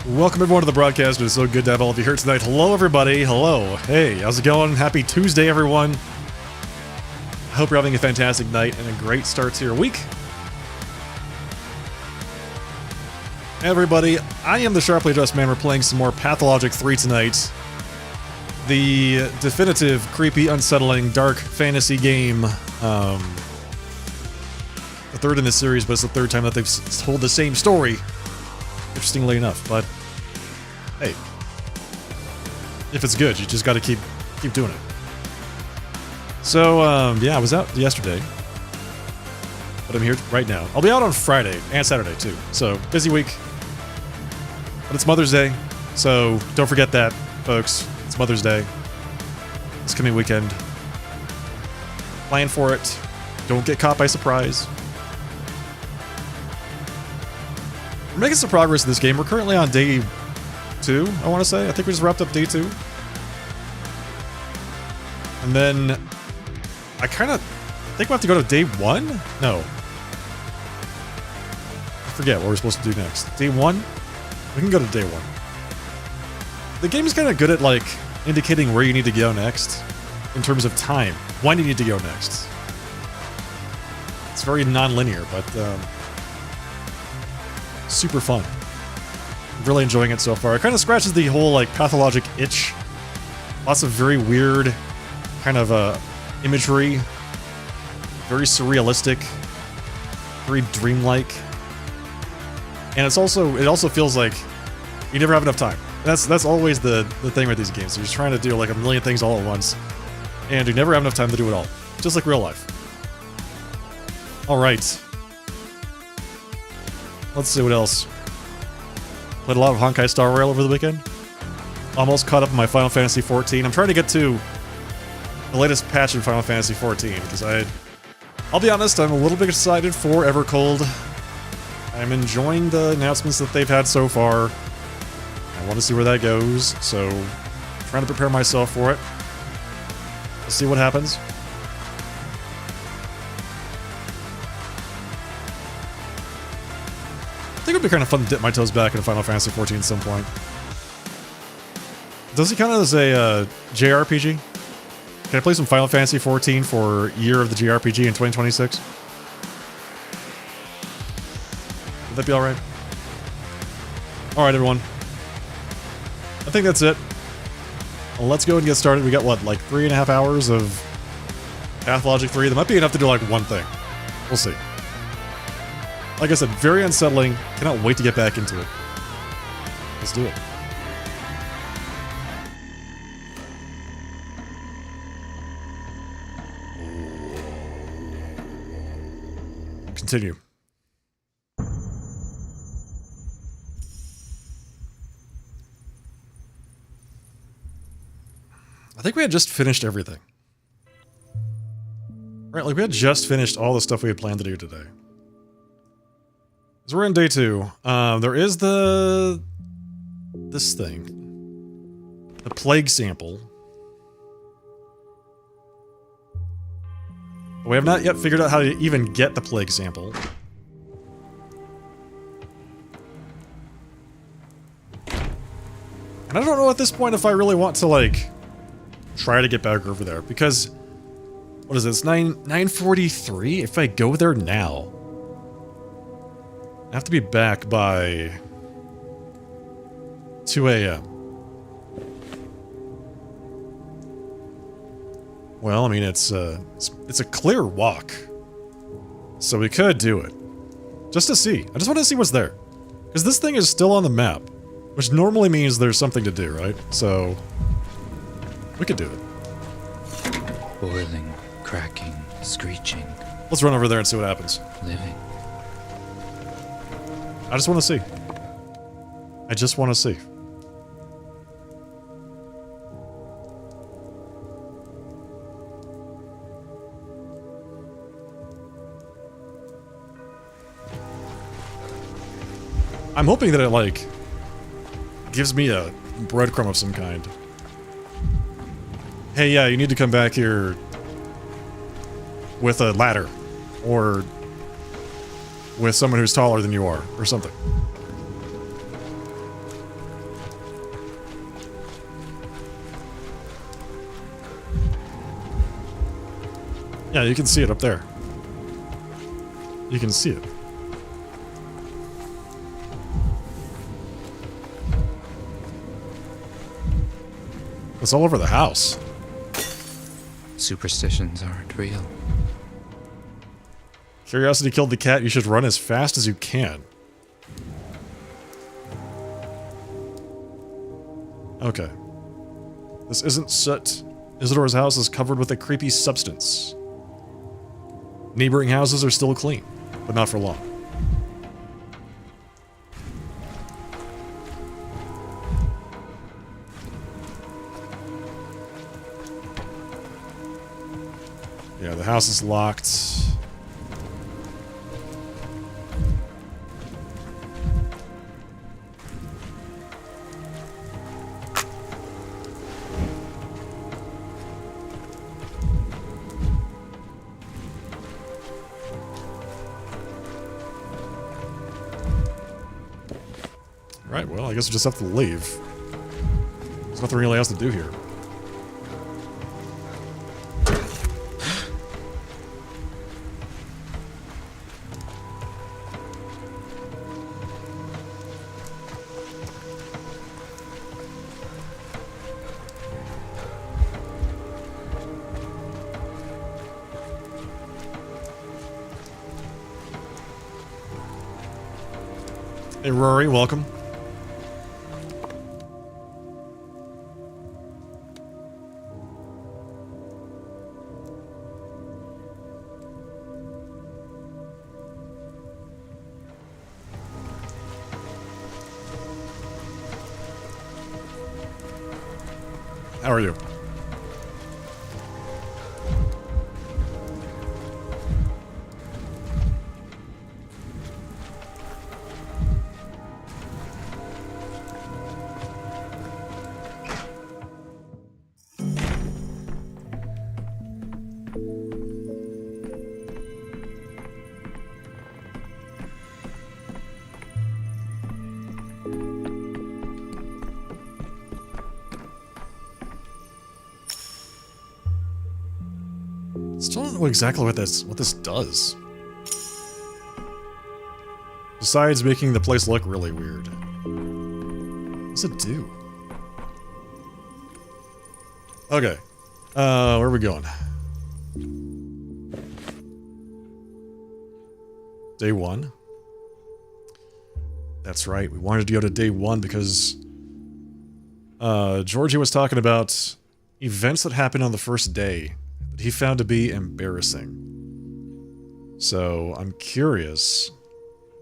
Welcome everyone to the broadcast. It's so good to have all of you here tonight. Hello everybody. Hello. Hey, how's it going? Happy Tuesday everyone. I hope you're having a fantastic night and a great start to your week. Everybody, I am the Sharply Dressed Man. We're playing some more Pathologic 3 tonight. The definitive, creepy, unsettling, dark fantasy game. The third in this series, but it's the third time that they've told the same story. Interestingly enough, but hey, if it's good, you just got to keep doing it. So yeah, I was out yesterday, but I'm here right now. I'll be out on Friday and Saturday too. So busy week, but it's Mother's Day, so don't forget that, folks. It's Mother's Day. This coming weekend. Plan for it. Don't get caught by surprise. We're making some progress in this game. We're currently on day 2, I want to say. I think we just wrapped up day 2. And then I think we have to go to day 1? No. I forget what we're supposed to do next. Day 1? We can go to day 1. The game is kind of good at, like, indicating where you need to go next in terms of time. When you need to go next. It's very non-linear, but super fun. I'm really enjoying it so far. It kind of scratches the whole, like, pathologic itch. Lots of very weird kind of imagery. Very surrealistic. Very dreamlike. And it also feels like you never have enough time. That's always the thing with these games. You're just trying to do like a million things all at once. And you never have enough time to do it all. Just like real life. Alright. Let's see what else. Played a lot of Honkai Star Rail over the weekend. Almost caught up in my Final Fantasy XIV. I'm trying to get to the latest patch in Final Fantasy XIV because I'll be honest, I'm a little bit excited for Evercold. I'm enjoying the announcements that they've had so far. I want to see where that goes, so I'm trying to prepare myself for it. Let's see what happens. I think it would be kind of fun to dip my toes back into Final Fantasy XIV at some point. Does it count as a JRPG? Can I play some Final Fantasy XIV for Year of the JRPG in 2026? Would that be alright? Alright, everyone. I think that's it. Well, let's go and get started. We got, what, like 3.5 hours of Pathologic 3? That might be enough to do, like, one thing. We'll see. Like I said, very unsettling. Cannot wait to get back into it. Let's do it. Continue. I think we had just finished everything. Right, like we had just finished all the stuff we had planned to do today. So we're in day 2. There is this thing. The plague sample. We have not yet figured out how to even get the plague sample. And I don't know at this point if I really want to, like, try to get back over there, because what is it? It's 9:43? If I go there now, I have to be back by 2 a.m. Well, I mean, it's a clear walk, so we could do it just to see. I just want to see what's there, because this thing is still on the map, which normally means there's something to do, right? So we could do it. Boiling, cracking, screeching. Let's run over there and see what happens. Living. I just want to see. I just want to see. I'm hoping that it, like, gives me a breadcrumb of some kind. Hey, yeah, you need to come back here with a ladder. Or with someone who's taller than you are, or something. Yeah, you can see it up there. You can see it. It's all over the house. Superstitions aren't real. Curiosity killed the cat. You should run as fast as you can. Okay. This isn't soot. Isidore's house is covered with a creepy substance. Neighboring houses are still clean, but not for long. Yeah, the house is locked. Right, well, I guess we just have to leave. There's nothing really else to do here. Hey, Rory, welcome. How are you? Still don't know exactly what this does. Besides making the place look really weird. What does it do? Okay. Where are we going? Day 1. That's right, we wanted to go to day 1 because Georgie was talking about events that happened on the first day that he found to be embarrassing. So I'm curious,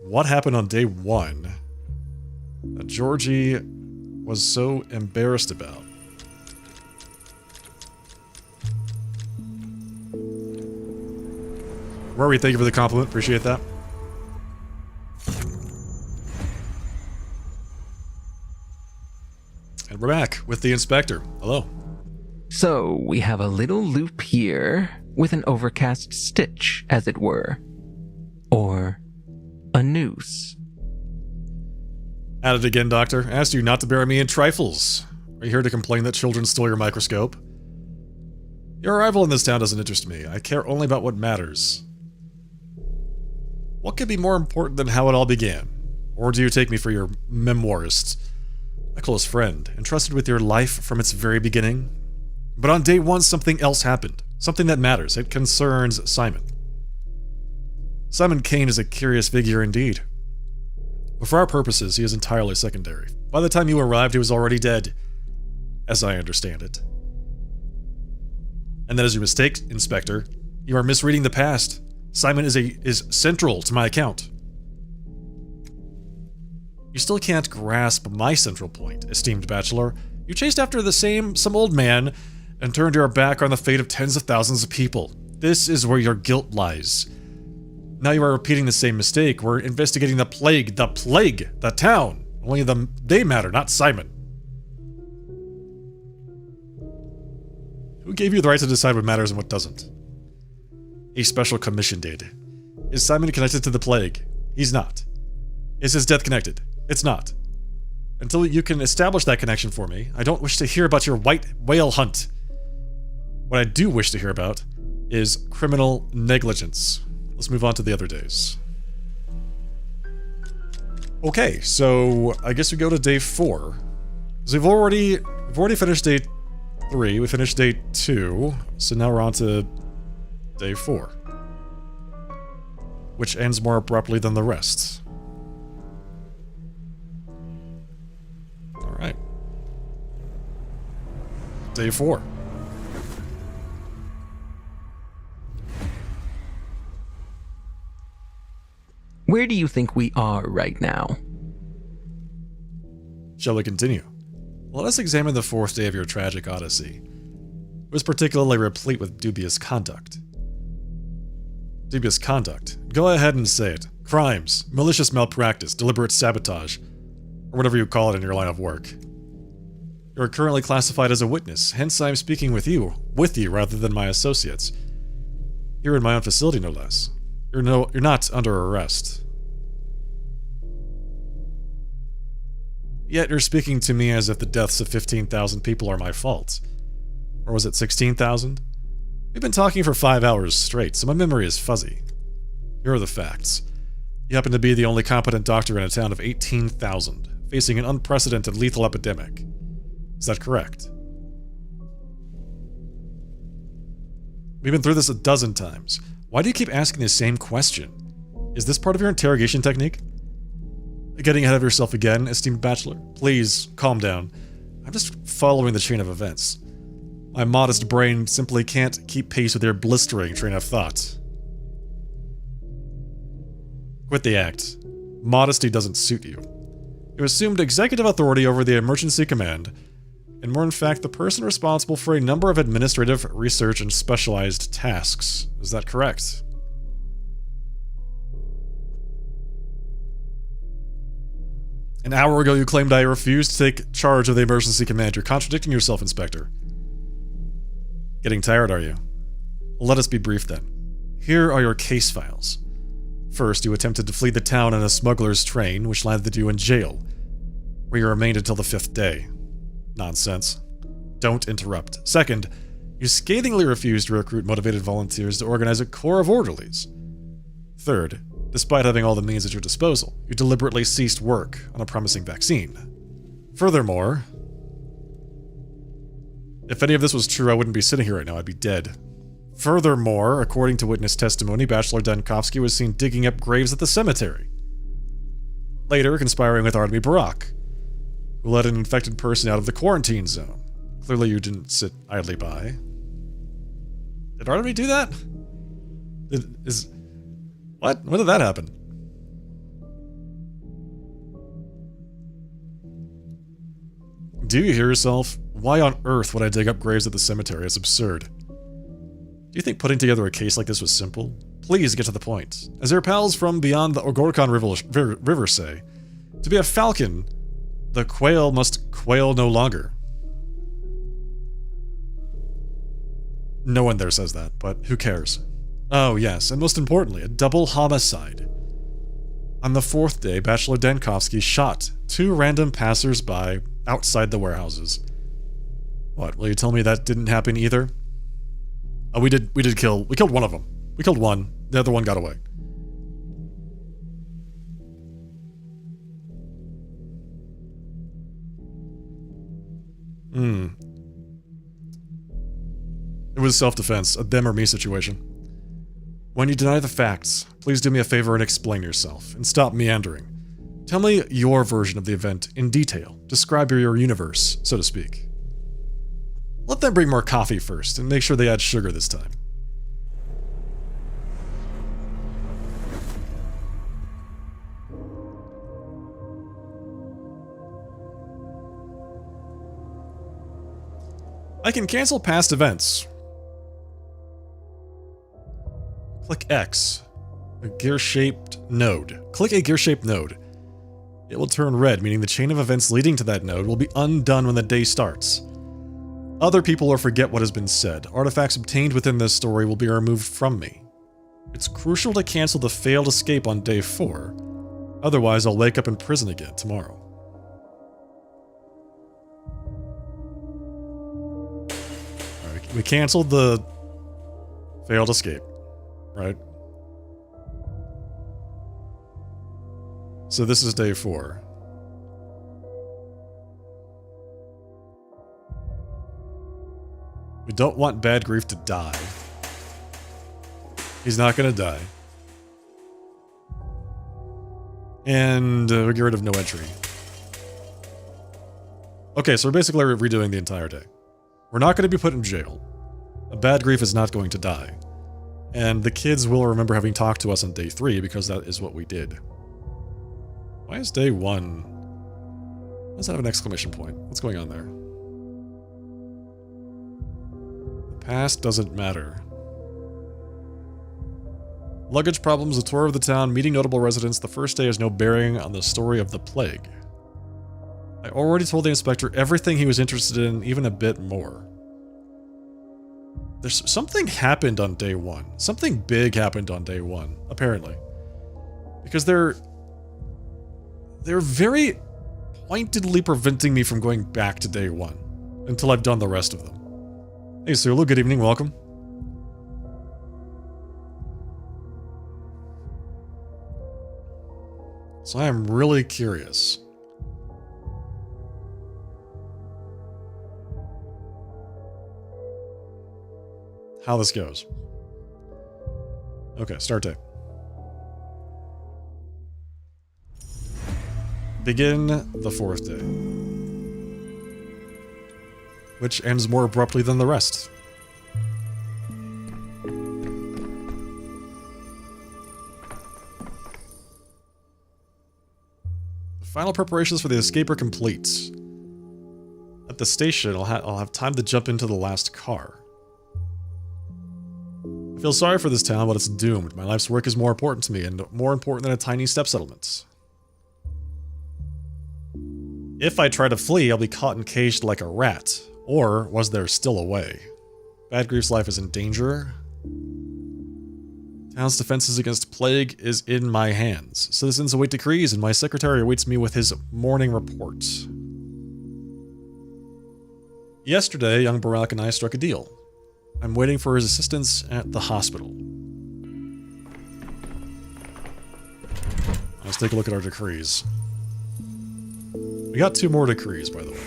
what happened on day 1 that Georgie was so embarrassed about? Rory, thank you for the compliment. Appreciate that. And we're back with the inspector. Hello. So, we have a little loop here with an overcast stitch, as it were. Or a noose. At it again, Doctor. I asked you not to bury me in trifles. Are you here to complain that children stole your microscope? Your arrival in this town doesn't interest me. I care only about what matters. What could be more important than how it all began? Or do you take me for your memoirist? A close friend, entrusted with your life from its very beginning? But on day 1, something else happened. Something that matters. It concerns Simon. Simon Kane is a curious figure indeed. But for our purposes, he is entirely secondary. By the time you arrived, he was already dead, as I understand it. And that is your mistake, Inspector. You are misreading the past. Simon is central to my account. You still can't grasp my central point, esteemed bachelor. You chased after some old man and turned your back on the fate of tens of thousands of people. This is where your guilt lies. Now you are repeating the same mistake. We're investigating the plague, the town. Only they matter, not Simon. Who gave you the right to decide what matters and what doesn't? A special commission did. Is Simon connected to the plague? He's not. Is his death connected? It's not. Until you can establish that connection for me, I don't wish to hear about your white whale hunt. What I do wish to hear about is criminal negligence. Let's move on to the other days. Okay, so I guess we go to day 4. So we've already finished day 3, we finished day 2, so now we're on to day 4. Which ends more abruptly than the rest. Alright. Day 4. Where do you think we are right now? Shall we continue? Let us examine the 4th day of your tragic odyssey. It was particularly replete with dubious conduct. Dubious conduct? Go ahead and say it. Crimes, malicious malpractice, deliberate sabotage, or whatever you call it in your line of work. You are currently classified as a witness, hence I am speaking with you rather than my associates. Here in my own facility, no less. You're not under arrest. Yet you're speaking to me as if the deaths of 15,000 people are my fault. Or was it 16,000? We've been talking for 5 hours straight, so my memory is fuzzy. Here are the facts. You happen to be the only competent doctor in a town of 18,000, facing an unprecedented lethal epidemic. Is that correct? We've been through this a dozen times. Why do you keep asking the same question? Is this part of your interrogation technique? Getting ahead of yourself again, esteemed bachelor? Please, calm down. I'm just following the chain of events. My modest brain simply can't keep pace with your blistering train of thought. Quit the act. Modesty doesn't suit you. You assumed executive authority over the emergency command, and were in fact the person responsible for a number of administrative, research, and specialized tasks. Is that correct? An hour ago you claimed I refused to take charge of the emergency command. You're contradicting yourself, Inspector. Getting tired, are you? Let us be brief then. Here are your case files. First, you attempted to flee the town in a smuggler's train, which landed you in jail, where you remained until the 5th day. Nonsense. Don't interrupt. Second, you scathingly refused to recruit motivated volunteers to organize a corps of orderlies. Third, despite having all the means at your disposal, you deliberately ceased work on a promising vaccine. Furthermore, if any of this was true, I wouldn't be sitting here right now, I'd be dead. Furthermore, according to witness testimony, Bachelor Denkovsky was seen digging up graves at the cemetery. Later, conspiring with Artemy Barak, who let an infected person out of the quarantine zone. Clearly you didn't sit idly by. Did Artemy do that? What? When did that happen? Do you hear yourself? Why on earth would I dig up graves at the cemetery? It's absurd. Do you think putting together a case like this was simple? Please get to the point. As your pals from beyond the Orgorkon River say, to be a falcon, the quail must quail no longer. No one there says that, but who cares? Oh yes, and most importantly, a double homicide. On the 4th day, Bachelor Denkovsky shot 2 random passers-by outside the warehouses. What, will you tell me that didn't happen either? Oh, we killed one of them. We killed one, the other one got away. It was self-defense, a them or me situation. When you deny the facts, please do me a favor and explain yourself, and stop meandering. Tell me your version of the event in detail. Describe your universe, so to speak. Let them bring more coffee first, and make sure they add sugar this time. I can cancel past events. Click X. A gear-shaped node. Click a gear-shaped node. It will turn red, meaning the chain of events leading to that node will be undone when the day starts. Other people will forget what has been said. Artifacts obtained within this story will be removed from me. It's crucial to cancel the failed escape on day 4. Otherwise, I'll wake up in prison again tomorrow. Alright, we canceled the Failed escape. Right? So this is day 4. We don't want Bad Grief to die. He's not gonna die. And we get rid of no entry. Okay, so we're basically redoing the entire day. We're not going to be put in jail. A Bad Grief is not going to die. And the kids will remember having talked to us on day 3 because that is what we did. Why is day 1... Why does that have an exclamation point? What's going on there? The past doesn't matter. Luggage problems, a tour of the town, meeting notable residents. The first day has no bearing on the story of the plague. I already told the inspector everything he was interested in, even a bit more. There's something happened on day 1. Something big happened on day 1, apparently. Because they're very pointedly preventing me from going back to day 1 until I've done the rest of them. Hey, Sulu, good evening, welcome. So I am really curious. How this goes. Okay, start day. Begin the 4th day. Which ends more abruptly than the rest. Final preparations for the escape are complete. At the station, I'll have time to jump into the last car. I feel sorry for this town, but it's doomed. My life's work is more important to me, and more important than a tiny step settlement. If I try to flee, I'll be caught and caged like a rat. Or was there still a way? Bad Grief's life is in danger. Town's defenses against plague is in my hands. Citizens await decrees, and my secretary awaits me with his morning report. Yesterday, young Barak and I struck a deal. I'm waiting for his assistance at the hospital. Let's take a look at our decrees. We got 2 more decrees, by the way.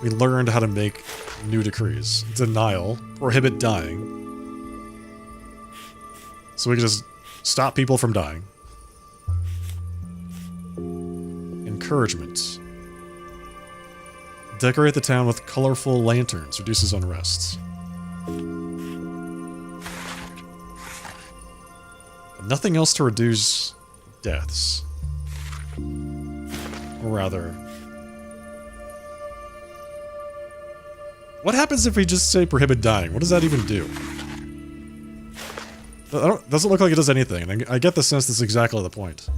We learned how to make new decrees. Denial, prohibit dying. So we can just stop people from dying. Encouragement. Decorate the town with colorful lanterns, reduces unrest. But nothing else to reduce deaths. Or rather... What happens if we just say prohibit dying? What does that even do? Doesn't look like it does anything, and I get the sense that's exactly the point.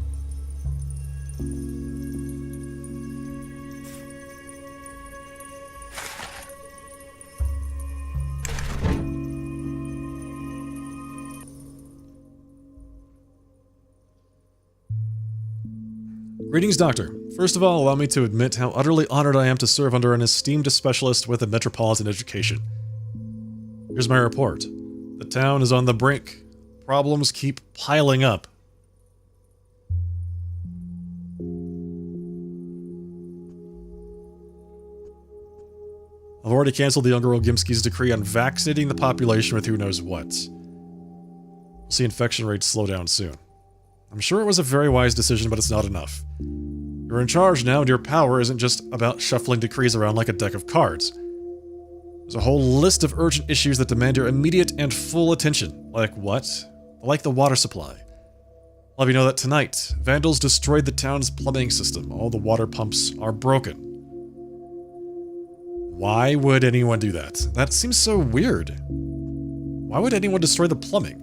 Greetings, Doctor. First of all, allow me to admit how utterly honored I am to serve under an esteemed specialist with a metropolitan education. Here's my report. The town is on the brink. Problems keep piling up. I've already canceled the younger Ogimski's decree on vaccinating the population with who knows what. We'll see infection rates slow down soon. I'm sure it was a very wise decision, but it's not enough. You're in charge now, and your power isn't just about shuffling decrees around like a deck of cards. There's a whole list of urgent issues that demand your immediate and full attention. Like what? Like the water supply. I'll have you know that tonight, vandals destroyed the town's plumbing system. All the water pumps are broken. Why would anyone do that? That seems so weird. Why would anyone destroy the plumbing?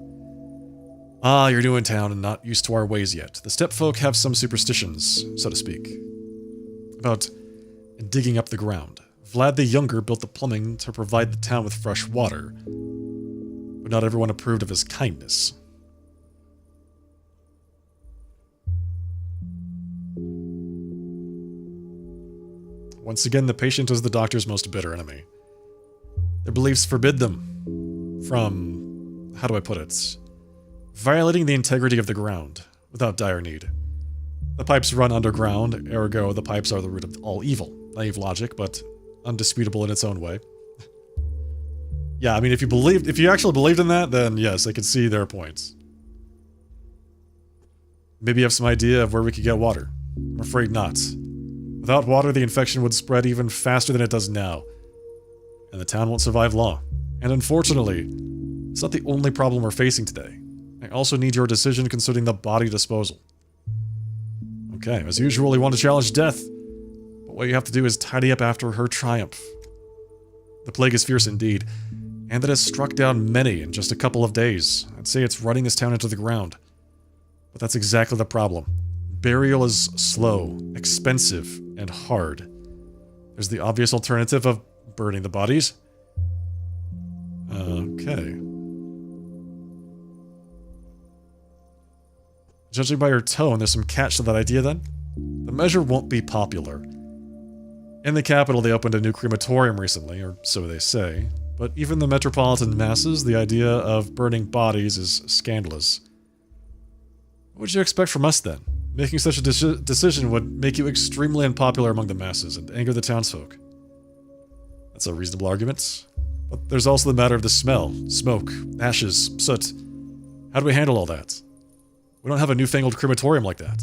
Ah, you're new in town and not used to our ways yet. The steppe folk have some superstitions, so to speak, about digging up the ground. Vlad the Younger built the plumbing to provide the town with fresh water, but not everyone approved of his kindness. Once again, the patient is the doctor's most bitter enemy. Their beliefs forbid them. from, how do I put it, violating the integrity of the ground without dire need. The pipes run underground, ergo the pipes are the root of all evil. Naive logic, but undisputable in its own way. Yeah, I mean, if you actually believed in that, then yes, I can see their points. Maybe you have some idea of where we could get water. I'm afraid not. Without water, the infection would spread even faster than it does now. And the town won't survive long. And unfortunately, it's not the only problem we're facing today. I also need your decision concerning the body disposal. Okay, as usual, you want to challenge death. But what you have to do is tidy up after her triumph. The plague is fierce indeed, and it has struck down many in just a couple of days. I'd say it's running this town into the ground. But that's exactly the problem. Burial is slow, expensive, and hard. There's the obvious alternative of burning the bodies. Okay. Judging by your tone, there's some catch to that idea then. The measure won't be popular. In the capital, they opened a new crematorium recently, or so they say. But even the metropolitan masses, the idea of burning bodies is scandalous. What would you expect from us then? Making such a decision would make you extremely unpopular among the masses and anger the townsfolk. That's a reasonable argument. But there's also the matter of the smell, smoke, ashes, soot. How do we handle all that? We don't have a newfangled crematorium like that.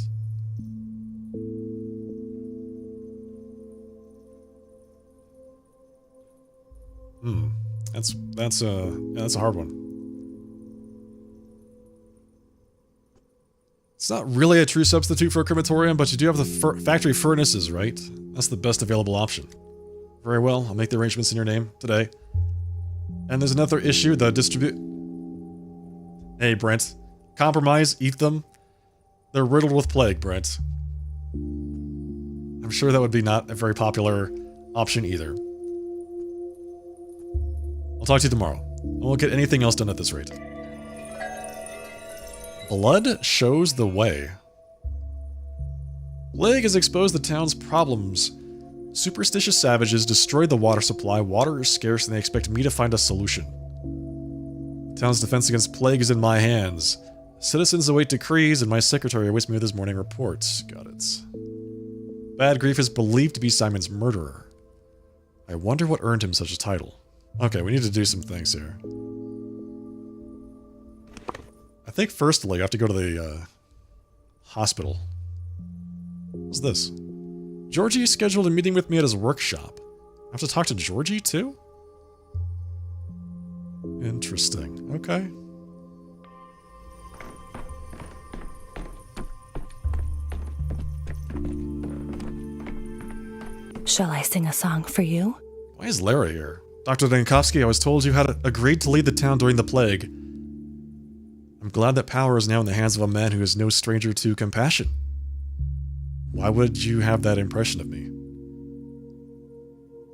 That's a hard one. It's not really a true substitute for a crematorium, but you do have the factory furnaces, right? That's the best available option. Very well, I'll make the arrangements in your name today. And there's another issue, the Hey, Brent. Compromise, eat them. They're riddled with plague, Brent. I'm sure that would be not a very popular option either. I'll talk to you tomorrow. I won't get anything else done at this rate. Blood shows the way. Plague has exposed the town's problems. Superstitious savages destroyed the water supply. Water is scarce and they expect me to find a solution. The town's defense against plague is in my hands. Citizens await decrees and my secretary awaits me with his morning reports. Got it. Bad Grief is believed to be Simon's murderer. I wonder what earned him such a title. Okay, we need to do some things here. I think firstly, I have to go to the hospital. What's this? Georgie scheduled a meeting with me at his workshop. I have to talk to Georgie too? Interesting. Okay. Shall I sing a song for you? Why is Lara here? Dr. Dankovsky, I was told you had agreed to lead the town during the plague. I'm glad that power is now in the hands of a man who is no stranger to compassion. Why would you have that impression of me?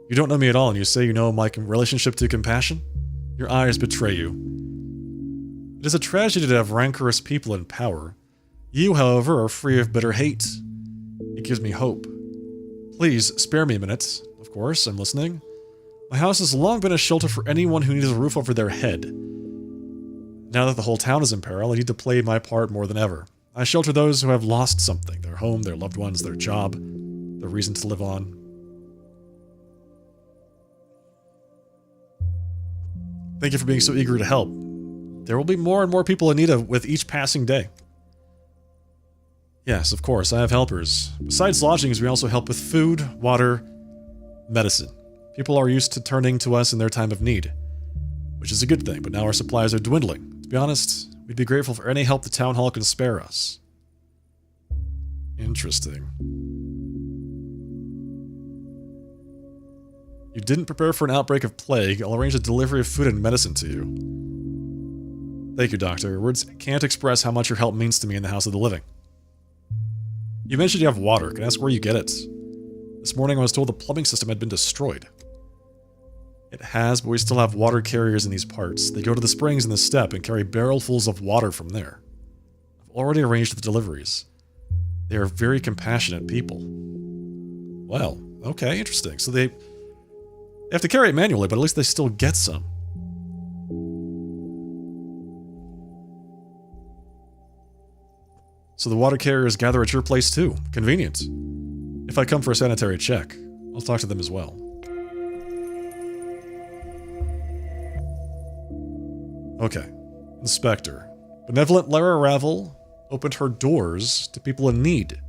You don't know me at all, and you say you know my relationship to compassion? Your eyes betray you. It is a tragedy to have rancorous people in power. You, however, are free of bitter hate. It gives me hope. Please, spare me a minute. Of course, I'm listening. My house has long been a shelter for anyone who needs a roof over their head. Now that the whole town is in peril, I need to play my part more than ever. I shelter those who have lost something, their home, their loved ones, their job, their reason to live on. Thank you for being so eager to help. There will be more and more people in need of with each passing day. Yes, of course, I have helpers. Besides lodgings, we also help with food, water, medicine. People are used to turning to us in their time of need, which is a good thing, but now our supplies are dwindling. To be honest, we'd be grateful for any help the town hall can spare us. Interesting. You didn't prepare for an outbreak of plague. I'll arrange a delivery of food and medicine to you. Thank you, Doctor. Words can't express how much your help means to me in the House of the Living. You mentioned you have water. Can I ask where you get it? This morning I was told the plumbing system had been destroyed. It has, but we still have water carriers in these parts. They go to the springs in the steppe and carry barrelfuls of water from there. I've already arranged the deliveries. They are very compassionate people. Well, okay, interesting. So they have to carry it manually, but at least they still get some. So the water carriers gather at your place too. Convenient. If I come for a sanitary check, I'll talk to them as well. Okay. Inspector. Benevolent Lara Ravel opened her doors to people in need.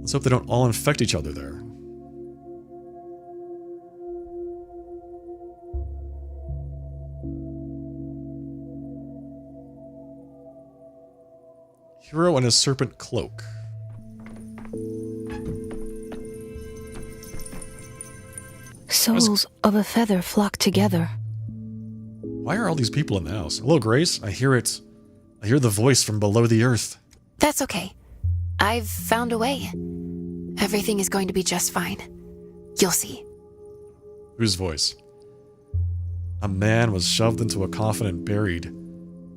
Let's hope they don't all infect each other there. Hero and his serpent cloak. Souls of a feather flock together. Why are all these people in the house? Hello, Grace. I hear it. I hear the voice from below the earth. That's okay. I've found a way. Everything is going to be just fine. You'll see. Whose voice? A man was shoved into a coffin and buried.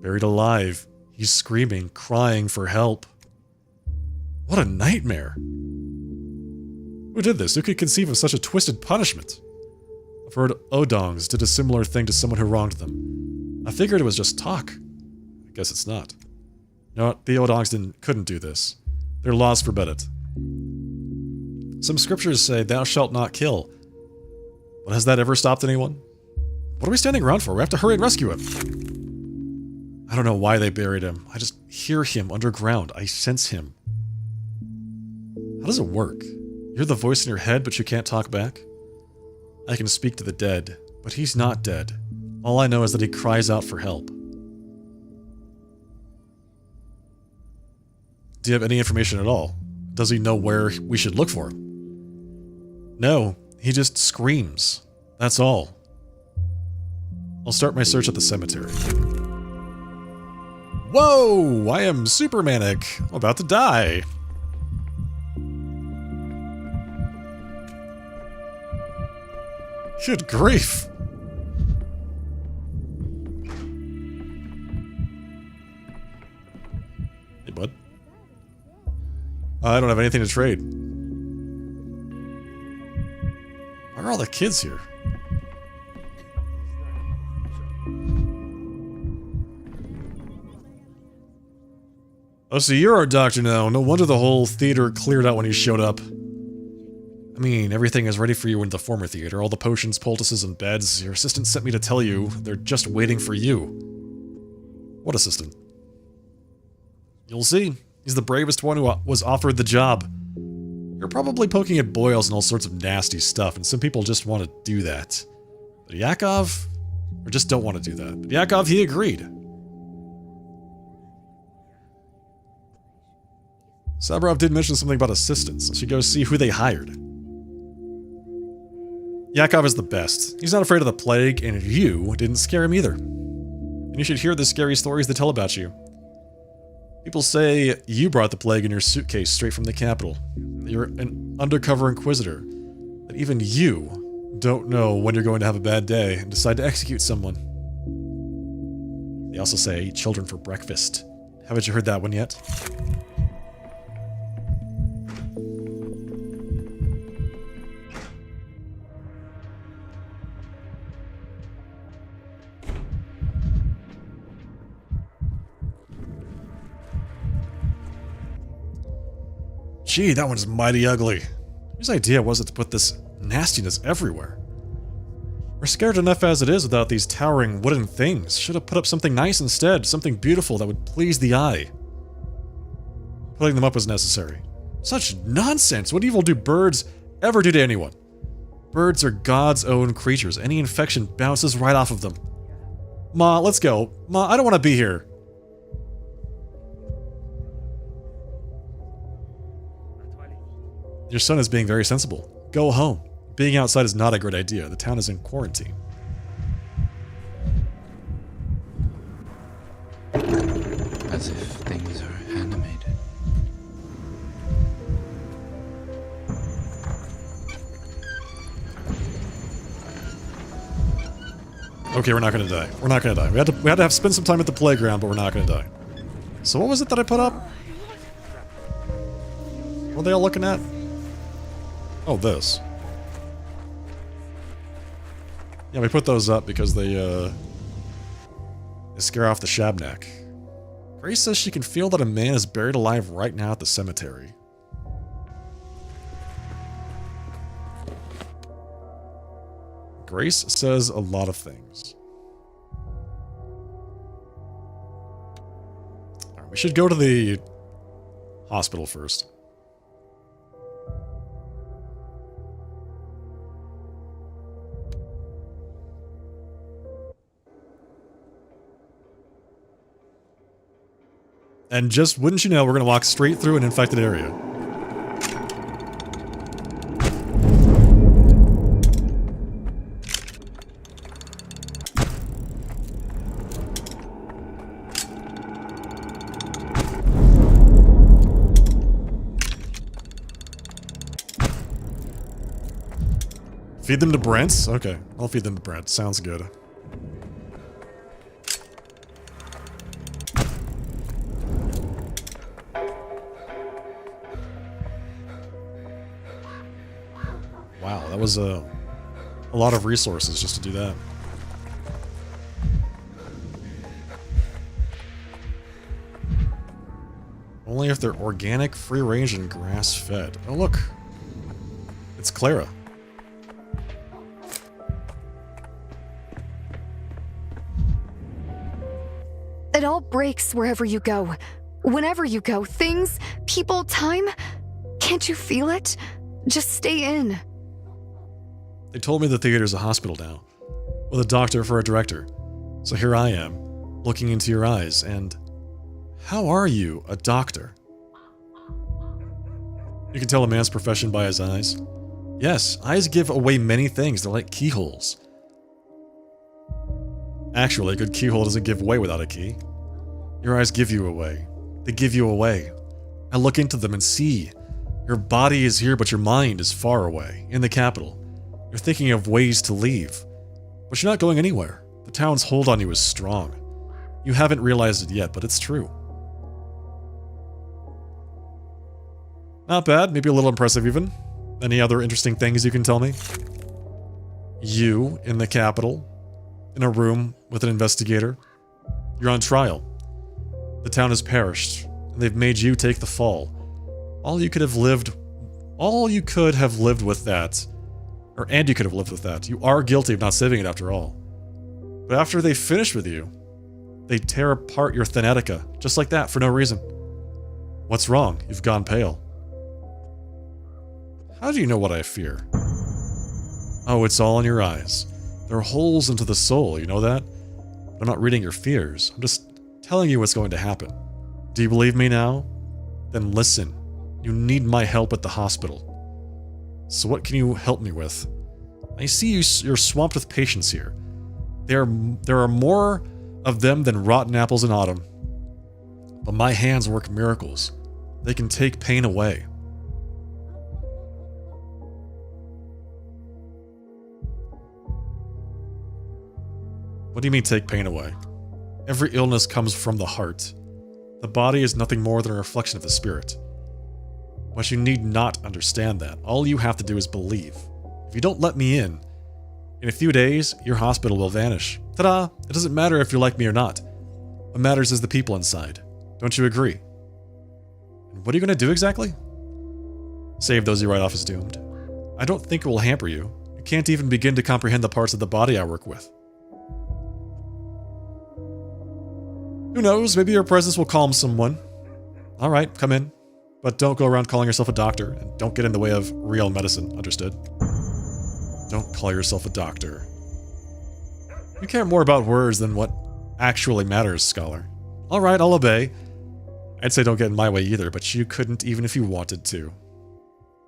Buried alive. He's screaming, crying for help. What a nightmare. Who did this? Who could conceive of such a twisted punishment? I've heard Odongs did a similar thing to someone who wronged them. I figured it was just talk. I guess it's not. You know what? The Odongs couldn't do this. Their laws forbid it. Some scriptures say, thou shalt not kill. But has that ever stopped anyone? What are we standing around for? We have to hurry and rescue him. I don't know why they buried him. I just hear him underground. I sense him. How does it work? You hear the voice in your head, but you can't talk back? I can speak to the dead, but he's not dead. All I know is that he cries out for help. Do you have any information at all? Does he know where we should look for him? No, he just screams. That's all. I'll start my search at the cemetery. Whoa! I am super manic. I'm about to die. Good grief. Hey, bud. I don't have anything to trade. Why are all the kids here? Oh, so you're our doctor now. No wonder the whole theater cleared out when you showed up. I mean, everything is ready for you in the former theater. All the potions, poultices, and beds. Your assistant sent me to tell you they're just waiting for you. What assistant? You'll see. He's the bravest one who was offered the job. You're probably poking at boils and all sorts of nasty stuff, and some people just want to do that. But Yakov? Or just don't want to do that. But Yakov, he agreed. Sabarov did mention something about assistants. I should go see who they hired. Yakov is the best. He's not afraid of the plague, and you didn't scare him either. And you should hear the scary stories they tell about you. People say you brought the plague in your suitcase straight from the capital. That you're an undercover inquisitor. That even you don't know when you're going to have a bad day and decide to execute someone. They also say I eat children for breakfast. Haven't you heard that one yet? Gee, that one's mighty ugly. Whose idea was it to put this nastiness everywhere? We're scared enough as it is without these towering wooden things. Should have put up something nice instead, something beautiful that would please the eye. Putting them up was necessary. Such nonsense! What evil do birds ever do to anyone? Birds are God's own creatures. Any infection bounces right off of them. Ma, let's go. Ma, I don't want to be here. Your son is being very sensible. Go home. Being outside is not a great idea. The town is in quarantine. As if things are animated. Okay, we're not gonna die. We're not gonna die. We had to spend some time at the playground, but we're not gonna die. So what was it that I put up? What are they all looking at? Oh, this. Yeah, we put those up because they scare off the Shabnak. Grace says she can feel that a man is buried alive right now at the cemetery. Grace says a lot of things. Alright, we should go to the hospital first. And just wouldn't you know, we're going to walk straight through an infected area. Feed them to Brents? Okay, I'll feed them to Brent. Sounds good. Wow, that was a lot of resources just to do that. Only if they're organic, free-range, and grass-fed. Oh, look. It's Clara. It all breaks wherever you go. Whenever you go, things, people, time. Can't you feel it? Just stay in. They told me the theater's a hospital now, with a doctor for a director. So here I am, looking into your eyes, and how are you, a doctor? You can tell a man's profession by his eyes. Yes, eyes give away many things. They're like keyholes. Actually, a good keyhole doesn't give away without a key. Your eyes give you away. They give you away. I look into them and see. Your body is here, but your mind is far away, in the capital. You're thinking of ways to leave. But you're not going anywhere. The town's hold on you is strong. You haven't realized it yet, but it's true. Not bad, maybe a little impressive even. Any other interesting things you can tell me? You, in the capital, in a room with an investigator. You're on trial. The town has perished, and they've made you take the fall. All you could have lived with that. And you could have lived with that. You are guilty of not saving it after all. But after they finish with you, they tear apart your Thanatica, just like that, for no reason. What's wrong? You've gone pale. How do you know what I fear? Oh, it's all in your eyes. There are holes into the soul, you know that? I'm not reading your fears. I'm just telling you what's going to happen. Do you believe me now? Then listen. You need my help at the hospital. So what can you help me with? I see you're swamped with patients here. There are more of them than rotten apples in autumn. But my hands work miracles. They can take pain away. What do you mean take pain away? Every illness comes from the heart. The body is nothing more than a reflection of the spirit. But you need not understand that. All you have to do is believe. If you don't let me in a few days, your hospital will vanish. Ta-da! It doesn't matter if you like me or not. What matters is the people inside. Don't you agree? And what are you going to do exactly? Save those you write off as doomed. I don't think it will hamper you. You can't even begin to comprehend the parts of the body I work with. Who knows, maybe your presence will calm someone. Alright, come in. But don't go around calling yourself a doctor, and don't get in the way of real medicine, understood? Don't call yourself a doctor. You care more about words than what actually matters, scholar. Alright, I'll obey. I'd say don't get in my way either, but you couldn't even if you wanted to.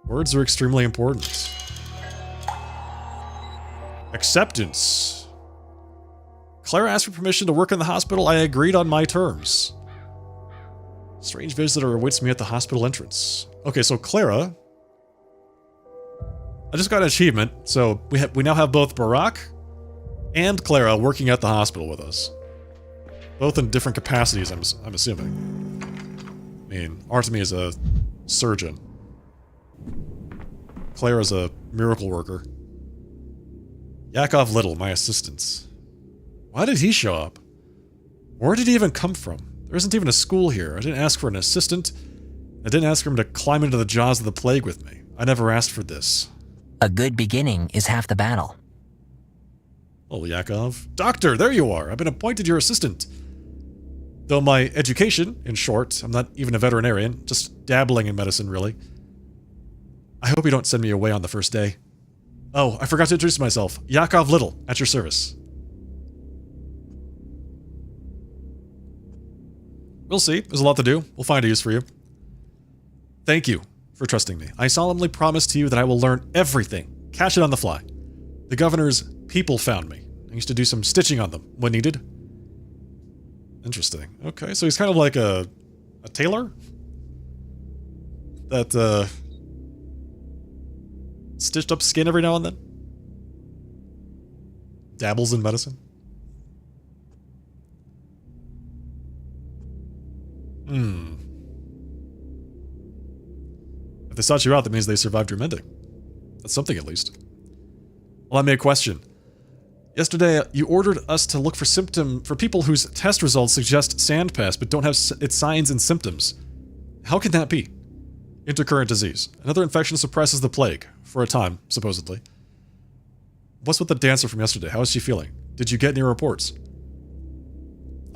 Words are extremely important. Acceptance. Clara asked for permission to work in the hospital. I agreed on my terms. Strange visitor awaits me at the hospital entrance. Okay, so Clara. I just got an achievement, so we now have both Barack and Clara working at the hospital with us. Both in different capacities, I'm assuming. I mean, Artemy is a surgeon. Clara's a miracle worker. Yakov Little, my assistant. Why did he show up? Where did he even come from? There isn't even a school here. I didn't ask for an assistant. I didn't ask for him to climb into the jaws of the plague with me. I never asked for this. A good beginning is half the battle. Oh, Yakov. Doctor, there you are. I've been appointed your assistant. Though my education, in short, I'm not even a veterinarian, just dabbling in medicine, really. I hope you don't send me away on the first day. Oh, I forgot to introduce myself. Yakov Little, at your service. We'll see. There's a lot to do. We'll find a use for you. Thank you for trusting me. I solemnly promise to you that I will learn everything. Catch it on the fly. The governor's people found me. I used to do some stitching on them when needed. Interesting. Okay, so he's kind of like a tailor? That, stitched up skin every now and then? Dabbles in medicine? If they sought you out, that means they survived your mending. That's something, at least. Allow me a question. Yesterday, you ordered us to look for people whose test results suggest sandpass but don't have its signs and symptoms. How can that be? Intercurrent disease. Another infection suppresses the plague. For a time, supposedly. What's with the dancer from yesterday? How is she feeling? Did you get any reports?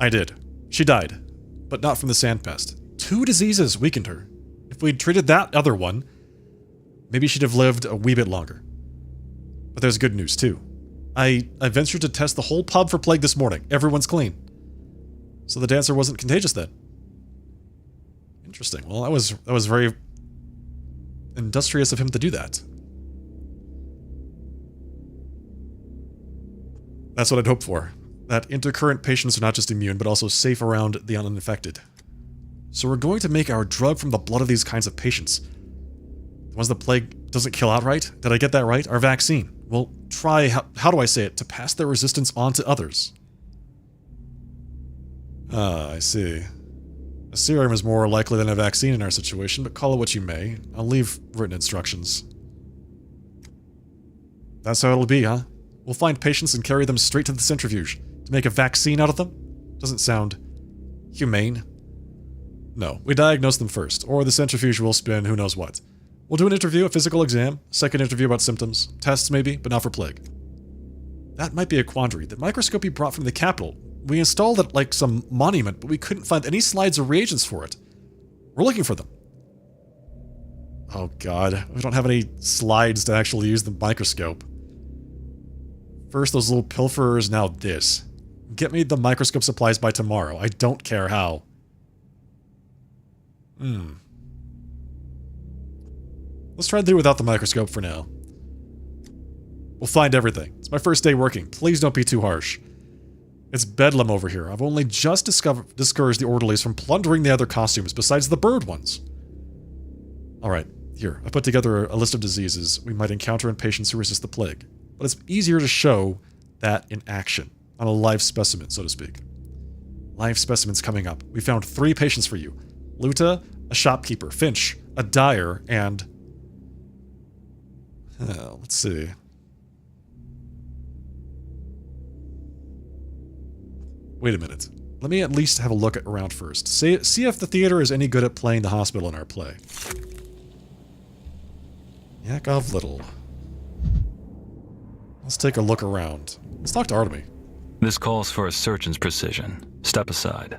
I did. She died. But not from the sandpest. 2 diseases weakened her. If we'd treated that other one, maybe she'd have lived a wee bit longer. But there's good news, too. I ventured to test the whole pub for plague this morning. Everyone's clean. So the dancer wasn't contagious then. Interesting. Well, that was very industrious of him to do that. That's what I'd hoped for. That intercurrent patients are not just immune, but also safe around the uninfected. So we're going to make our drug from the blood of these kinds of patients. The ones the plague doesn't kill outright? Did I get that right? Our vaccine. We'll try, how do I say it, to pass their resistance on to others. Ah, I see. A serum is more likely than a vaccine in our situation, but call it what you may. I'll leave written instructions. That's how it'll be, huh? We'll find patients and carry them straight to the centrifuge. To make a vaccine out of them? Doesn't sound humane. No, we diagnose them first, or the centrifuge will spin who knows what. We'll do an interview, a physical exam, second interview about symptoms, tests maybe, but not for plague. That might be a quandary. The microscope you brought from the capital, we installed it like some monument, but we couldn't find any slides or reagents for it. We're looking for them. Oh god, we don't have any slides to actually use the microscope. First those little pilferers, now this. Get me the microscope supplies by tomorrow. I don't care how. Let's try to do without the microscope for now. We'll find everything. It's my first day working. Please don't be too harsh. It's bedlam over here. I've only just discouraged the orderlies from plundering the other costumes besides the bird ones. Alright, here. I put together a list of diseases we might encounter in patients who resist the plague. But it's easier to show that in action. On a live specimen, so to speak. Live specimens coming up. We found 3 patients for you. Luta, a shopkeeper, Finch, a dyer, and... let's see. Wait a minute. Let me at least have a look around first. See if the theater is any good at playing the hospital in our play. Yakov Little. Let's take a look around. Let's talk to Artemy. This calls for a surgeon's precision. Step aside.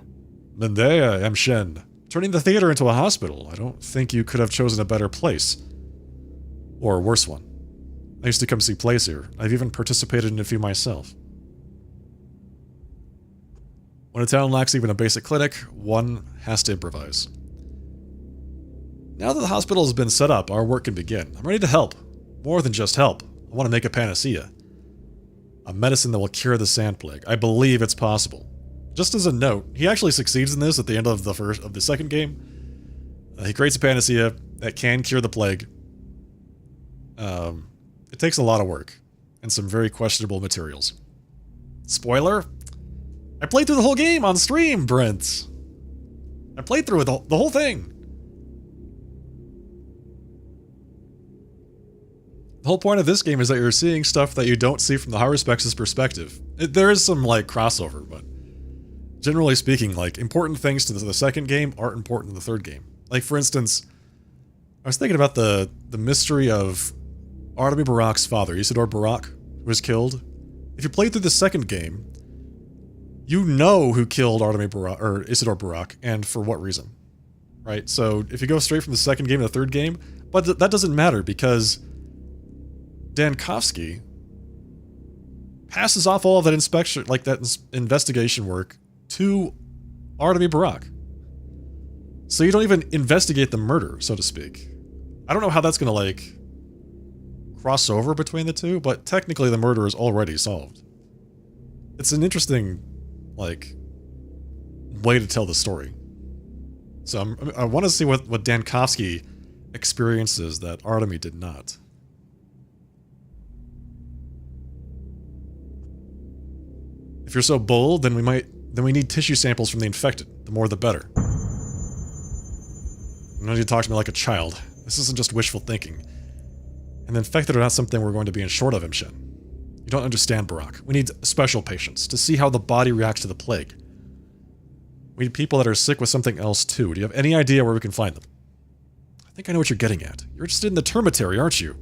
Mendea M. Shen. Turning the theater into a hospital. I don't think you could have chosen a better place. Or a worse one. I used to come see plays here. I've even participated in a few myself. When a town lacks even a basic clinic, one has to improvise. Now that the hospital has been set up, our work can begin. I'm ready to help. More than just help. I want to make a panacea. A medicine that will cure the sand plague. I believe it's possible. Just as a note, he actually succeeds in this at the end of the second game. He creates a panacea that can cure the plague. It takes a lot of work and some very questionable materials. Spoiler? I played through the whole game on stream, Brent. I played through the whole thing. The whole point of this game is that you're seeing stuff that you don't see from the Haruspex' perspective. There is some, like, crossover, but generally speaking, like, important things to the second game aren't important in the third game. Like, for instance, I was thinking about the mystery of Artemy Barak's father, Isidore Barak, who was killed. If you play through the second game, you know who killed Artemy Barak, or Isidore Barak, and for what reason. Right? So, if you go straight from the second game to the third game, but that doesn't matter, because Dankovsky passes off all of that inspection, like that investigation work, to Artemy Barak. So you don't even investigate the murder, so to speak. I don't know how that's gonna, like, cross over between the two, but technically the murder is already solved. It's an interesting, like, way to tell the story. So I want to see what Dankovsky experiences that Artemy did not. If you're so bold, then we need tissue samples from the infected. The more the better. You don't need to talk to me like a child. This isn't just wishful thinking. And the infected are not something we're going to be in short of, Imshin. You don't understand, Barak. We need special patients to see how the body reacts to the plague. We need people that are sick with something else too. Do you have any idea where we can find them? I think I know what you're getting at. You're interested in the termitary, aren't you?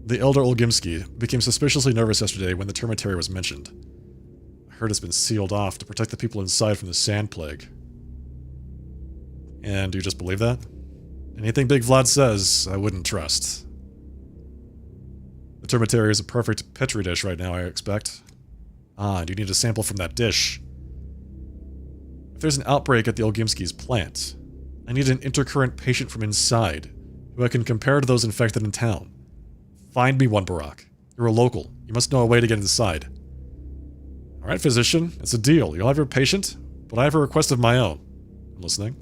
The elder Olgimsky became suspiciously nervous yesterday when the termitary was mentioned. I heard it's been sealed off to protect the people inside from the sand plague. And do you just believe that? Anything Big Vlad says, I wouldn't trust. The termitary is a perfect petri dish right now, I expect. Ah, do you need a sample from that dish? If there's an outbreak at the Olgimsky's plant, I need an intercurrent patient from inside, who I can compare to those infected in town. Find me one, Barak. You're a local. You must know a way to get inside. Alright, physician. It's a deal. You'll have your patient, but I have a request of my own. I'm listening.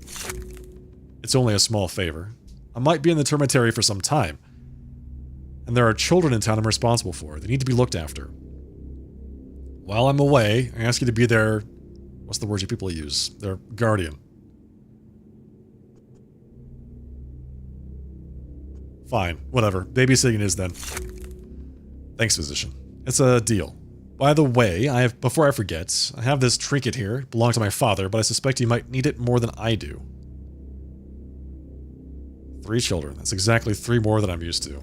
It's only a small favor. I might be in the termitary for some time. And there are children in town I'm responsible for. They need to be looked after. While I'm away, I ask you to be their... What's the word you people use? Their guardian. Fine, whatever. Babysitting is then. Thanks, physician. It's a deal. By the way, before I forget, I have this trinket here. It belonged to my father, but I suspect he might need it more than I do. 3 children. That's exactly 3 more than I'm used to.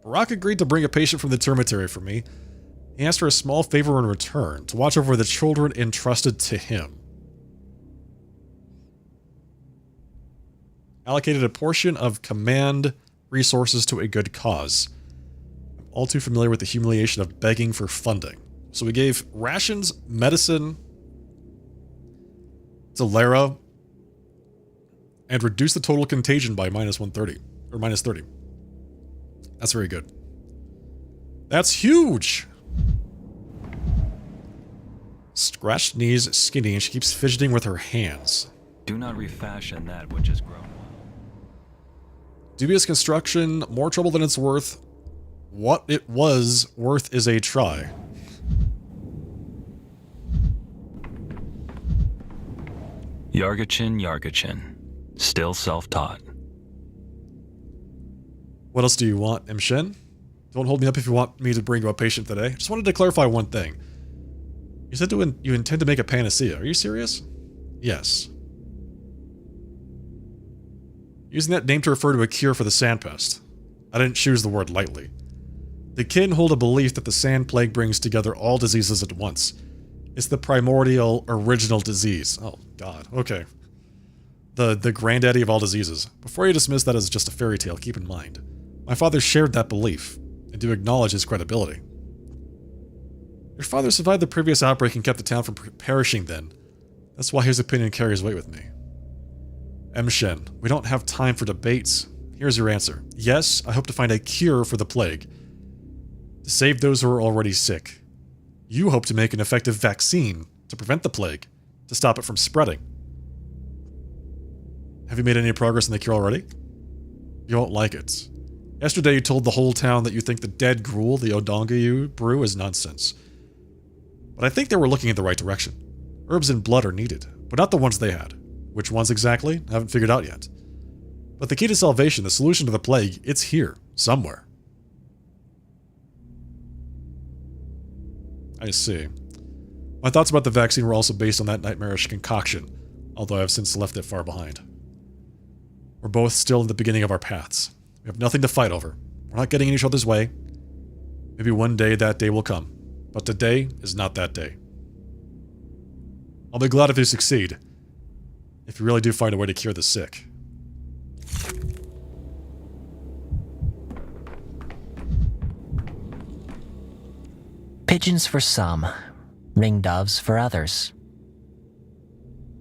Barak agreed to bring a patient from the termitary for me. He asked for a small favor in return, to watch over the children entrusted to him. Allocated a portion of command resources to a good cause. I'm all too familiar with the humiliation of begging for funding. So we gave rations, medicine to Lara, and reduced the total contagion by -130, or -30. That's very good. That's huge! Scratched knees, skinny, and she keeps fidgeting with her hands. Do not refashion that which has grown. Dubious construction, more trouble than it's worth. What it was worth is a try. Yargachin. Still self-taught. What else do you want, Imshin? Don't hold me up if you want me to bring you a patient today. Just wanted to clarify one thing. You said you intend to make a panacea. Are you serious? Yes. Using that name to refer to a cure for the sand pest. I didn't choose the word lightly. The kin hold a belief that the sand plague brings together all diseases at once. It's the primordial, original disease. Oh, God. Okay. The granddaddy of all diseases. Before you dismiss that as just a fairy tale, keep in mind. My father shared that belief, and do acknowledge his credibility. Your father survived the previous outbreak and kept the town from perishing then. That's why his opinion carries weight with me. Shen, we don't have time for debates. Here's your answer. Yes, I hope to find a cure for the plague. To save those who are already sick. You hope to make an effective vaccine to prevent the plague, to stop it from spreading. Have you made any progress in the cure already? You won't like it. Yesterday you told the whole town that you think the dead gruel the Odonga you brew is nonsense. But I think they were looking in the right direction. Herbs and blood are needed, but not the ones they had. Which ones exactly? I haven't figured out yet. But the key to salvation, the solution to the plague, it's here, somewhere. I see. My thoughts about the vaccine were also based on that nightmarish concoction, although I have since left it far behind. We're both still in the beginning of our paths. We have nothing to fight over. We're not getting in each other's way. Maybe one day that day will come, but today is not that day. I'll be glad if you succeed, if you really do find a way to cure the sick. Pigeons for some, ring doves for others.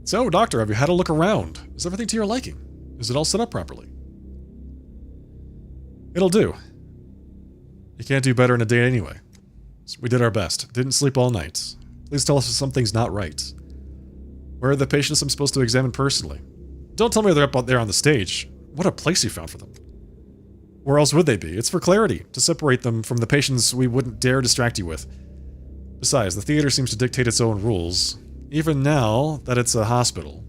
So, Doctor, have you had a look around? Is everything to your liking? Is it all set up properly? It'll do. You can't do better in a day anyway. So we did our best. Didn't sleep all night. Please tell us if something's not right. Where are the patients I'm supposed to examine personally? Don't tell me they're up out there on the stage. What a place you found for them. Where else would they be? It's for clarity, to separate them from the patients we wouldn't dare distract you with. Besides, the theater seems to dictate its own rules. Even now that it's a hospital,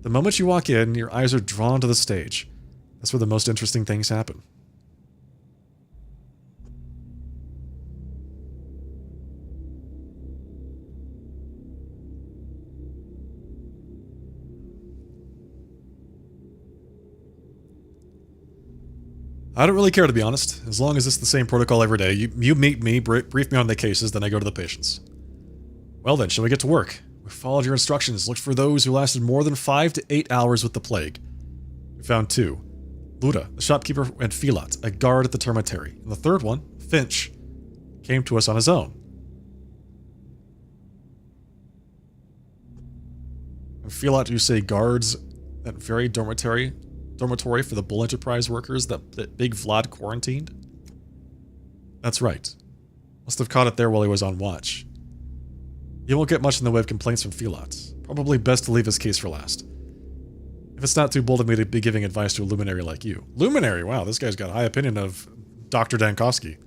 the moment you walk in, your eyes are drawn to the stage. That's where the most interesting things happen. I don't really care, to be honest. As long as it's the same protocol every day. You meet me, brief me on the cases, then I go to the patients. Well then, shall we get to work? We followed your instructions, looked for those who lasted more than 5 to 8 hours with the plague. We found 2. Luda, the shopkeeper, and Filat, a guard at the termitary. And the third one, Finch, came to us on his own. And Filat, you say guards that very dormitory for the Bull Enterprise workers that Big Vlad quarantined? That's right. Must have caught it there while he was on watch. You won't get much in the way of complaints from Filat. Probably best to leave his case for last. If it's not too bold of me to be giving advice to a luminary like you. Luminary? Wow, this guy's got a high opinion of Dr. Dankowski.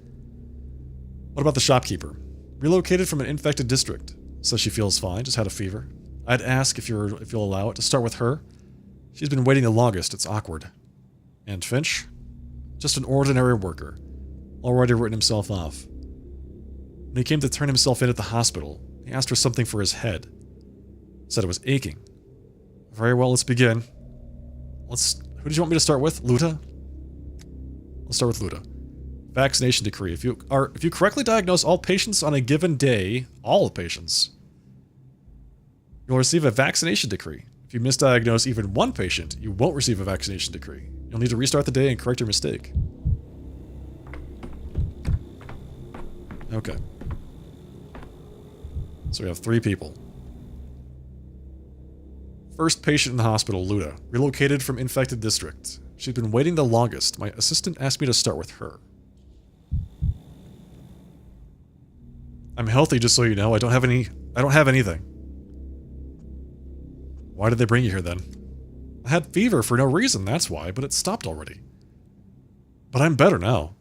What about the shopkeeper? Relocated from an infected district. Says she feels fine, just had a fever. I'd ask if you'll allow it to start with her. She's been waiting the longest, it's awkward. And Finch? Just an ordinary worker. Already written himself off. When he came to turn himself in at the hospital, he asked for something for his head. Said it was aching. Very well, let's begin. Who did you want me to start with? Luda? Let's start with Luda. Vaccination decree. If you correctly diagnose all patients on a given day, all patients, you'll receive a vaccination decree. If you misdiagnose even one patient, you won't receive a vaccination decree. You'll need to restart the day and correct your mistake. Okay. So we have 3 people. First patient in the hospital, Luda. Relocated from infected district. She's been waiting the longest. My assistant asked me to start with her. I'm healthy, just so you know. I don't have anything. Why did they bring you here then? I had fever for no reason, that's why, but it stopped already. But I'm better now.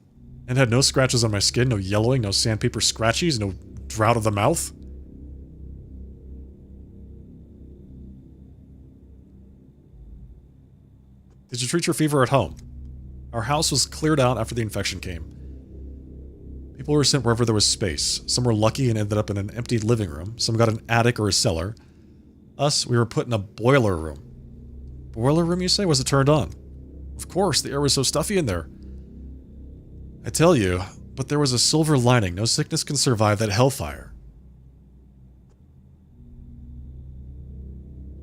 And had no scratches on my skin, no yellowing, no sandpaper scratchies, no drought of the mouth. Did you treat your fever at home? Our house was cleared out after the infection came. People were sent wherever there was space. Some were lucky and ended up in an empty living room. Some got an attic or a cellar. Us, we were put in a boiler room. Boiler room, you say? Was it turned on? Of course, the air was so stuffy in there. I tell you, but there was a silver lining. No sickness can survive that hellfire.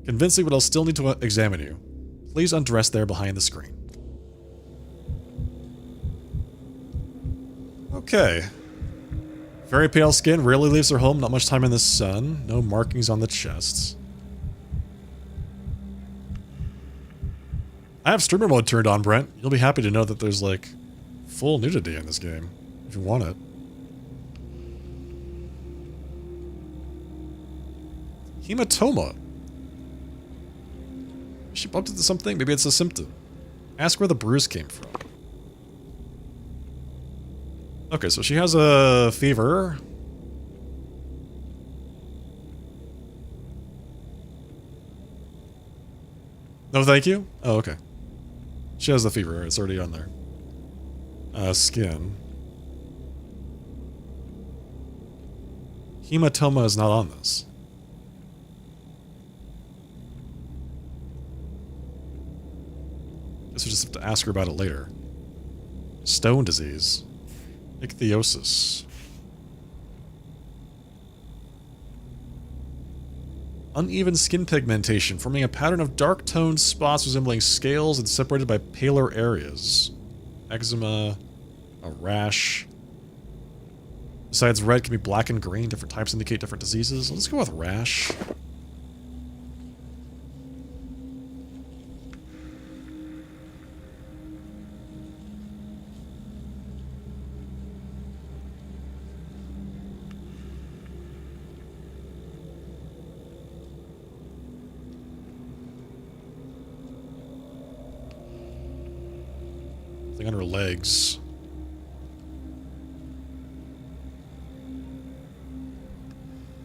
Convincing, but I'll still need to examine you. Please undress there behind the screen. Okay. Very pale skin, rarely leaves her home, not much time in the sun, no markings on the chests. I have streamer mode turned on, Brent. You'll be happy to know that there's, like, full nudity in this game, if you want it. Hematoma. She bumped into something? Maybe it's a symptom. Ask where the bruise came from. Okay, so she has a fever. No, thank you? Oh, okay. She has the fever. It's already on there. Skin. hematoma is not on this. Guess we just have to ask her about it later. Stone disease. Ichthyosis. Uneven skin pigmentation, forming a pattern of dark-toned spots resembling scales and separated by paler areas. Eczema, a rash. Besides red, can be black and green. Different types indicate different diseases. Let's go with rash. Thing on her legs.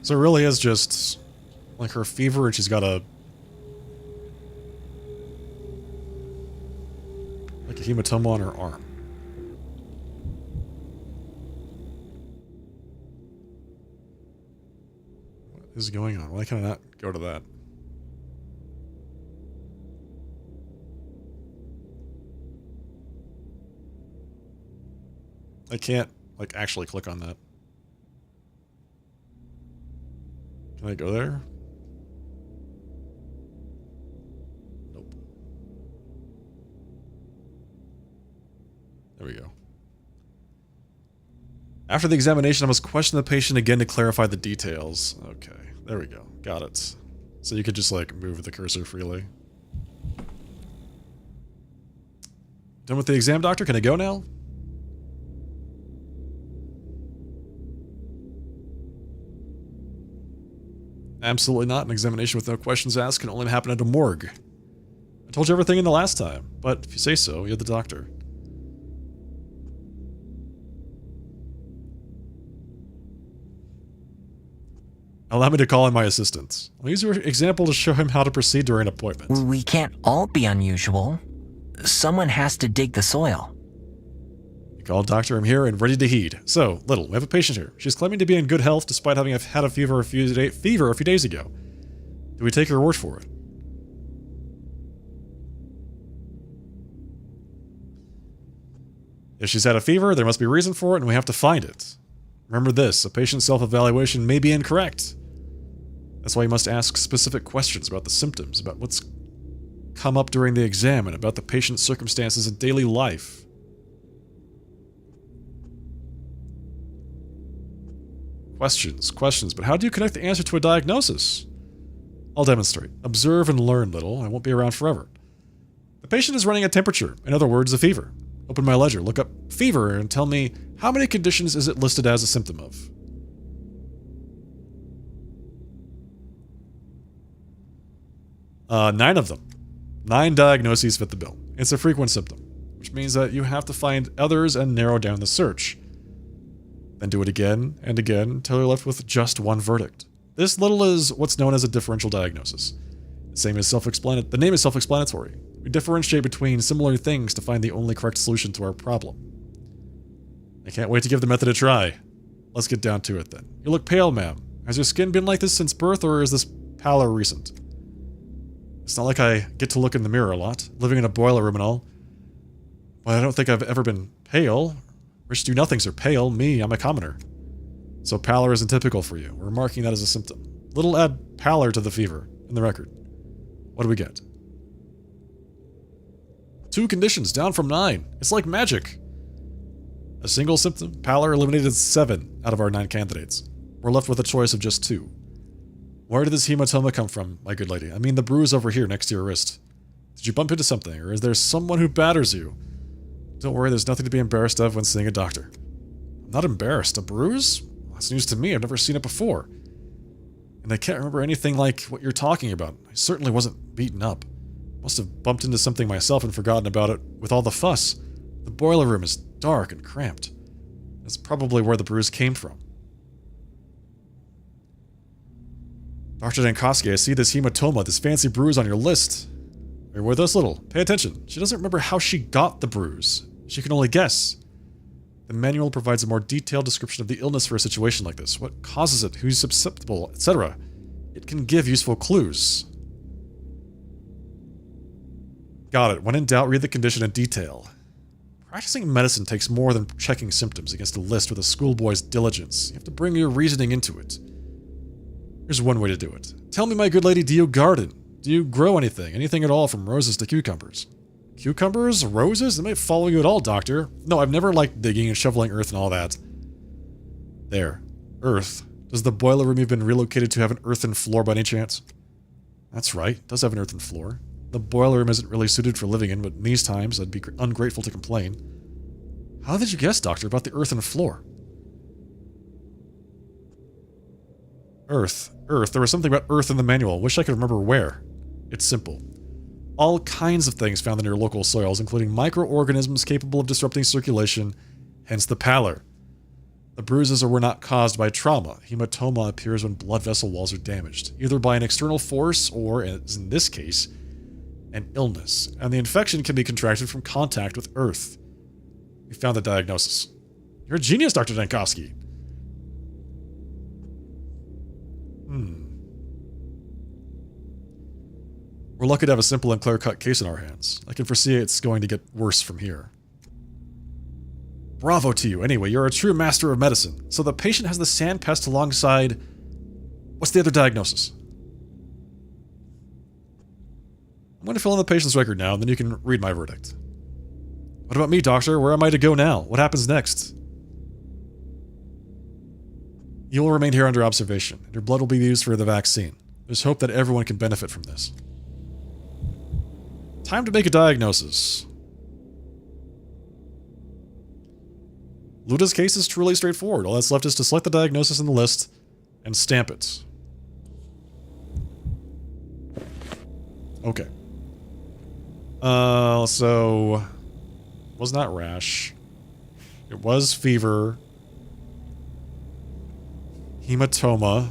So it really is just like her fever, and she's got a hematoma on her arm. What is going on? Why can I not go to that? I can't, like, actually click on that. Can I go there? Nope. There we go. After the examination, I must question the patient again to clarify the details. Okay, there we go. Got it. So you could just, like, move the cursor freely. Done with the exam, doctor? Can I go now? Absolutely not. An examination with no questions asked can only happen at a morgue. I told you everything in the last time, but if you say so, you're the doctor. Allow me to call in my assistant. I'll use your example to show him how to proceed during an appointment. We can't all be unusual. Someone has to dig the soil. You called doctor, I'm here and ready to heed. So, Little, we have a patient here. She's claiming to be in good health despite having had a fever a few days ago. Do we take her word for it? If she's had a fever, there must be a reason for it and we have to find it. Remember this, a patient's self-evaluation may be incorrect. That's why you must ask specific questions about the symptoms, about what's come up during the exam, and about the patient's circumstances in daily life. Questions, but how do you connect the answer to a diagnosis? I'll demonstrate. Observe and learn, Little. I won't be around forever. The patient is running a temperature, in other words, a fever. Open my ledger, look up fever, and tell me how many conditions is it listed as a symptom of? 9 of them. 9 diagnoses fit the bill. It's a frequent symptom, which means that you have to find others and narrow down the search. Then do it again and again until you're left with just one verdict. This, Little, is what's known as a differential diagnosis. The name is self-explanatory. We differentiate between similar things to find the only correct solution to our problem. I can't wait to give the method a try. Let's get down to it then. You look pale, ma'am. Has your skin been like this since birth, or is this pallor recent? It's not like I get to look in the mirror a lot, living in a boiler room and all. But I don't think I've ever been pale. Rich do-nothings are pale. Me, I'm a commoner. So pallor isn't typical for you. We're marking that as a symptom. Little add pallor to the fever in the record. What do we get? 2 conditions, down from 9. It's like magic. A single symptom, pallor, eliminated 7 out of our 9 candidates. We're left with a choice of just 2. Where did this hematoma come from, my good lady? I mean the bruise over here next to your wrist. Did you bump into something, or is there someone who batters you? Don't worry, there's nothing to be embarrassed of when seeing a doctor. I'm not embarrassed. A bruise? That's news to me. I've never seen it before. And I can't remember anything like what you're talking about. I certainly wasn't beaten up. Must have bumped into something myself and forgotten about it with all the fuss. The boiler room is dark and cramped. That's probably where the bruise came from. Dr. Dankowski, I see this hematoma, this fancy bruise on your list. Are you with us, Little? Pay attention. She doesn't remember how she got the bruise. She can only guess. The manual provides a more detailed description of the illness for a situation like this, what causes it, who's susceptible, etc. It can give useful clues. Got it. When in doubt, read the condition in detail. Practicing medicine takes more than checking symptoms against a list with a schoolboy's diligence. You have to bring your reasoning into it. Here's one way to do it. Tell me, my good lady, do you garden? Do you grow anything? Anything at all, from roses to cucumbers? Cucumbers? Roses? They might follow you at all, doctor. No, I've never liked digging and shoveling earth and all that. There. Earth. Does the boiler room you've been relocated to have an earthen floor by any chance? That's right. It does have an earthen floor. The boiler room isn't really suited for living in, but in these times, I'd be ungrateful to complain. How did you guess, doctor, about the earthen floor? Earth. Earth. There was something about earth in the manual. Wish I could remember where. It's simple. All kinds of things found in your local soils, including microorganisms capable of disrupting circulation, hence the pallor. The bruises were not caused by trauma. Hematoma appears when blood vessel walls are damaged, either by an external force or, as in this case, an illness, and the infection can be contracted from contact with earth. We found the diagnosis. You're a genius, Dr. Dankowski. We're lucky to have a simple and clear-cut case in our hands. I can foresee it's going to get worse from here. Bravo to you. Anyway, you're a true master of medicine. So the patient has the sand pest alongside... What's the other diagnosis? I'm going to fill in the patient's record now, and then you can read my verdict. What about me, doctor? Where am I to go now? What happens next? You will remain here under observation. Your blood will be used for the vaccine. There's hope that everyone can benefit from this. Time to make a diagnosis. Luda's case is truly straightforward. All that's left is to select the diagnosis in the list and stamp it. Okay. So... was not rash. It was fever. Hematoma.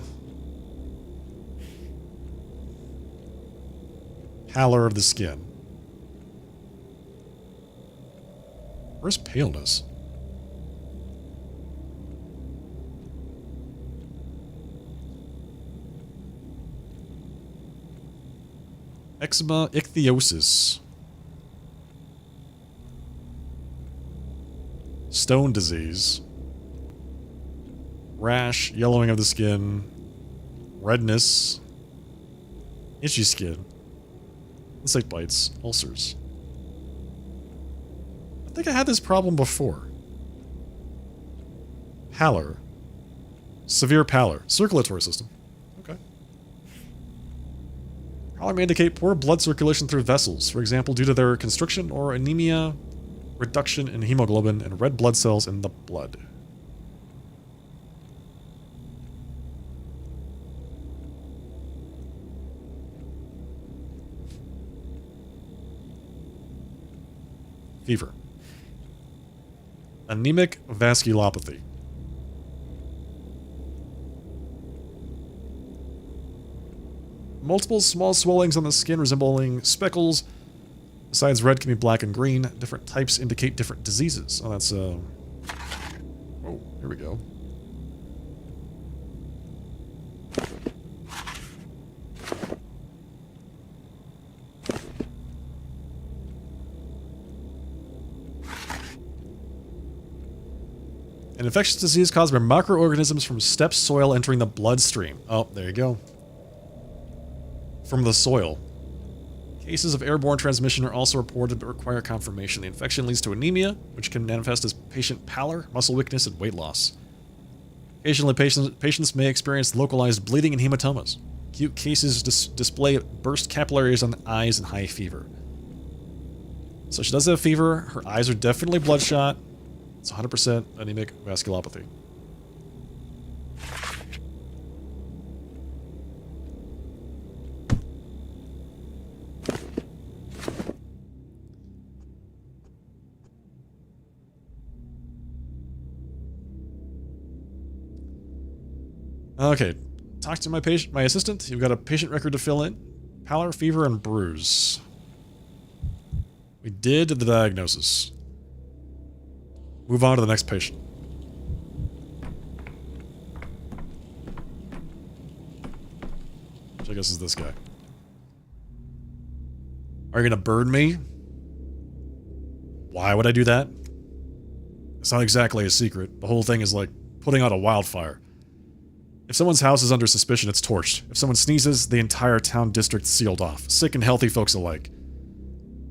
Pallor of the skin. Where's paleness? Eczema, ichthyosis. Stone disease. Rash, yellowing of the skin. Redness. Itchy skin. Insect bites, ulcers. I think I had this problem before. Pallor. Severe pallor. Circulatory system. Okay. Pallor may indicate poor blood circulation through vessels, for example, due to their constriction or anemia, reduction in hemoglobin, and red blood cells in the blood. Fever. Anemic vasculopathy. Multiple small swellings on the skin resembling speckles. Besides red can be black and green. Different types indicate different diseases. Oh, that's oh, here we go. An infectious disease caused by microorganisms from steppe soil entering the bloodstream. Oh, there you go. From the soil. Cases of airborne transmission are also reported but require confirmation. The infection leads to anemia, which can manifest as patient pallor, muscle weakness, and weight loss. Occasionally, patients may experience localized bleeding and hematomas. Acute cases display burst capillaries on the eyes and high fever. So she does have fever. Her eyes are definitely bloodshot. It's 100% anemic vasculopathy. Okay, talk to my assistant. You've got a patient record to fill in. Pallor, fever, and bruise. We did the diagnosis. Move on to the next patient. Which I guess is this guy. Are you gonna burn me? Why would I do that? It's not exactly a secret. The whole thing is like putting out a wildfire. If someone's house is under suspicion, it's torched. If someone sneezes, the entire town district's sealed off. Sick and healthy folks alike.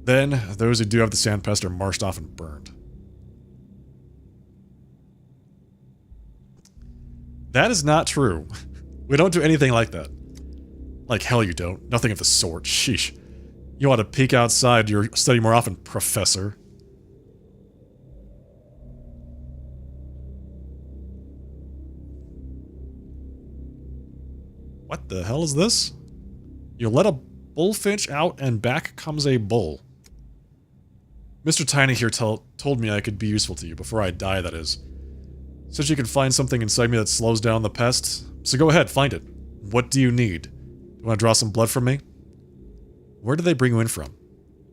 Then, those who do have the sand pest are marched off and burned. That is not true. We don't do anything like that. Like hell you don't. Nothing of the sort. Sheesh. You ought to peek outside your study more often, Professor. What the hell is this? You let a bullfinch out and back comes a bull. Mr. Tiny here told me I could be useful to you, before I die, that is. Said you could find something inside me that slows down the pest. So go ahead, find it. What do you need? Do you want to draw some blood from me? Where did they bring you in from?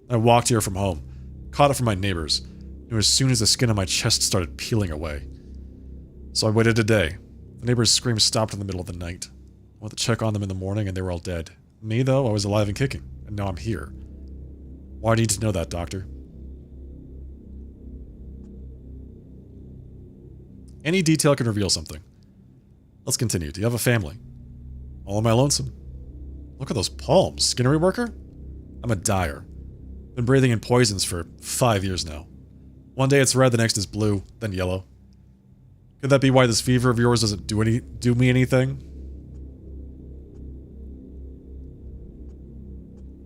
I walked here from home. Caught it from my neighbors. Knew as soon as the skin on my chest started peeling away. So I waited a day. The neighbors' screams stopped in the middle of the night. I went to check on them in the morning and they were all dead. Me, though, I was alive and kicking. And now I'm here. Why do you need to know that, Doctor? Any detail can reveal something. Let's continue. Do you have a family? All am I lonesome? Look at those palms. Skinnery worker? I'm a dyer. Been breathing in poisons for 5 years now. One day it's red, the next is blue, then yellow. Could that be why this fever of yours doesn't do me anything?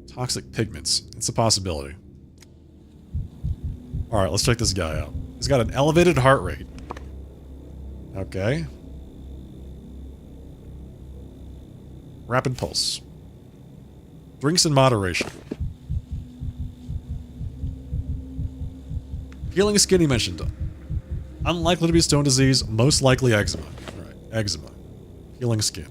Toxic pigments. It's a possibility. Alright, let's check this guy out. He's got an elevated heart rate. Okay. Rapid pulse. Drinks in moderation. Peeling skin, he mentioned. Unlikely to be stone disease, most likely eczema. Alright, eczema. Peeling skin.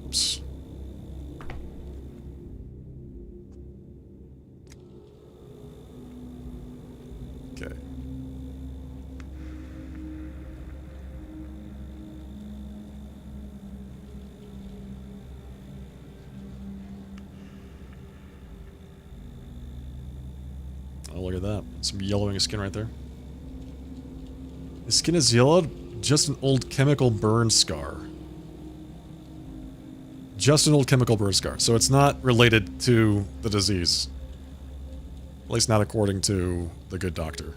Oops. Okay. Oh, look at that. Some yellowing skin right there. His skin is yellowed, just an old chemical burn scar. Just an old chemical burn scar. So it's not related to the disease. At least not according to the good doctor.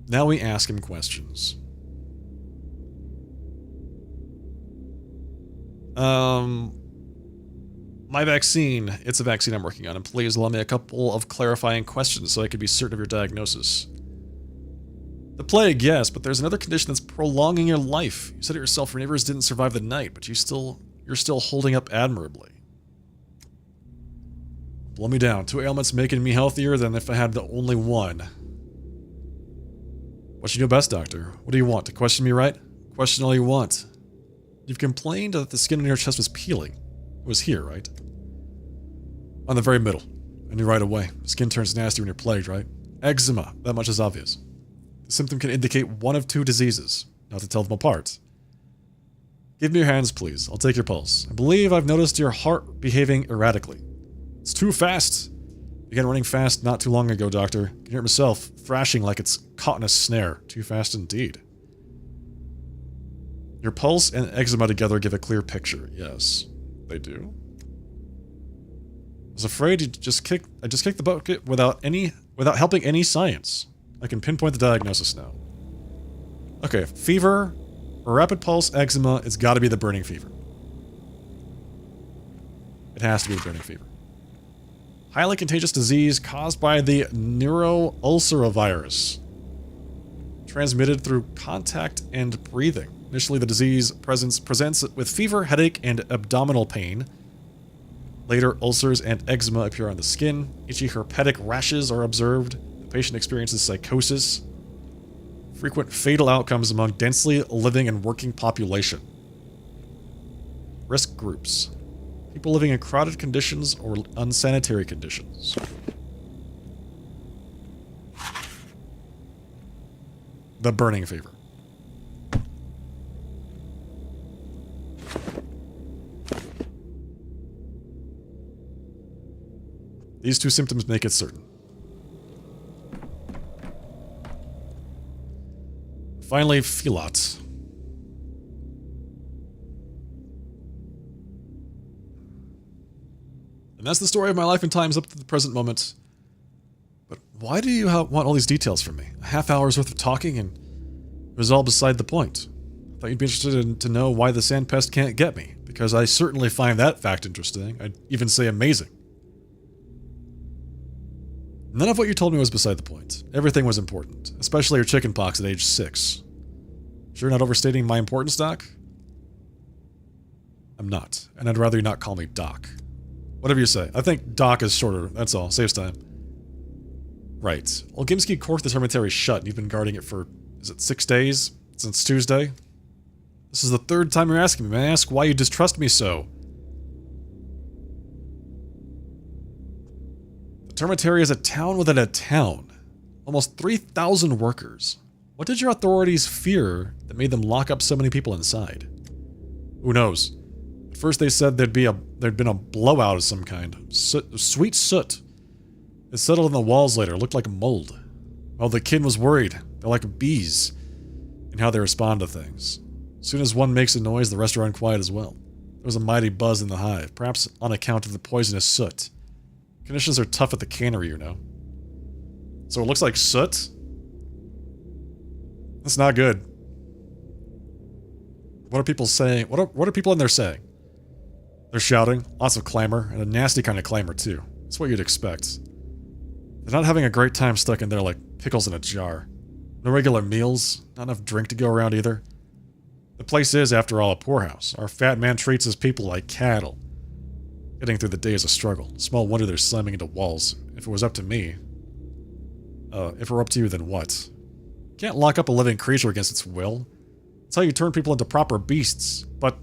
Now we ask him questions. My vaccine. It's a vaccine I'm working on, and please allow me a couple of clarifying questions so I can be certain of your diagnosis. The plague, yes, but there's another condition that's prolonging your life. You said it yourself, your neighbors didn't survive the night, but you're still holding up admirably. Blow me down. 2 ailments making me healthier than if I had the only one. What you do best, Doctor? What do you want? To question me, right? Question all you want. You've complained that the skin on your chest was peeling. It was here, right? On the very middle. I knew right away. Skin turns nasty when you're plagued, right? Eczema. That much is obvious. The symptom can indicate one of 2 diseases. Not to tell them apart. Give me your hands, please. I'll take your pulse. I believe I've noticed your heart behaving erratically. It's too fast. Began running fast not too long ago, Doctor. I can hear it myself, thrashing like it's caught in a snare. Too fast indeed. Your pulse and eczema together give a clear picture. Yes, they do. I was afraid I just kicked the bucket without helping any science. I can pinpoint the diagnosis now. Okay, fever, rapid pulse, eczema, it's gotta be the burning fever. It has to be the burning fever. Highly contagious disease caused by the neuroulceravirus. Transmitted through contact and breathing. Initially, the disease presents with fever, headache, and abdominal pain. Later, ulcers and eczema appear on the skin. Itchy herpetic rashes are observed. The patient experiences psychosis. Frequent fatal outcomes among densely living and working population. Risk groups. People living in crowded conditions or unsanitary conditions. The burning fever. These two symptoms make it certain. Finally, Filat. And that's the story of my life and times up to the present moment. But why do you want all these details from me? A half hour's worth of talking and it was all beside the point. I thought you'd be interested to know why the sand pest can't get me, because I certainly find that fact interesting. I'd even say amazing. None of what you told me was beside the point. Everything was important, especially your chickenpox at age 6. Sure not overstating my importance, Doc? I'm not, and I'd rather you not call me Doc. Whatever you say. I think Doc is shorter, that's all. Saves time. Right. Olgimsky Court the Termitary shut, and you've been guarding it for, is it 6 days? Since Tuesday? This is the 3rd time you're asking me. May I ask why you distrust me so? The Termitary is a town within a town. Almost 3,000 workers. What did your authorities fear that made them lock up so many people inside? Who knows? At first they said there'd been a blowout of some kind. Sweet soot. It settled on the walls later, looked like mold. Well, the kid was worried. They're like bees in how they respond to things. As soon as one makes a noise, the rest are unquiet as well. There was a mighty buzz in the hive, perhaps on account of the poisonous soot. Conditions are tough at the cannery, you know. So it looks like soot? That's not good. What are people saying? What are people in there saying? They're shouting, lots of clamor, and a nasty kind of clamor too. It's what you'd expect. They're not having a great time stuck in there like pickles in a jar. No regular meals, not enough drink to go around either. The place is, after all, a poorhouse. Our fat man treats his people like cattle. Getting through the day is a struggle. Small wonder they're slamming into walls. If it was up to me... if it were up to you, then what? You can't lock up a living creature against its will. That's how you turn people into proper beasts. But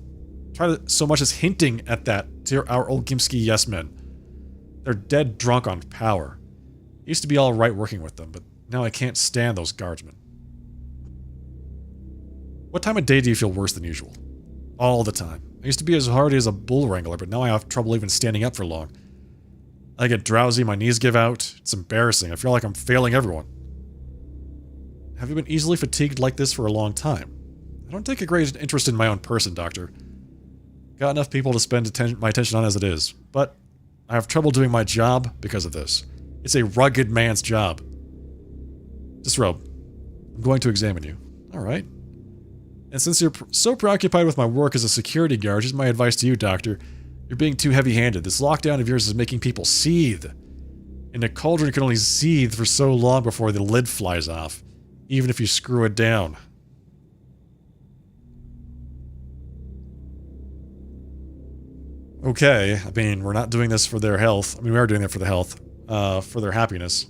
try to so much as hinting at that to our old Gimsky yes-men. They're dead drunk on power. Used to be all right working with them, but now I can't stand those guardsmen. What time of day do you feel worse than usual? All the time. I used to be as hardy as a bull wrangler, but now I have trouble even standing up for long. I get drowsy, my knees give out. It's embarrassing. I feel like I'm failing everyone. Have you been easily fatigued like this for a long time? I don't take a great interest in my own person, Doctor. Got enough people to spend my attention on as it is, but I have trouble doing my job because of this. It's a rugged man's job. Disrobe. I'm going to examine you. Alright. And since you're so preoccupied with my work as a security guard, here's my advice to you, Doctor. You're being too heavy-handed. This lockdown of yours is making people seethe. And a cauldron can only seethe for so long before the lid flies off, even if you screw it down. Okay, I mean, we're not doing this for their health. I mean, we are doing it for the health. For their happiness.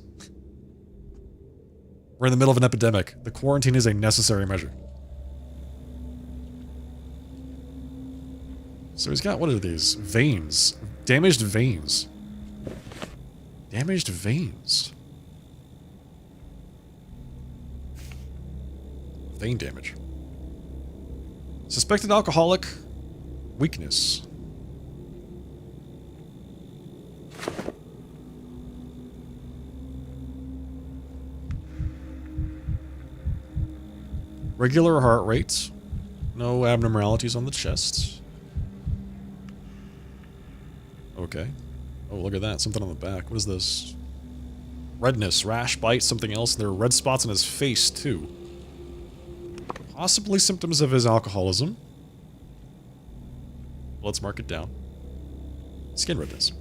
We're in the middle of an epidemic. The quarantine is a necessary measure. So he's got, what are these? Veins. Damaged veins. Damaged veins. Vein damage. Suspected alcoholic. Weakness. Regular heart rate. No abnormalities on the chest. Okay. Oh, look at that. Something on the back. What is this? Redness, rash, bite, something else. There are red spots on his face, too. Possibly symptoms of his alcoholism. Let's mark it down. Skin redness.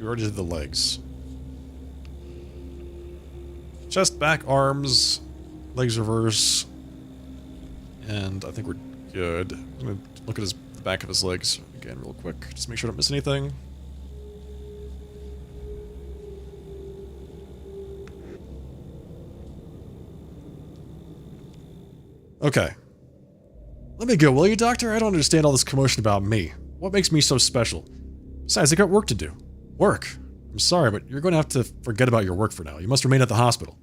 We already did the legs. Chest, back, arms, legs reverse. And I think we're good. I'm going to look at the back of his legs again real quick. Just make sure I don't miss anything. Okay. Let me go, will you, doctor? I don't understand all this commotion about me. What makes me so special? Besides, I got work to do. Work? I'm sorry, but you're going to have to forget about your work for now. You must remain at the hospital.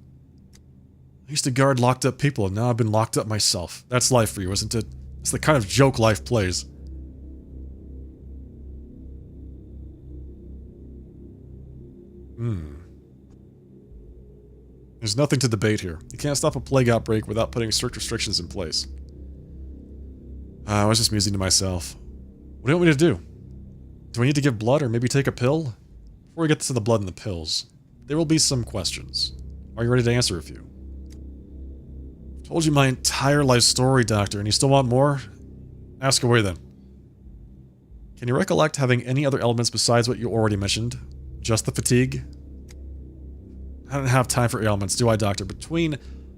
I used to guard locked up people, and now I've been locked up myself. That's life for you, isn't it? It's the kind of joke life plays. There's nothing to debate here. You can't stop a plague outbreak without putting strict restrictions in place. I was just musing to myself. What do you want me to do? Do I need to give blood or maybe take a pill? Before we get to the blood and the pills, there will be some questions. Are you ready to answer a few? I've told you my entire life story, doctor, and you still want more? Ask away then. Can you recollect having any other elements besides what you already mentioned? Just the fatigue? I don't have time for ailments, do I, doctor? Between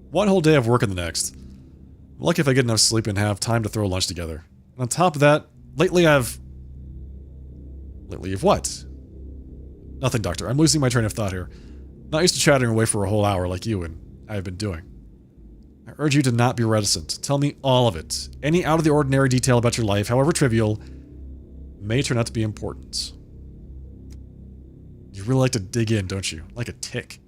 one whole day of work and the next. I'm lucky if I get enough sleep and have time to throw lunch together. And on top of that, lately you've what? Nothing, doctor. I'm losing my train of thought here. Not used to chattering away for a whole hour like you and I have been doing. I urge you to not be reticent. Tell me all of it. Any out-of-the-ordinary detail about your life, however trivial, may turn out to be important. You really like to dig in, don't you? Like a tick.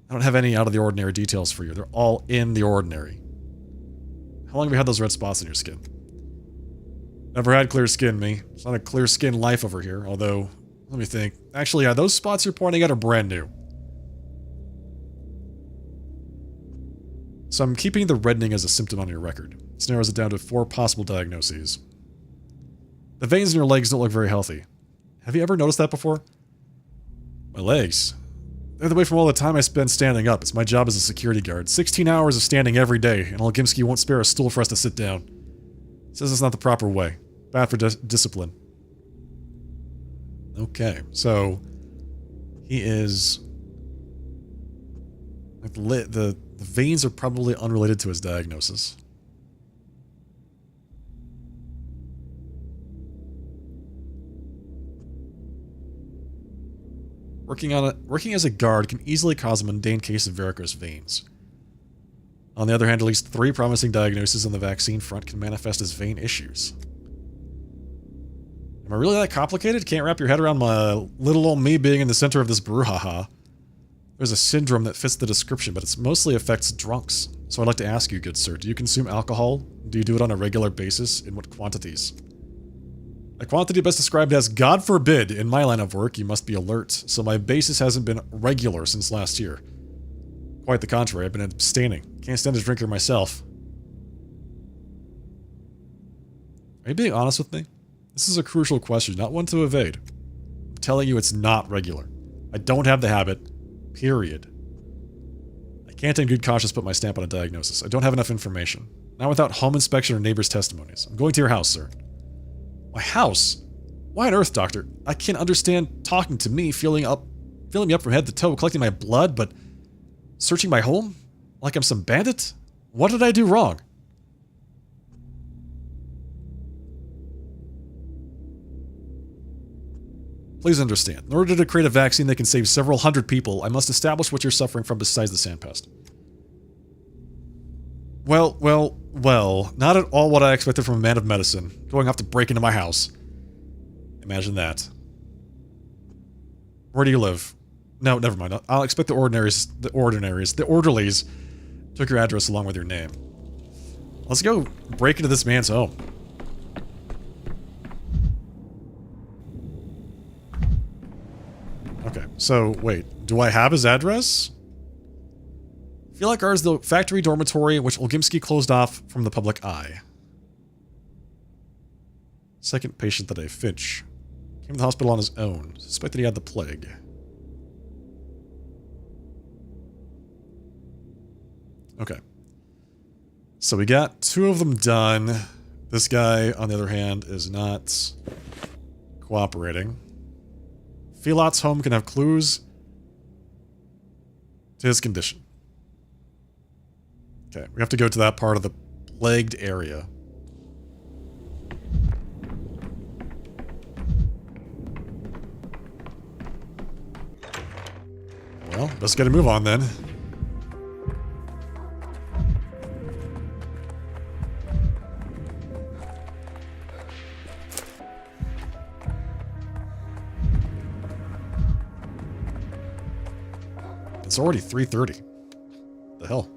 I don't have any out-of-the-ordinary details for you. They're all in the ordinary. How long have you had those red spots on your skin? Never had clear skin, me. It's not a clear skin life over here, although, let me think. Actually, yeah, those spots you're pointing at are brand new. So I'm keeping the reddening as a symptom on your record. This narrows it down to 4 possible diagnoses. The veins in your legs don't look very healthy. Have you ever noticed that before? My legs? They're the way from all the time I spend standing up. It's my job as a security guard. 16 hours of standing every day, and Olgimsky won't spare a stool for us to sit down. Says it's not the proper way. Bad for discipline. Okay, so he is... like the veins are probably unrelated to his diagnosis. Working as a guard can easily cause a mundane case of varicose veins. On the other hand, at least 3 promising diagnoses on the vaccine front can manifest as vein issues. Am I really that complicated? Can't wrap your head around my little old me being in the center of this brouhaha. There's a syndrome that fits the description, but it mostly affects drunks. So I'd like to ask you, good sir, do you consume alcohol? Do you do it on a regular basis? In what quantities? A quantity best described as, God forbid, in my line of work, you must be alert, so my basis hasn't been regular since last year. Quite the contrary, I've been abstaining. Can't stand a drinker myself. Are you being honest with me? This is a crucial question, not one to evade. I'm telling you it's not regular. I don't have the habit. Period. I can't in good conscience put my stamp on a diagnosis. I don't have enough information. Not without home inspection or neighbors' testimonies. I'm going to your house, sir. My house? Why on earth, doctor? I can't understand talking to me, feeling me up from head to toe, collecting my blood, but searching my home? Like I'm some bandit? What did I do wrong? Please understand, in order to create a vaccine that can save several hundred people, I must establish what you're suffering from besides the sandpest. Well, not at all what I expected from a man of medicine, going off to break into my house. Imagine that. Where do you live? No, never mind. I'll expect the orderlies took your address along with your name. Let's go break into this man's home. Okay, so wait, do I have his address? Feel like ours the factory dormitory which Olgimsky closed off from the public eye. Second patient that day, Finch. Came to the hospital on his own. Suspected he had the plague. Okay. So we got 2 of them done. This guy, on the other hand, is not cooperating. Filat's home can have clues to his condition. Okay, we have to go to that part of the plagued area. Well, let's get a move on then. It's already 3:30. The hell?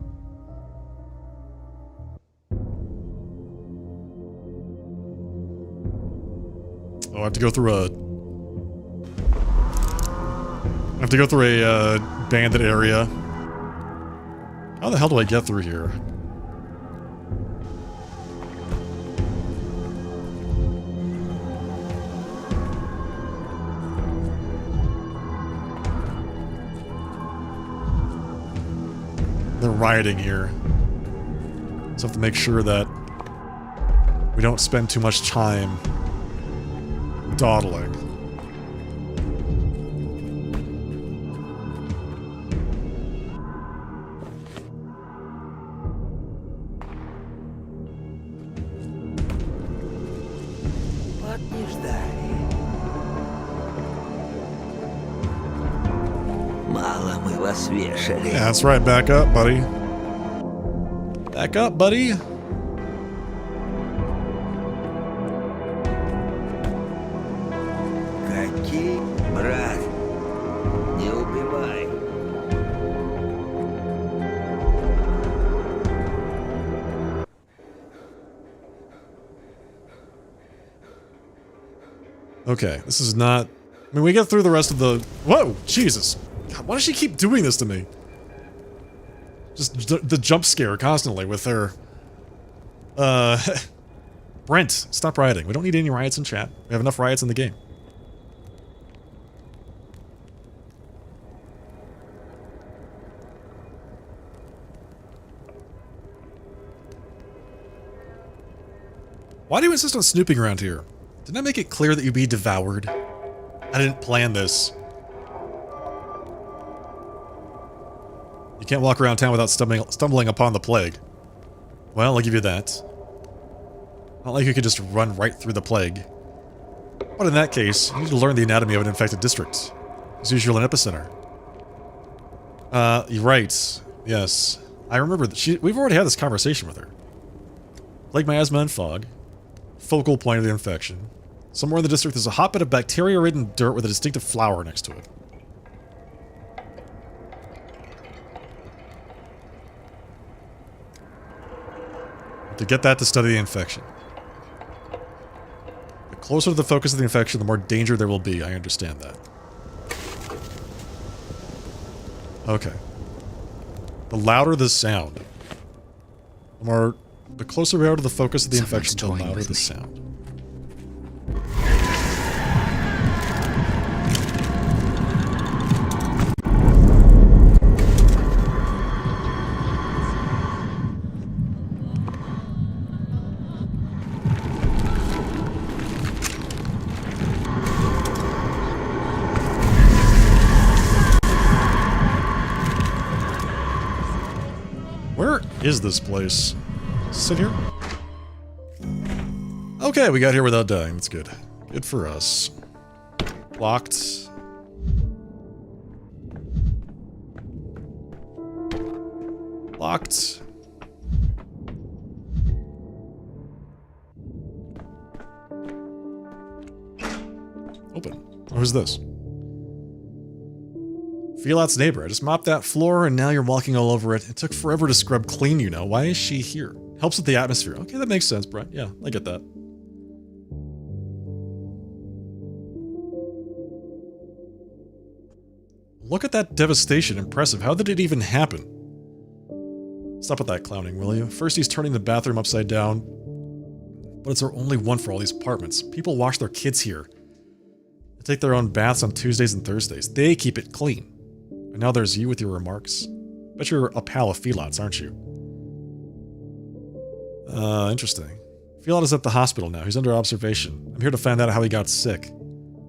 Oh, I have to go through a... I have to go through a bandit area. How the hell do I get through here? They're rioting here. So I have to make sure that we don't spend too much time dawdling. Yeah, that's right. Back up, buddy. Back up, buddy. Okay, this is not... I mean, we get through the rest of the... Whoa! Jesus! God, why does she keep doing this to me? Just the jump scare constantly with her... Brent, stop rioting. We don't need any riots in chat. We have enough riots in the game. Why do you insist on snooping around here? Didn't I make it clear that you'd be devoured? I didn't plan this. You can't walk around town without stumbling upon the plague. Well, I'll give you that. Not like you could just run right through the plague. But in that case, you need to learn the anatomy of an infected district. It's usually an epicenter. You're right. Yes. I remember that we've already had this conversation with her. Plague, miasma, and fog. Focal point of the infection. Somewhere in the district there's a hotbed of bacteria-ridden dirt with a distinctive flower next to it. To get that to study the infection. The closer to the focus of the infection, the more danger there will be. I understand that. Okay. The louder the sound. The closer we are to the focus of the infection, the louder the sound. Where is this place? Is this in here? Okay, we got here without dying. That's good. Good for us. Locked. Locked. Open. Oh, who's this? Filat's neighbor. I just mopped that floor and now you're walking all over it. It took forever to scrub clean, you know. Why is she here? Helps with the atmosphere. Okay, that makes sense, Brent. Yeah, I get that. Look at that devastation. Impressive. How did it even happen? Stop with that clowning, will you? First he's turning the bathroom upside down. But it's our only one for all these apartments. People wash their kids here. They take their own baths on Tuesdays and Thursdays. They keep it clean. And now there's you with your remarks. Bet you're a pal of Filat's, aren't you? Interesting. Filat is at the hospital now. He's under observation. I'm here to find out how he got sick.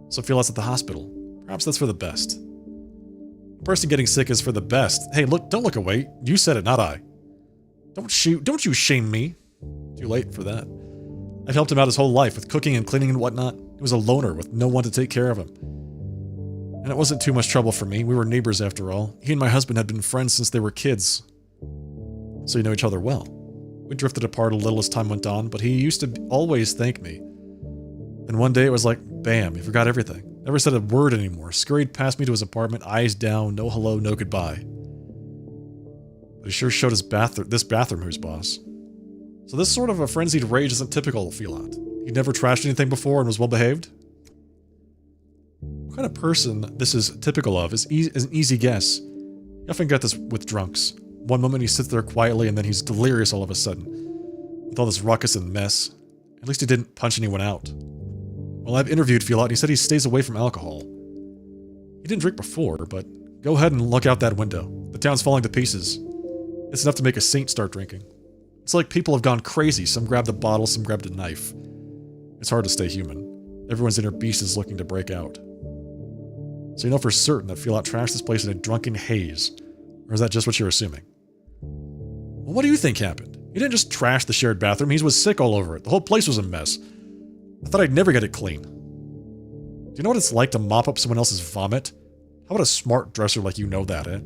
So Filat's at the hospital. Perhaps that's for the best. A person getting sick is for the best. Hey, look, don't look away. You said it, not I. Don't you shame me. Too late for that. I've helped him out his whole life with cooking and cleaning and whatnot. He was a loner with no one to take care of him. And it wasn't too much trouble for me. We were neighbors after all. He and my husband had been friends since they were kids. So you know each other well. We drifted apart a little as time went on, but he used to always thank me. And one day it was like, bam, he forgot everything. Never said a word anymore. Scurried past me to his apartment, eyes down, no hello, no goodbye. But he sure showed his this bathroom who's boss. So this sort of a frenzied rage isn't typical of Filat. He'd never trashed anything before and was well behaved. What kind of person this is typical of is an easy guess. You often get this with drunks. One moment he sits there quietly and then he's delirious all of a sudden. With all this ruckus and mess. At least he didn't punch anyone out. Well, I've interviewed Filat and he said he stays away from alcohol. He didn't drink before, but go ahead and look out that window. The town's falling to pieces. It's enough to make a saint start drinking. It's like people have gone crazy. Some grabbed a bottle, some grabbed a knife. It's hard to stay human. Everyone's inner beast is looking to break out. So you know for certain that Filat trashed this place in a drunken haze. Or is that just what you're assuming? Well, what do you think happened? He didn't just trash the shared bathroom, he was sick all over it. The whole place was a mess. I thought I'd never get it clean. Do you know what it's like to mop up someone else's vomit? How about a smart dresser like you know that, eh?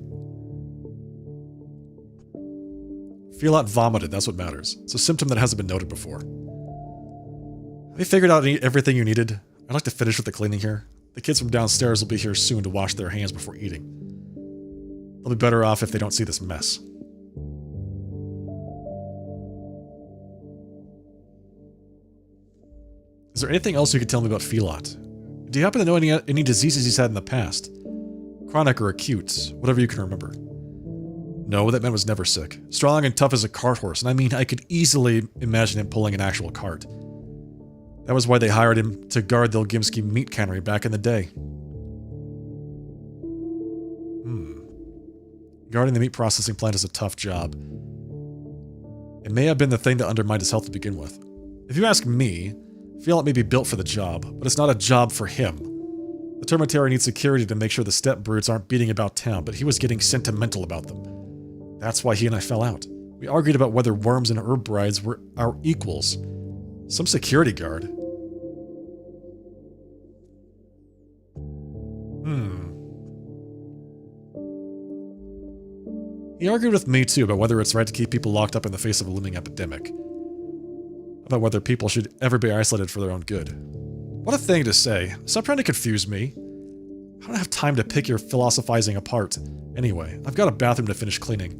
Filat vomited, that's what matters. It's a symptom that hasn't been noted before. Have you figured out everything you needed? I'd like to finish with the cleaning here. The kids from downstairs will be here soon to wash their hands before eating. They'll be better off if they don't see this mess. Is there anything else you could tell me about Filat? Do you happen to know any diseases he's had in the past? Chronic or acute, whatever you can remember. No, that man was never sick. Strong and tough as a cart horse, and I mean, I could easily imagine him pulling an actual cart. That was why they hired him to guard the Ilgimsky meat cannery back in the day. Guarding the meat processing plant is a tough job. It may have been the thing that undermined his health to begin with. If you ask me, Filat may be built for the job, but it's not a job for him. The Termitary needs security to make sure the steppe brutes aren't beating about town, but he was getting sentimental about them. That's why he and I fell out. We argued about whether worms and herb brides were our equals. Some security guard. He argued with me too about whether it's right to keep people locked up in the face of a looming epidemic. About whether people should ever be isolated for their own good. What a thing to say. Stop trying to confuse me. I don't have time to pick your philosophizing apart. Anyway, I've got a bathroom to finish cleaning.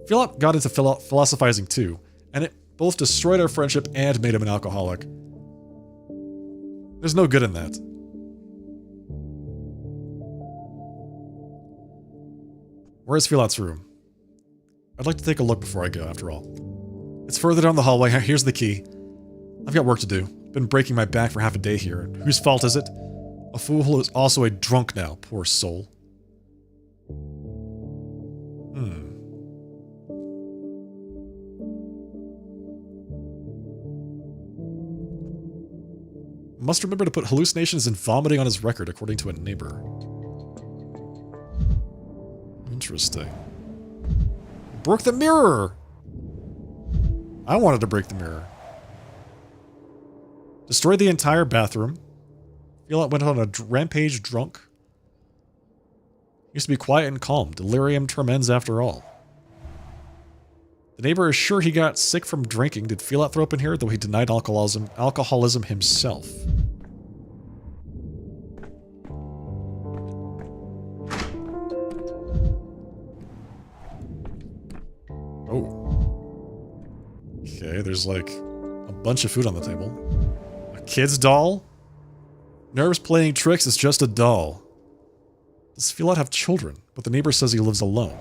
Filat got into philosophizing too, and it both destroyed our friendship and made him an alcoholic. There's no good in that. Where's Filat's room? I'd like to take a look before I go, after all. It's further down the hallway. Here's the key. I've got work to do. Been breaking my back for half a day here. And whose fault is it? A fool who is also a drunk now, poor soul. Must remember to put hallucinations and vomiting on his record, according to a neighbor. Interesting. Broke the mirror! I wanted to break the mirror. Destroyed the entire bathroom. Filat went on a rampage drunk. Used to be quiet and calm. Delirium tremens after all. The neighbor is sure he got sick from drinking. Did Filat throw up in here? Though he denied alcoholism himself. Oh. Okay, there's like a bunch of food on the table. A kid's doll? Nerves playing tricks is just a doll. Does Filat have children? But the neighbor says he lives alone.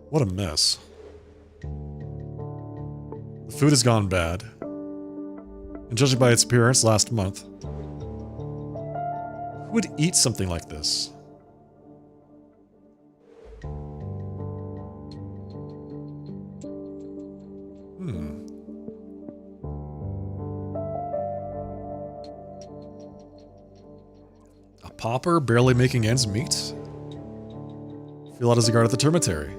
What a mess. The food has gone bad. And judging by its appearance last month, who would eat something like this? pauper barely making ends meet? Filat is a guard at the termitary.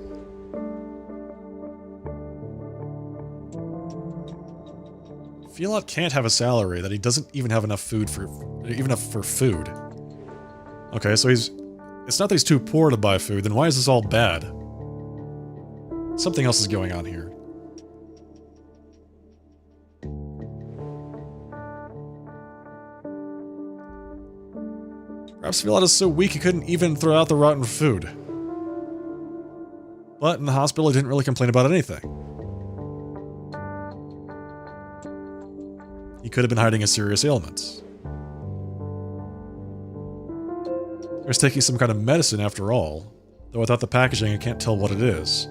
Filat can't have a salary that he doesn't even have enough food for, food. Okay, so it's not that he's too poor to buy food, then why is this all bad? Something else is going on here. Perhaps Filat is so weak he couldn't even throw out the rotten food. But in the hospital, he didn't really complain about anything. He could have been hiding a serious ailment. He was taking some kind of medicine after all, though without the packaging I can't tell what it is.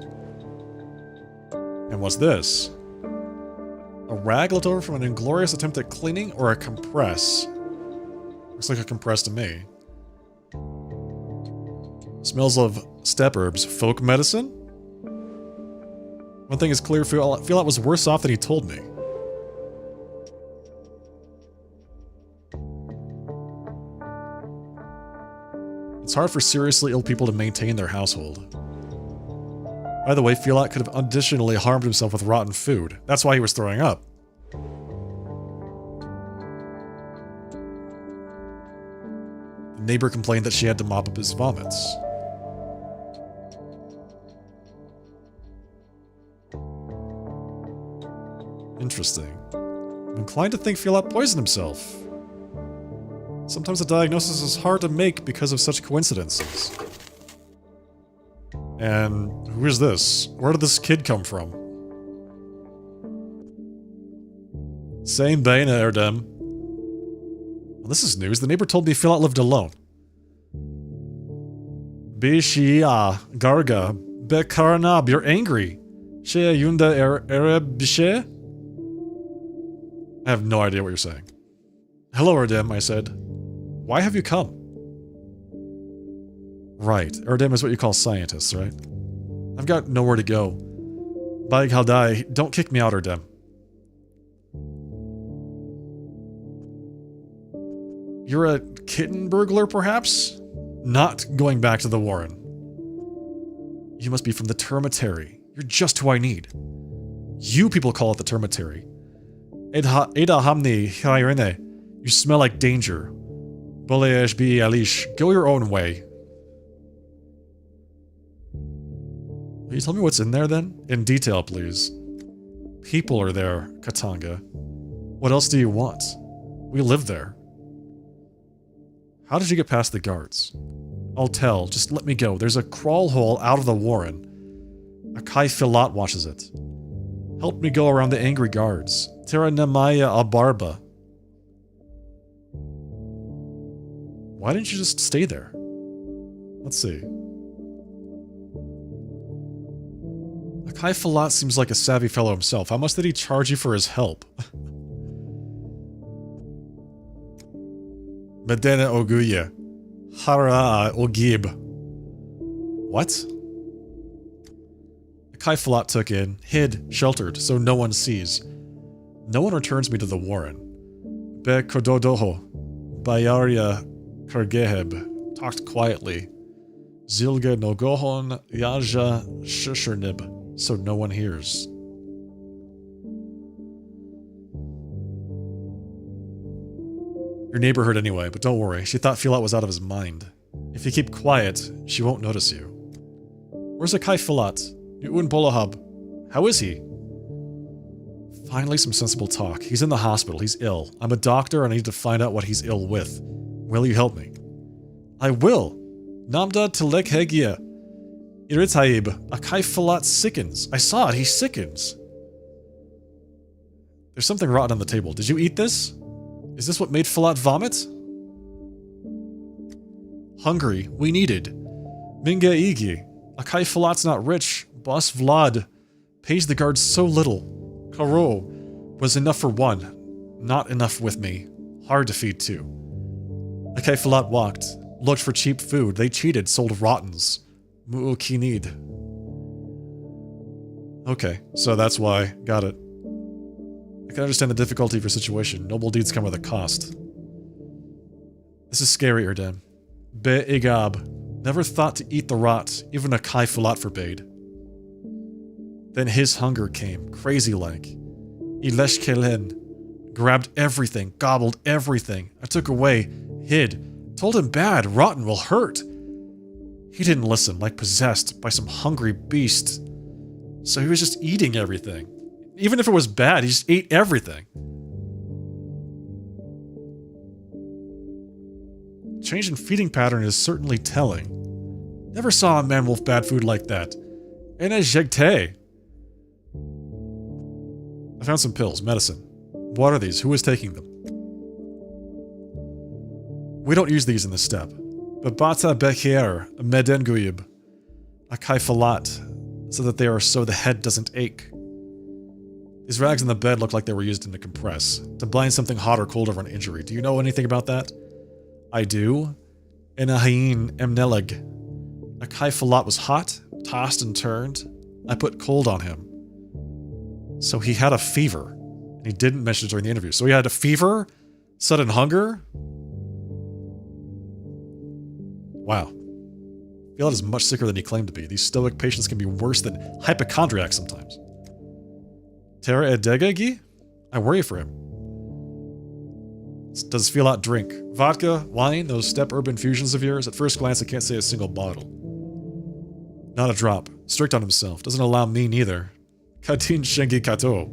And what's this? A rag left over from an inglorious attempt at cleaning or a compress? Looks like a compress to me. Smells of step herbs. Folk medicine? One thing is clear, Filat was worse off than he told me. It's hard for seriously ill people to maintain their household. By the way, Filat could have additionally harmed himself with rotten food. That's why he was throwing up. The neighbor complained that she had to mop up his vomits. Interesting. I'm inclined to think Filat poisoned himself. Sometimes a diagnosis is hard to make because of such coincidences. And who is this? Where did this kid come from? Same bane, Erdem. Well, this is news. The neighbor told me Filat lived alone. Bishia, Garga, Bekarnab, you're angry. She Yunda Ereb Bishe? I have no idea what you're saying. Hello, Erdem, I said. Why have you come? Right, Erdem is what you call scientists, right? I've got nowhere to go. Baig Haldai, don't kick me out, Erdem. You're a kitten burglar, perhaps? Not going back to the Warren. You must be from the termitary. You're just who I need. You people call it the termitary. Ada Hamni Hairene. You smell like danger. Boleesh bi Alish. Go your own way. Will you tell me what's in there then? In detail, please. People are there, Katanga. What else do you want? We live there. How did you get past the guards? I'll tell. Just let me go. There's a crawl hole out of the Warren. Akai Filat watches it. Help me go around the angry guards. Terra Nemaya Abarba. Why didn't you just stay there? Let's see. Akai Filat seems like a savvy fellow himself. How much did he charge you for his help? Medena Oguya. Hara Ogib. What? Akai Filat took in, hid, sheltered, so no one sees. No one returns me to the Warren. Be Kododoho. Bayaria Kargeheb talked quietly. Zilga Nogohon Yaja Shushernib, so no one hears. Your neighbor heard anyway, but don't worry, she thought Filat was out of his mind. If you keep quiet, she won't notice you. Where's Akai Filat? Yuun Bolohab. How is he? Finally some sensible talk. He's in the hospital, he's ill. I'm a doctor and I need to find out what he's ill with. Will you help me? I will! Namda Telek Hegia. Iritaib. Akai Filat sickens. I saw it, he sickens. There's something rotten on the table. Did you eat this? Is this what made Filat vomit? Hungry. We needed. Minga Igi. Akai Filat's not rich. Boss Vlad pays the guards so little. Karo was enough for one. Not enough with me. Hard to feed too. Akai Filat walked. Looked for cheap food. They cheated. Sold rottens. Mu'ukinid. Okay, so that's why. Got it. I can understand the difficulty of your situation. Noble deeds come with a cost. This is scary, Erdem. Be'egab. Never thought to eat the rot, even a Kai Fulat forbade. Then his hunger came, crazy-like. Ilesh Kelen. Grabbed everything, gobbled everything. I took away, hid, told him bad, rotten, will hurt. He didn't listen, like possessed by some hungry beast. So he was just eating everything. Even if it was bad, he just ate everything. Change in feeding pattern is certainly telling. Never saw a man-wolf bad food like that. And a jegte. I found some pills, medicine. What are these? Who is taking them? We don't use these in this step. But bata becher, medenguyib, a kaifalat, so that they are so the head doesn't ache. These rags in the bed look like they were used in a compress, to blind something hot or cold over an injury. Do you know anything about that? I do. In a hain emneleg. A kaifalat was hot, tossed and turned. I put cold on him. So he had a fever. And he didn't mention it during the interview. So he had a fever? Sudden hunger? Wow. Filat is much sicker than he claimed to be. These stoic patients can be worse than hypochondriacs sometimes. Terra Edegagi? I worry for him. Does Filat drink? Vodka? Wine? Those step herb infusions of yours? At first glance, I can't say a single bottle. Not a drop. Strict on himself. Doesn't allow me neither. Katin Shengi Kato.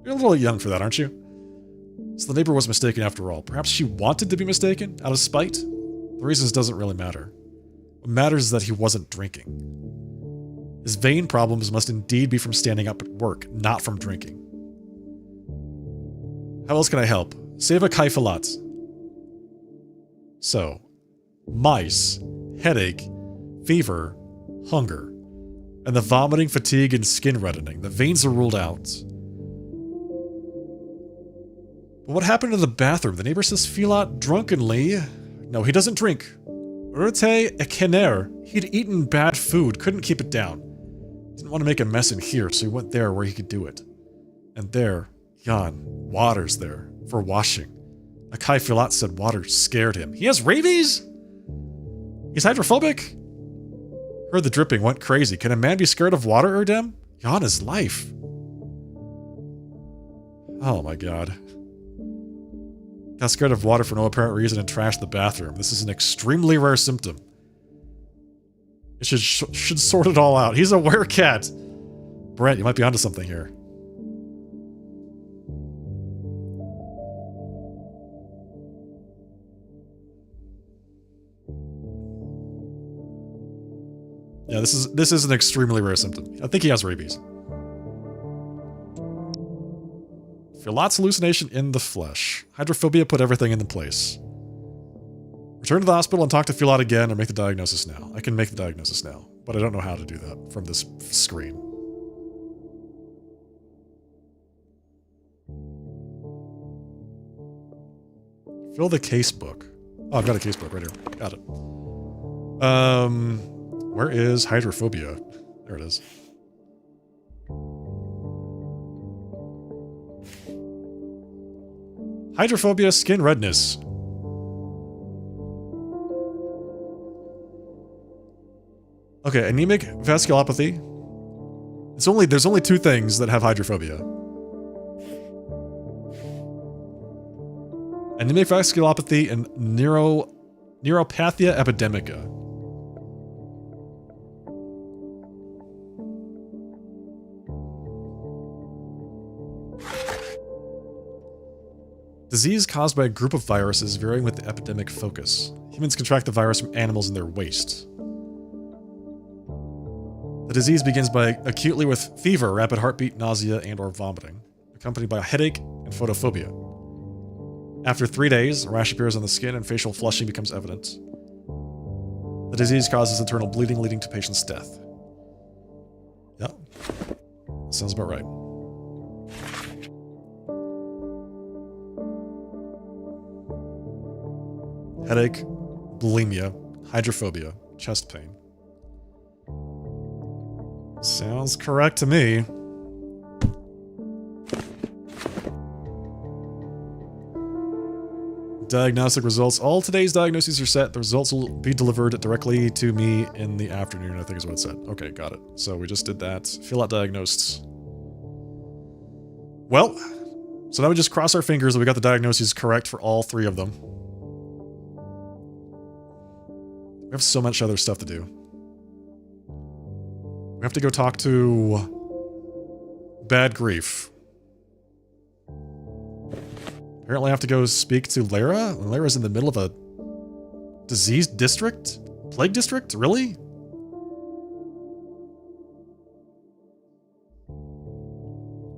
You're a little young for that, aren't you? So the neighbor was mistaken after all. Perhaps she wanted to be mistaken, out of spite? The reasons doesn't really matter. What matters is that he wasn't drinking. His vein problems must indeed be from standing up at work, not from drinking. How else can I help? Save a kaifalat. So, mice, headache, fever, hunger, and the vomiting, fatigue, and skin reddening. The veins are ruled out. But what happened in the bathroom? The neighbor says Filat drunkenly... No, he doesn't drink. Urte ekener. He'd eaten bad food, couldn't keep it down. Didn't want to make a mess in here, so he went there where he could do it. And there, Jan, water's there, for washing. Akai Filat said water scared him. He has rabies? He's hydrophobic? Heard the dripping, went crazy. Can a man be scared of water, Erdem? Jan is life. Oh my god. Got scared of water for no apparent reason and trashed the bathroom. This is an extremely rare symptom. It should sort it all out. He's a werecat. Brent, you might be onto something here. Yeah, this is an extremely rare symptom. I think he has rabies. Filat's hallucination in the flesh. Hydrophobia put everything into place. Return to the hospital and talk to Filat again or make the diagnosis now. I can make the diagnosis now, but I don't know how to do that from this screen. Fill the case book. Oh, I've got a case book right here. Got it. Where is hydrophobia? There it is. Hydrophobia, skin redness. Okay, anemic vasculopathy. There's only two things that have hydrophobia. Anemic vasculopathy and neuropathia epidemica. Disease caused by a group of viruses varying with the epidemic focus. Humans contract the virus from animals in their waste. The disease begins by acutely with fever, rapid heartbeat, nausea, and or vomiting, accompanied by a headache and photophobia. After 3 days, a rash appears on the skin and facial flushing becomes evident. The disease causes internal bleeding, leading to patient's death. Yep. Sounds about right. Headache, bulimia, hydrophobia, chest pain. Sounds correct to me. Diagnostic results. All today's diagnoses are set. The results will be delivered directly to me in the afternoon, I think is what it said. Okay, got it. So we just did that. Fill out diagnosed. Well, so now we just cross our fingers that we got the diagnoses correct for all 3 of them. We have so much other stuff to do. We have to go talk to Bad Grief. Apparently I have to go speak to Lara. Lara's in the middle of a diseased district? Plague district? Really?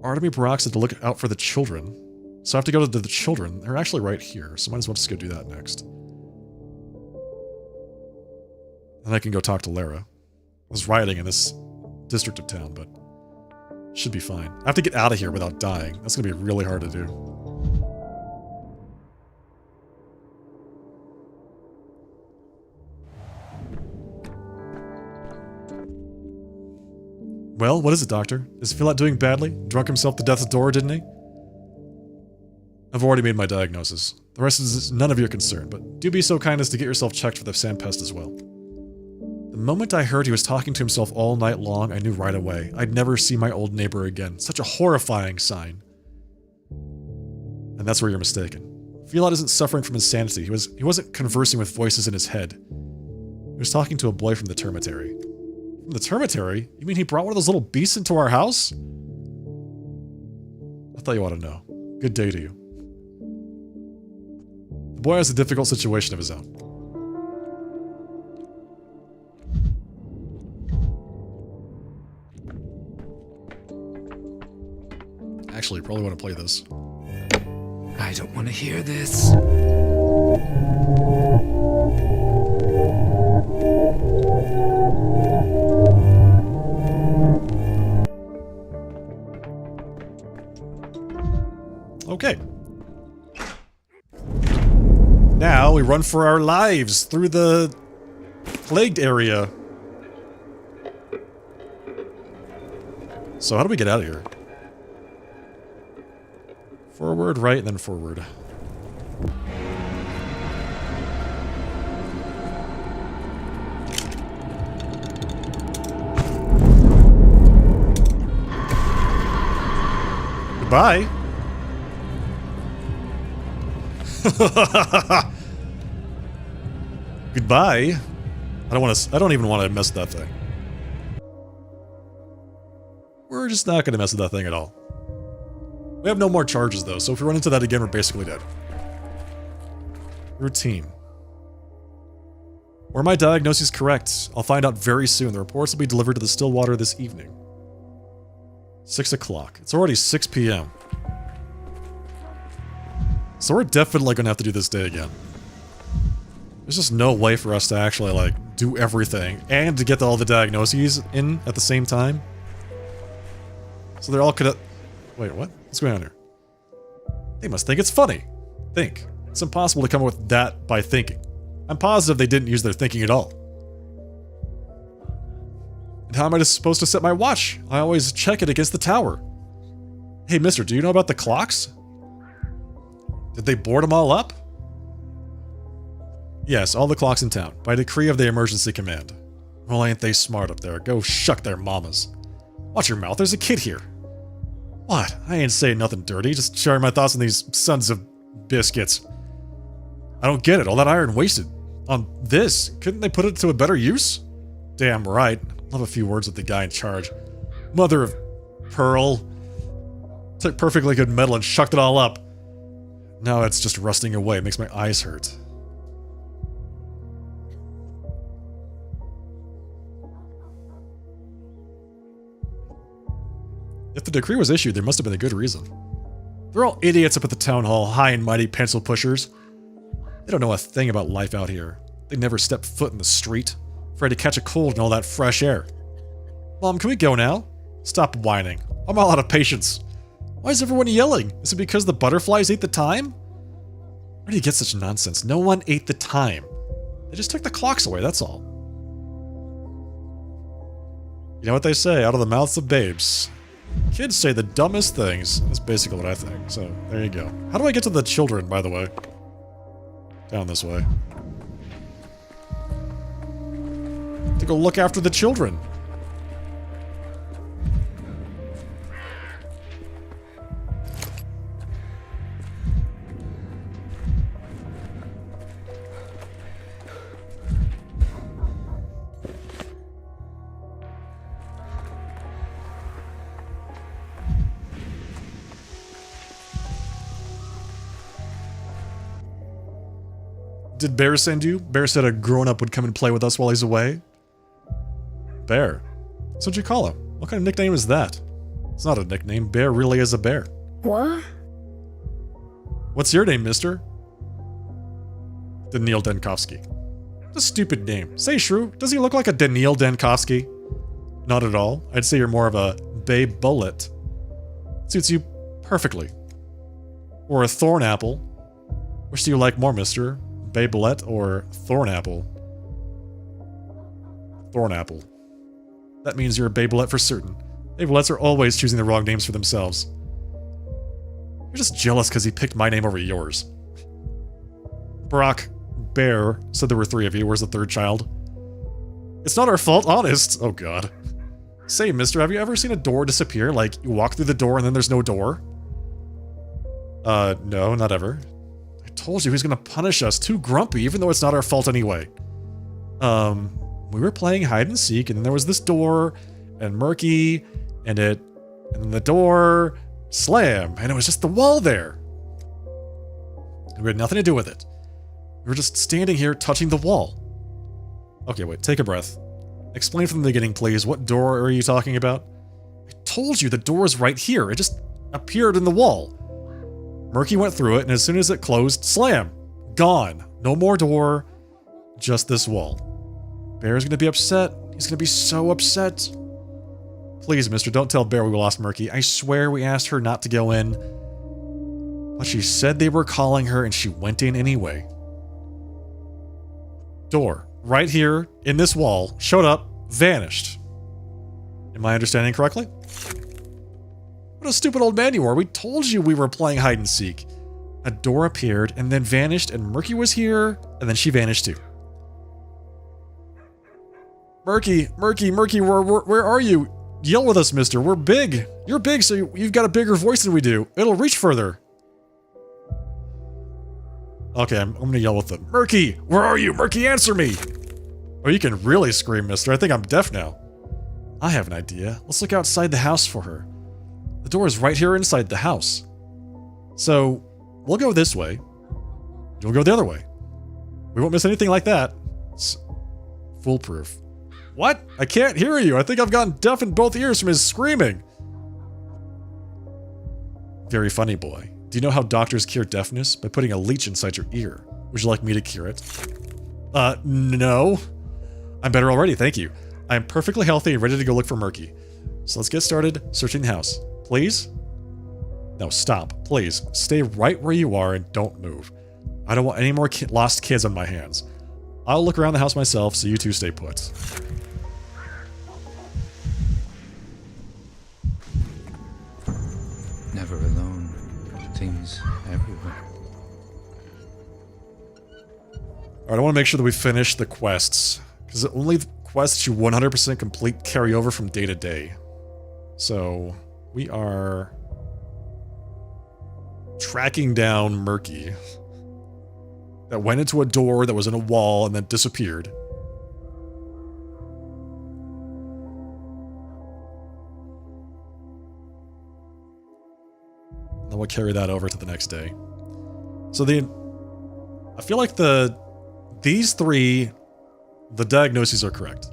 Artemy Barak said to look out for the children. So I have to go to the children. They're actually right here, so might as well just go do that next. Then I can go talk to Lara. I was rioting in this district of town, but should be fine. I have to get out of here without dying. That's gonna be really hard to do. Well, what is it, Doctor? Does he feel like doing badly? Drunk himself to death's door, didn't he? I've already made my diagnosis. The rest is none of your concern, but do be so kind as to get yourself checked for the sandpest as well. The moment I heard he was talking to himself all night long, I knew right away. I'd never see my old neighbor again. Such a horrifying sign. And that's where you're mistaken. Filat isn't suffering from insanity. He wasn't conversing with voices in his head. He was talking to a boy from the termitary. From the termitary? You mean he brought one of those little beasts into our house? I thought you ought to know. Good day to you. The boy has a difficult situation of his own. Actually, you probably want to play this. I don't want to hear this. Okay. Now we run for our lives through the plagued area. So how do we get out of here? Forward, right, and then forward. Goodbye. Goodbye. I don't even want to mess with that thing. We're just not going to mess with that thing at all. We have no more charges, though, so if we run into that again, we're basically dead. Routine. Were my diagnoses correct? I'll find out very soon. The reports will be delivered to the Stillwater this evening. 6 o'clock. It's already 6 p.m. So we're definitely going to have to do this day again. There's just no way for us to actually, like, do everything and to get all the diagnoses in at the same time. So they're all gonna... Wait, what? What's going on here? They must think it's funny. Think. It's impossible to come up with that by thinking. I'm positive they didn't use their thinking at all. And how am I supposed to set my watch? I always check it against the tower. Hey, mister, do you know about the clocks? Did they board them all up? Yes, all the clocks in town, by decree of the emergency command. Well, ain't they smart up there? Go shuck their mamas. Watch your mouth, there's a kid here. What? I ain't saying nothing dirty, just sharing my thoughts on these sons of biscuits. I don't get it, all that iron wasted. On this, couldn't they put it to a better use? Damn right. I'll have a few words with the guy in charge. Mother of pearl. Took perfectly good metal and shucked it all up. Now it's just rusting away, it makes my eyes hurt. If the decree was issued, there must have been a good reason. They're all idiots up at the town hall, high and mighty pencil pushers. They don't know a thing about life out here. They never step foot in the street, afraid to catch a cold in all that fresh air. Mom, can we go now? Stop whining. I'm all out of patience. Why is everyone yelling? Is it because the butterflies ate the time? Where do you get such nonsense? No one ate the time. They just took the clocks away, that's all. You know what they say, out of the mouths of babes. Kids say the dumbest things. That's basically what I think, so there you go. How do I get to the children, by the way? Down this way. To go look after the children. Did Bear send you? Bear said a grown-up would come and play with us while he's away. Bear? That's what you call him. What kind of nickname is that? It's not a nickname. Bear really is a bear. What? What's your name, mister? Daniil Denkovsky. What a stupid name. Say, Shrew, does he look like a Daniil Denkovsky? Not at all. I'd say you're more of a Babe Bullet. Suits you perfectly. Or a Thorn Apple. Which do you like more, mister? Babelette or Thornapple? Thornapple. That means you're a Babelette for certain. Babelettes are always choosing the wrong names for themselves. You're just jealous because he picked my name over yours. Brock, Bear, said there were 3 of you. Where's the 3rd child? It's not our fault, honest. Oh god. Say, mister, have you ever seen a door disappear? Like, you walk through the door and then there's no door? No, not ever. Told you he's gonna punish us. Too grumpy, even though it's not our fault anyway. We were playing hide and seek, and then there was this door, and Murky, and then the door, slam, and it was just the wall there. And we had nothing to do with it. We were just standing here touching the wall. Okay, wait, take a breath. Explain from the beginning, please. What door are you talking about? I told you the door is right here. It just appeared in the wall. Murky went through it, and as soon as it closed, slam! Gone. No more door. Just this wall. Bear's gonna be upset. He's gonna be so upset. Please, mister, don't tell Bear we lost Murky. I swear we asked her not to go in. But she said they were calling her, and she went in anyway. Door. Right here, in this wall. Showed up. Vanished. Am I understanding correctly? What a stupid old man you are. We told you we were playing hide and seek. A door appeared and then vanished, and Murky was here, and then she vanished too. Murky, where are you? Yell with us, mister. We're big. You're big, so you've got a bigger voice than we do. It'll reach further. Okay, I'm gonna yell with them. Murky, where are you? Murky, answer me. Oh, you can really scream, mister. I think I'm deaf now. I have an idea. Let's look outside the house for her. The door is right here inside the house. So, we'll go this way. You'll go the other way. We won't miss anything like that. It's foolproof. What? I can't hear you. I think I've gotten deaf in both ears from his screaming. Very funny, boy. Do you know how doctors cure deafness? By putting a leech inside your ear. Would you like me to cure it? No. I'm better already, thank you. I am perfectly healthy and ready to go look for Murky. So let's get started searching the house. Please? No, stop. Please. Stay right where you are and don't move. I don't want any more lost kids on my hands. I'll look around the house myself, so you two stay put. Never alone. Things everywhere. Alright, I want to make sure that we finish the quests. Because only the quests you 100% complete carry over from day to day. So, we are tracking down Murky. That went into a door that was in a wall and then disappeared. Then we'll carry that over to the next day. So I feel like these three, the diagnoses are correct.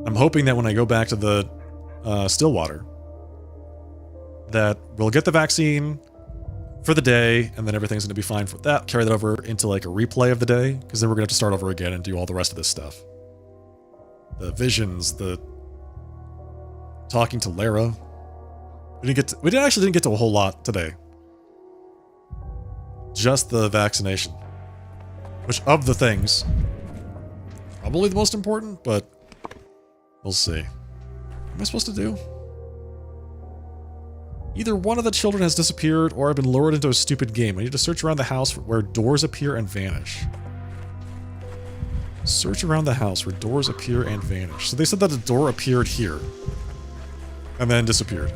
I'm hoping that when I go back to the Stillwater, that we'll get the vaccine for the day, and then everything's going to be fine for that. Carry that over into like a replay of the day, because then we're going to have to start over again and do all the rest of this stuff. The visions, the talking to Lara. We actually didn't get to a whole lot today. Just the vaccination. Which, of the things, probably the most important, but we'll see. What am I supposed to do? Either one of the children has disappeared or I've been lured into a stupid game. I need to search around the house where doors appear and vanish. Search around the house where doors appear and vanish. So they said that a door appeared here. And then disappeared.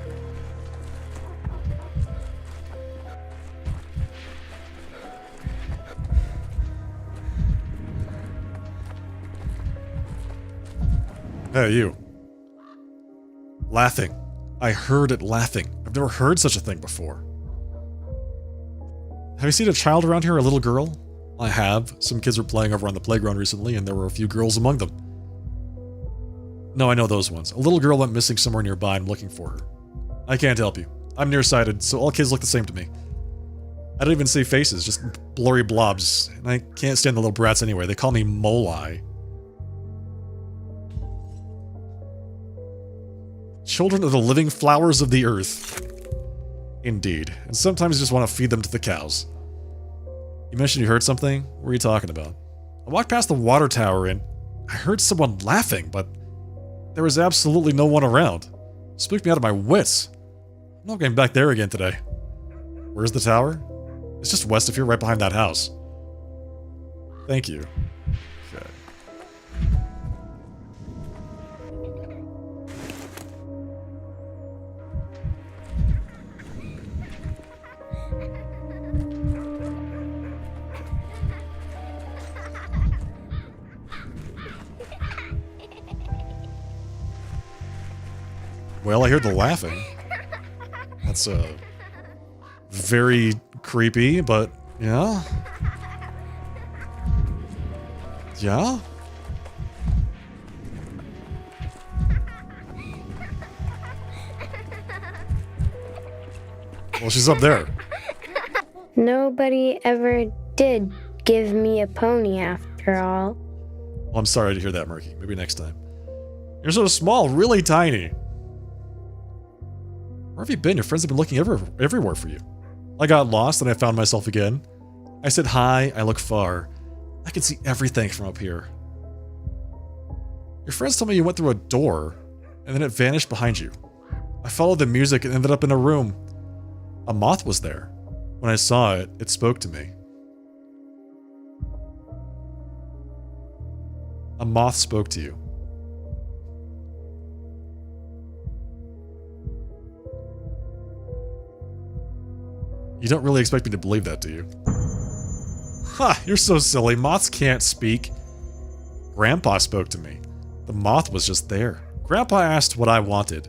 Hey, you. Laughing. I heard it laughing. I've never heard such a thing before. Have you seen a child around here, a little girl? I have. Some kids were playing over on the playground recently, and there were a few girls among them. No, I know those ones. A little girl went missing somewhere nearby. I'm looking for her. I can't help you. I'm nearsighted, so all kids look the same to me. I don't even see faces, just blurry blobs. And I can't stand the little brats anyway. They call me Mole-Eye. Children are the living flowers of the earth. Indeed. And sometimes you just want to feed them to the cows. You mentioned you heard something? What are you talking about? I walked past the water tower and I heard someone laughing, but there was absolutely no one around. It spooked me out of my wits. I'm not going back there again today. Where's the tower? It's just west of here, right behind that house. Thank you. Okay. Well, I heard the laughing. That's, very creepy, but, yeah. Yeah? Well, she's up there. Nobody ever did give me a pony after all. Well, I'm sorry to hear that, Murky. Maybe next time. You're so small, really tiny. Where have you been? Your friends have been looking everywhere for you. I got lost and I found myself again. I said hi, I look far. I can see everything from up here. Your friends told me you went through a door, and then it vanished behind you. I followed the music and ended up in a room. A moth was there. When I saw it, it spoke to me. A moth spoke to you. You don't really expect me to believe that, do you? Ha! You're so silly. Moths can't speak. Grandpa spoke to me. The moth was just there. Grandpa asked what I wanted.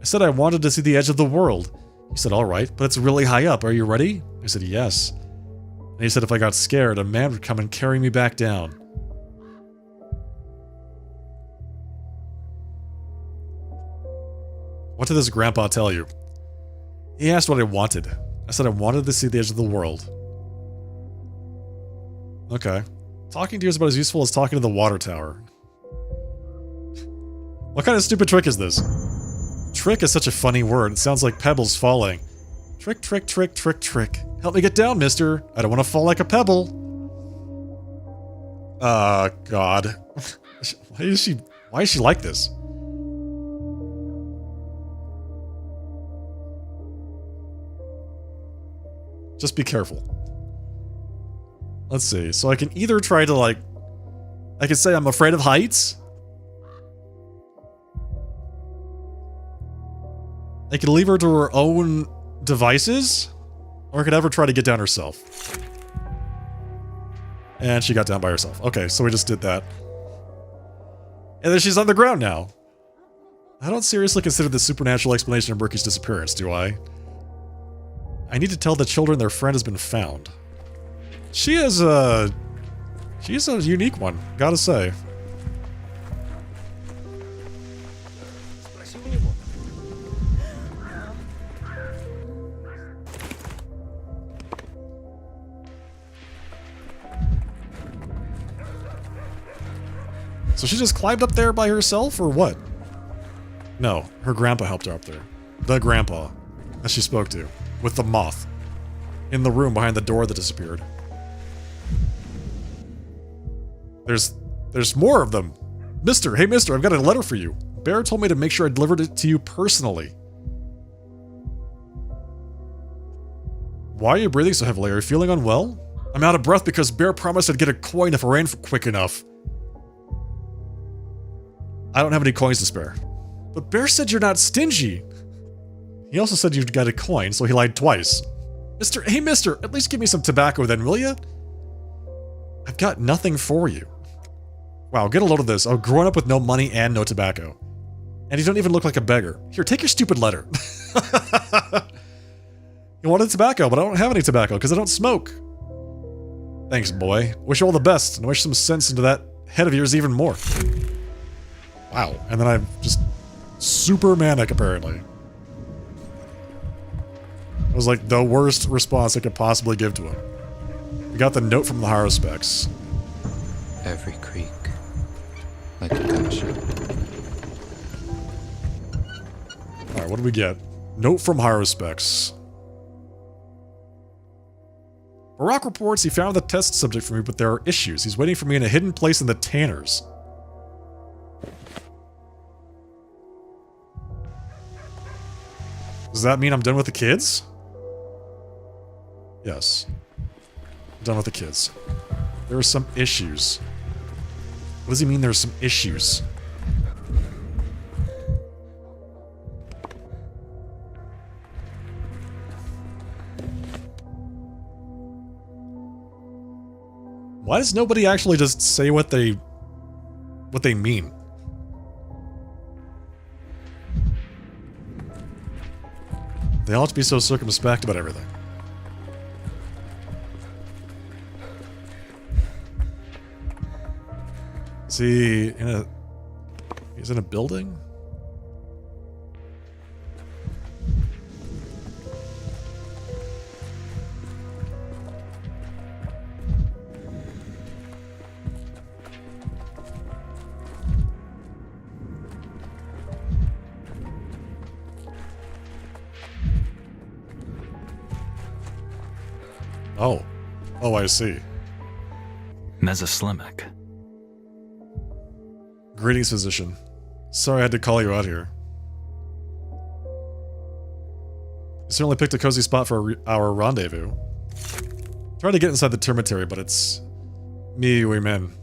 I said I wanted to see the edge of the world. He said, alright, but it's really high up. Are you ready? I said, yes. And he said if I got scared, a man would come and carry me back down. What did this grandpa tell you? He asked what I wanted. I said I wanted to see the edge of the world. Okay. Talking to you is about as useful as talking to the water tower. What kind of stupid trick is this? Trick is such a funny word. It sounds like pebbles falling. Trick, trick, trick, trick, trick. Help me get down, mister. I don't want to fall like a pebble. God. Why is she like this? Just be careful. Let's see. So I can either try to, like... I can say I'm afraid of heights. I can leave her to her own devices. Or I could have her try to get down herself. And she got down by herself. Okay, so we just did that. And then she's on the ground now. I don't seriously consider the supernatural explanation of Murky's disappearance, do I? I need to tell the children their friend has been found. She's a unique one, gotta say. So she just climbed up there by herself, or what? No, her grandpa helped her up there. The grandpa that she spoke to. With the moth. In the room behind the door that disappeared. There's more of them. Mister, hey mister, I've got a letter for you. Bear told me to make sure I delivered it to you personally. Why are you breathing so heavily? Are you feeling unwell? I'm out of breath because Bear promised I'd get a coin if it ran quick enough. I don't have any coins to spare. But Bear said you're not stingy. He also said you got a coin, so he lied twice. Hey mister, at least give me some tobacco then, will ya? I've got nothing for you. Wow, get a load of this. Oh, growing up with no money and no tobacco. And you don't even look like a beggar. Here, take your stupid letter. You wanted tobacco, but I don't have any tobacco because I don't smoke. Thanks, boy. Wish you all the best, and wish some sense into that head of yours even more. Wow, and then I'm just super manic, apparently. It was like the worst response I could possibly give to him. We got the note from the Haruspecs. Every creek, like a gunshot. Alright, what do we get? Note from Haruspecs. Barack reports he found the test subject for me, but there are issues. He's waiting for me in a hidden place in the Tanners. Does that mean I'm done with the kids? Yes. I'm done with the kids. There are some issues. What does he mean there's some issues? Why does nobody actually just say what they mean? They all have to be so circumspect about everything. Is he in a... He's in a building? Oh. Oh, I see. Mesoslimic. Greetings, physician. Sorry I had to call you out here. You certainly picked a cozy spot for our rendezvous. Tried to get inside the termitary, but it's... me, we men.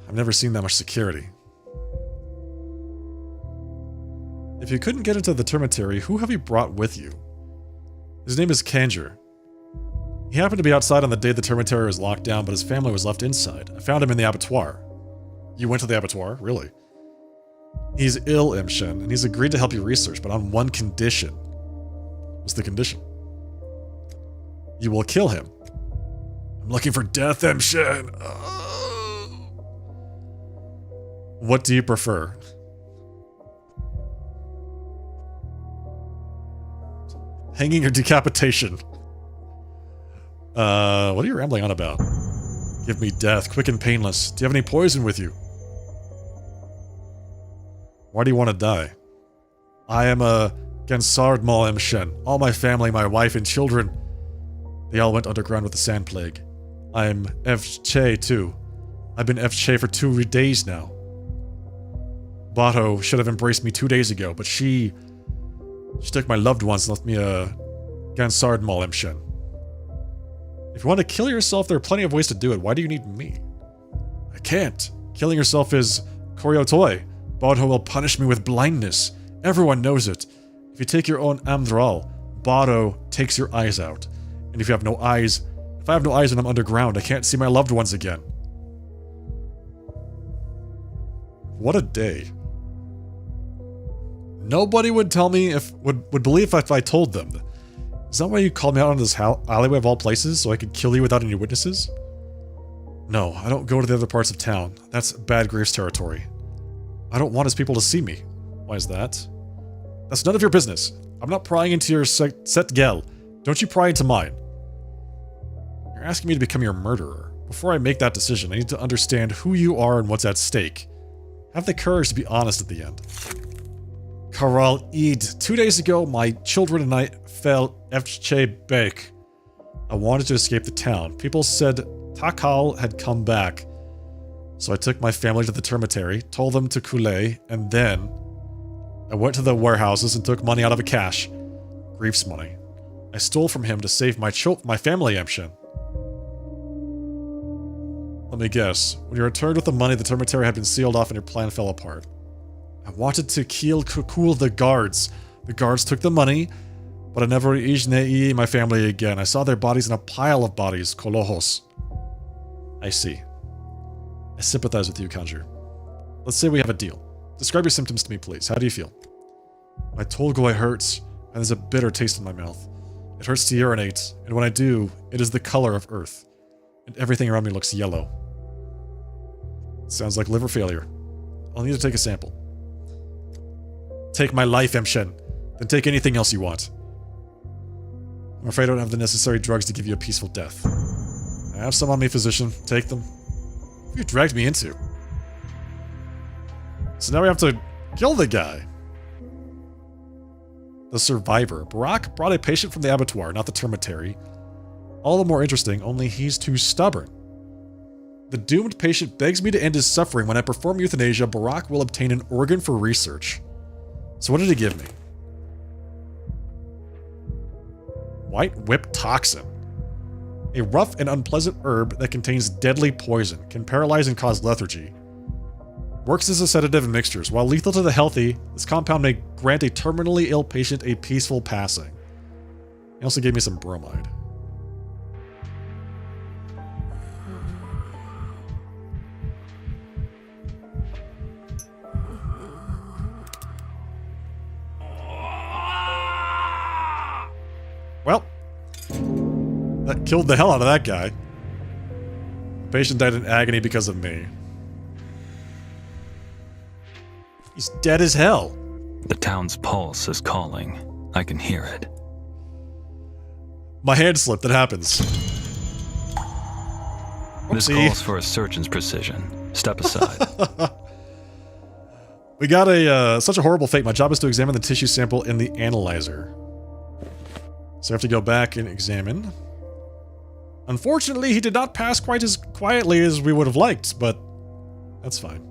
I've never seen that much security. If you couldn't get into the termitary, who have you brought with you? His name is Kanjer. He happened to be outside on the day the termitary was locked down, but his family was left inside. I found him in the abattoir. You went to the abattoir? Really? He's ill, Imshen, and he's agreed to help you research, but on one condition. What's the condition? You will kill him. I'm looking for death, Imshen. What do you prefer? Hanging or decapitation? What are you rambling on about? Give me death, quick and painless. Do you have any poison with you? Why do you want to die? I am a Gansard Mal Emshen. All my family, my wife and children, they all went underground with the sand plague. I'm Evche too. I've been Evche for 2 days now. Bato should have embraced me 2 days ago, but she took my loved ones and left me a Gansard Mal Emshen. If you want to kill yourself, there are plenty of ways to do it. Why do you need me? I can't. Killing yourself is Koryotoi. Bato will punish me with blindness. Everyone knows it. If you take your own Amdral, Bato takes your eyes out. And if you have no eyes, if I have no eyes when I'm underground, I can't see my loved ones again. What a day. Nobody would tell me would believe if I told them. Is that why you called me out on this alleyway of all places, so I could kill you without any witnesses? No, I don't go to the other parts of town. That's Bad Graves territory. I don't want his people to see me. Why is that? That's none of your business. I'm not prying into your set gel. Don't you pry into mine. You're asking me to become your murderer. Before I make that decision, I need to understand who you are and what's at stake. Have the courage to be honest at the end. Karal Eid. 2 days ago, my children and I fell Evche Bek. I wanted to escape the town. People said Takal had come back. So I took my family to the termitary, told them to Kule, and then I went to the warehouses and took money out of a cache. Grief's money. I stole from him to save my family, Emshin. Let me guess. When you returned with the money, the cemetery had been sealed off and your plan fell apart. I wanted to cool the guards. The guards took the money, but I never ijnei my family again. I saw their bodies in a pile of bodies, kolohos. I see. I sympathize with you, Kanjur. Let's say we have a deal. Describe your symptoms to me, please. How do you feel? My Tolgoi hurts, and there's a bitter taste in my mouth. It hurts to urinate, and when I do, it is the color of earth, and everything around me looks yellow. Sounds like liver failure. I'll need to take a sample. Take my life, Emshin. Then take anything else you want. I'm afraid I don't have the necessary drugs to give you a peaceful death. I have some on me, physician. Take them. What have you dragged me into? So now we have to kill the guy. The survivor. Barak brought a patient from the abattoir, not the termitary. All the more interesting, only he's too stubborn. The doomed patient begs me to end his suffering. When I perform euthanasia, Barak will obtain an organ for research. So what did he give me? White whip toxin. A rough and unpleasant herb that contains deadly poison, can paralyze and cause lethargy. Works as a sedative in mixtures. While lethal to the healthy, this compound may grant a terminally ill patient a peaceful passing. He also gave me some bromide. Well, that killed the hell out of that guy. The patient died in agony because of me. He's dead as hell. The town's pulse is calling. I can hear it. My hand slipped, that happens. This Oopsie. calls for a surgeon's precision. Step aside. We got such a horrible fate. My job is to examine the tissue sample in the analyzer. So I have to go back and examine. Unfortunately, he did not pass quite as quietly as we would have liked, but that's fine.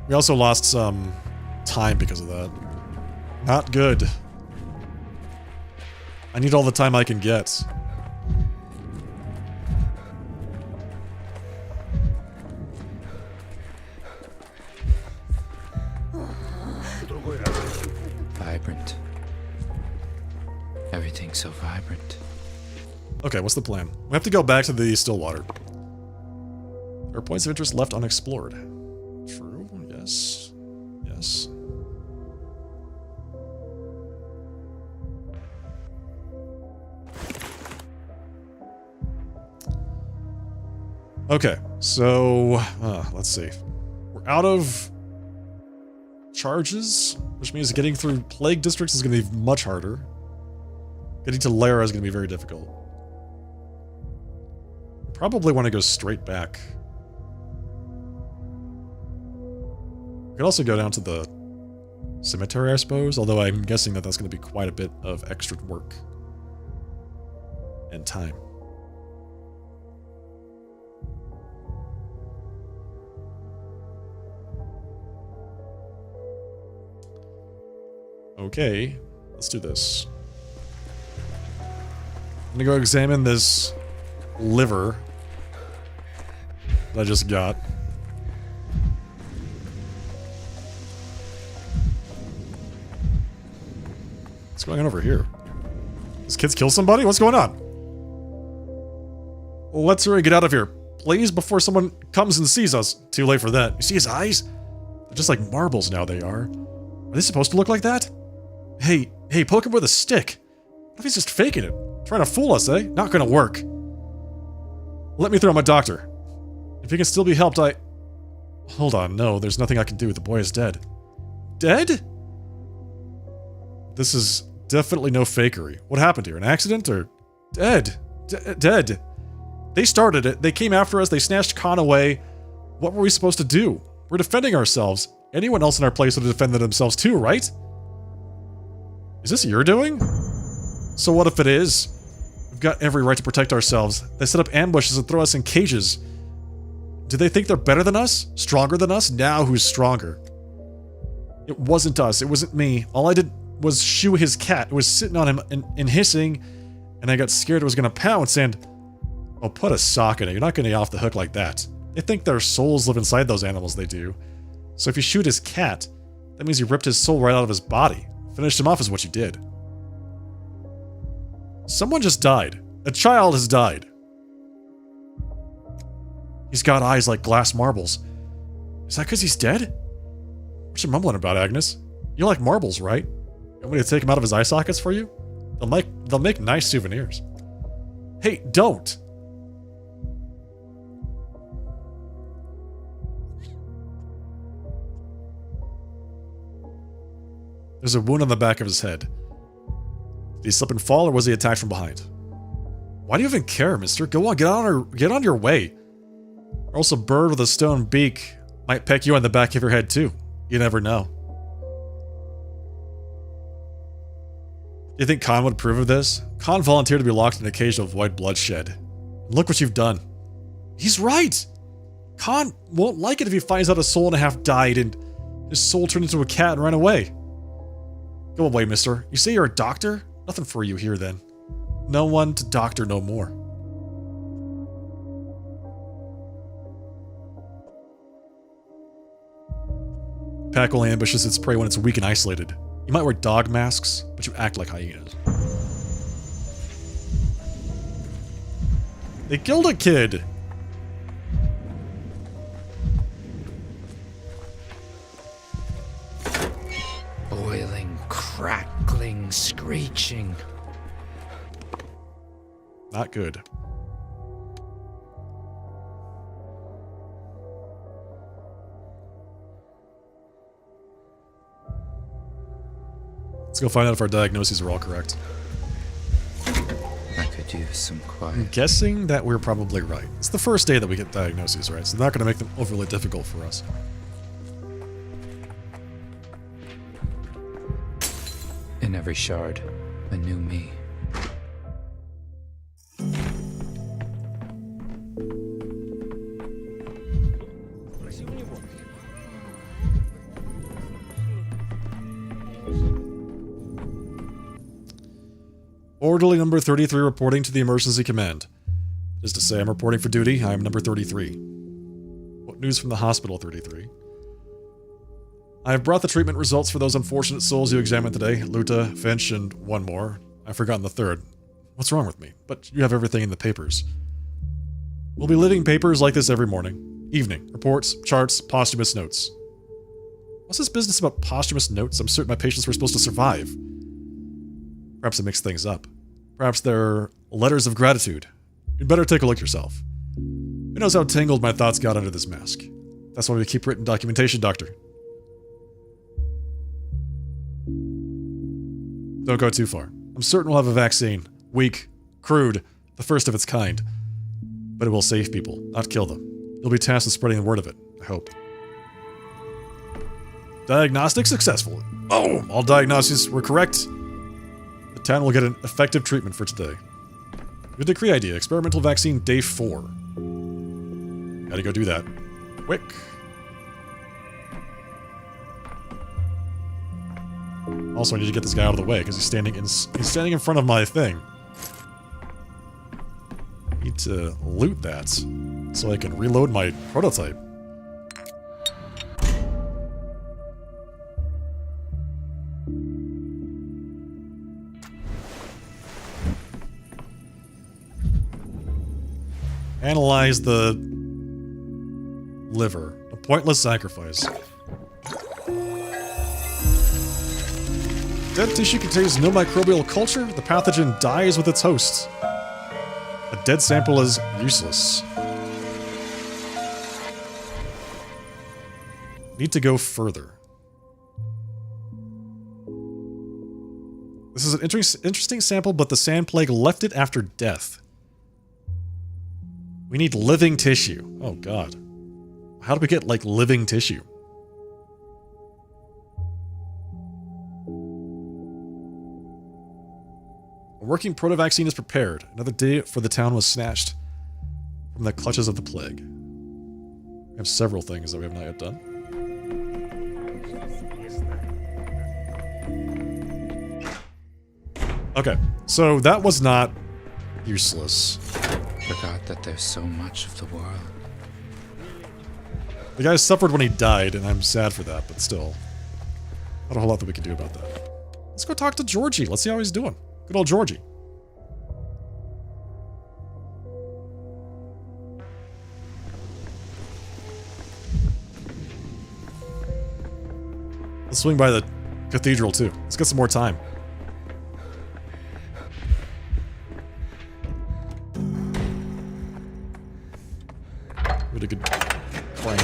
We also lost some time because of that. Not good. I need all the time I can get. Vibrant. Everything's so vibrant. Okay, what's the plan? We have to go back to the Stillwater. There are points of interest left unexplored. True, yes. Yes. Okay, so let's see. We're out of charges, which means getting through plague districts is going to be much harder. Getting to Lara is going to be very difficult. Probably want to go straight back. We could also go down to the cemetery, I suppose, although I'm guessing that that's going to be quite a bit of extra work and time. Okay, let's do this. I'm gonna go examine this liver that I just got. What's going on over here? This kid's kill somebody? What's going on? Let's hurry, get out of here. Please, before someone comes and sees us. Too late for that. You see his eyes? They're just like marbles now, they are. Are they supposed to look like that? Hey, poke him with a stick. What if he's just faking it? Trying to fool us, eh? Not gonna work. Let me through, I'm a doctor. If he can still be helped, Hold on, no, there's nothing I can do. The boy is dead. Dead? This is definitely no fakery. What happened here? An accident or... Dead. Dead. They started it. They came after us. They snatched Khan away. What were we supposed to do? We're defending ourselves. Anyone else in our place would have defended themselves too, right? Is this your doing? So what if it is? We've got every right to protect ourselves. They set up ambushes and throw us in cages. Do they think they're better than us? Stronger than us? Now who's stronger? It wasn't us. It wasn't me. All I did was shoo his cat. It was sitting on him and hissing, and I got scared it was going to pounce, and... Well, put a sock in it. You're not going to get off the hook like that. They think their souls live inside those animals, they do. So if you shoot his cat, that means you ripped his soul right out of his body. Finished him off is what you did. Someone just died. A child has died. He's got eyes like glass marbles. Is that because he's dead? What you mumbling about, Agnes? You like marbles, right? You want me to take him out of his eye sockets for you? They'll make nice souvenirs. Hey, don't! There's a wound on the back of his head. Did he slip and fall, or was he attacked from behind? Why do you even care, mister? Go on, get on your way. Or else a bird with a stone beak might peck you on the back of your head too. You never know. Do you think Khan would approve of this? Khan volunteered to be locked in a cage to avoid bloodshed. And look what you've done. He's right! Khan won't like it if he finds out a soul and a half died and his soul turned into a cat and ran away. Go away, mister. You say you're a doctor? Nothing for you here, then. No one to doctor no more. Pack only ambushes its prey when it's weak and isolated. You might wear dog masks, but you act like hyenas. They killed a kid! Boiling, crackling, screeching. Not good. Let's go find out if our diagnoses are all correct. I could use some I'm quiet. guessing that we're probably right. It's the first day that we get diagnoses, right? So they're not going to make them overly difficult for us. In every shard, a new me. Orderly number 33 reporting to the emergency command. Just to say, I'm reporting for duty. I am number 33. What news from the hospital, 33? I have brought the treatment results for those unfortunate souls you examined today. Luta, Finch, and one more. I've forgotten the third. What's wrong with me? But you have everything in the papers. We'll be living papers like this every morning. Evening. Reports, charts, posthumous notes. What's this business about posthumous notes? I'm certain my patients were supposed to survive. Perhaps I mixed things up. Perhaps they're letters of gratitude. You'd better take a look yourself. Who knows how tangled my thoughts got under this mask? That's why we keep written documentation, Doctor. Don't go too far. I'm certain we'll have a vaccine. Weak, crude, the first of its kind. But it will save people, not kill them. You'll be tasked with spreading the word of it, I hope. Diagnostic successful. Oh, all diagnoses were correct. The town will get an effective treatment for today. Good decree idea. Experimental vaccine day 4. Gotta go do that. Quick. Also, I need to get this guy out of the way because he's standing in front of my thing. I need to loot that so I can reload my prototype. Analyze the liver. A pointless sacrifice. Dead tissue contains no microbial culture. The pathogen dies with its host. A dead sample is useless. Need to go further. This is an interesting sample, but the sand plague left it after death. We need living tissue. Oh god. How do we get, like, living tissue? A working proto-vaccine is prepared. Another day for the town was snatched from the clutches of the plague. We have several things that we have not yet done. Okay, so that was not useless. Forgot that there's so much of the world. The guy suffered when he died, and I'm sad for that, but still. Not a whole lot that we can do about that. Let's go talk to Georgie. Let's see how he's doing. Good old Georgie. Let's swing by the cathedral, too. Let's get some more time. Really good plank.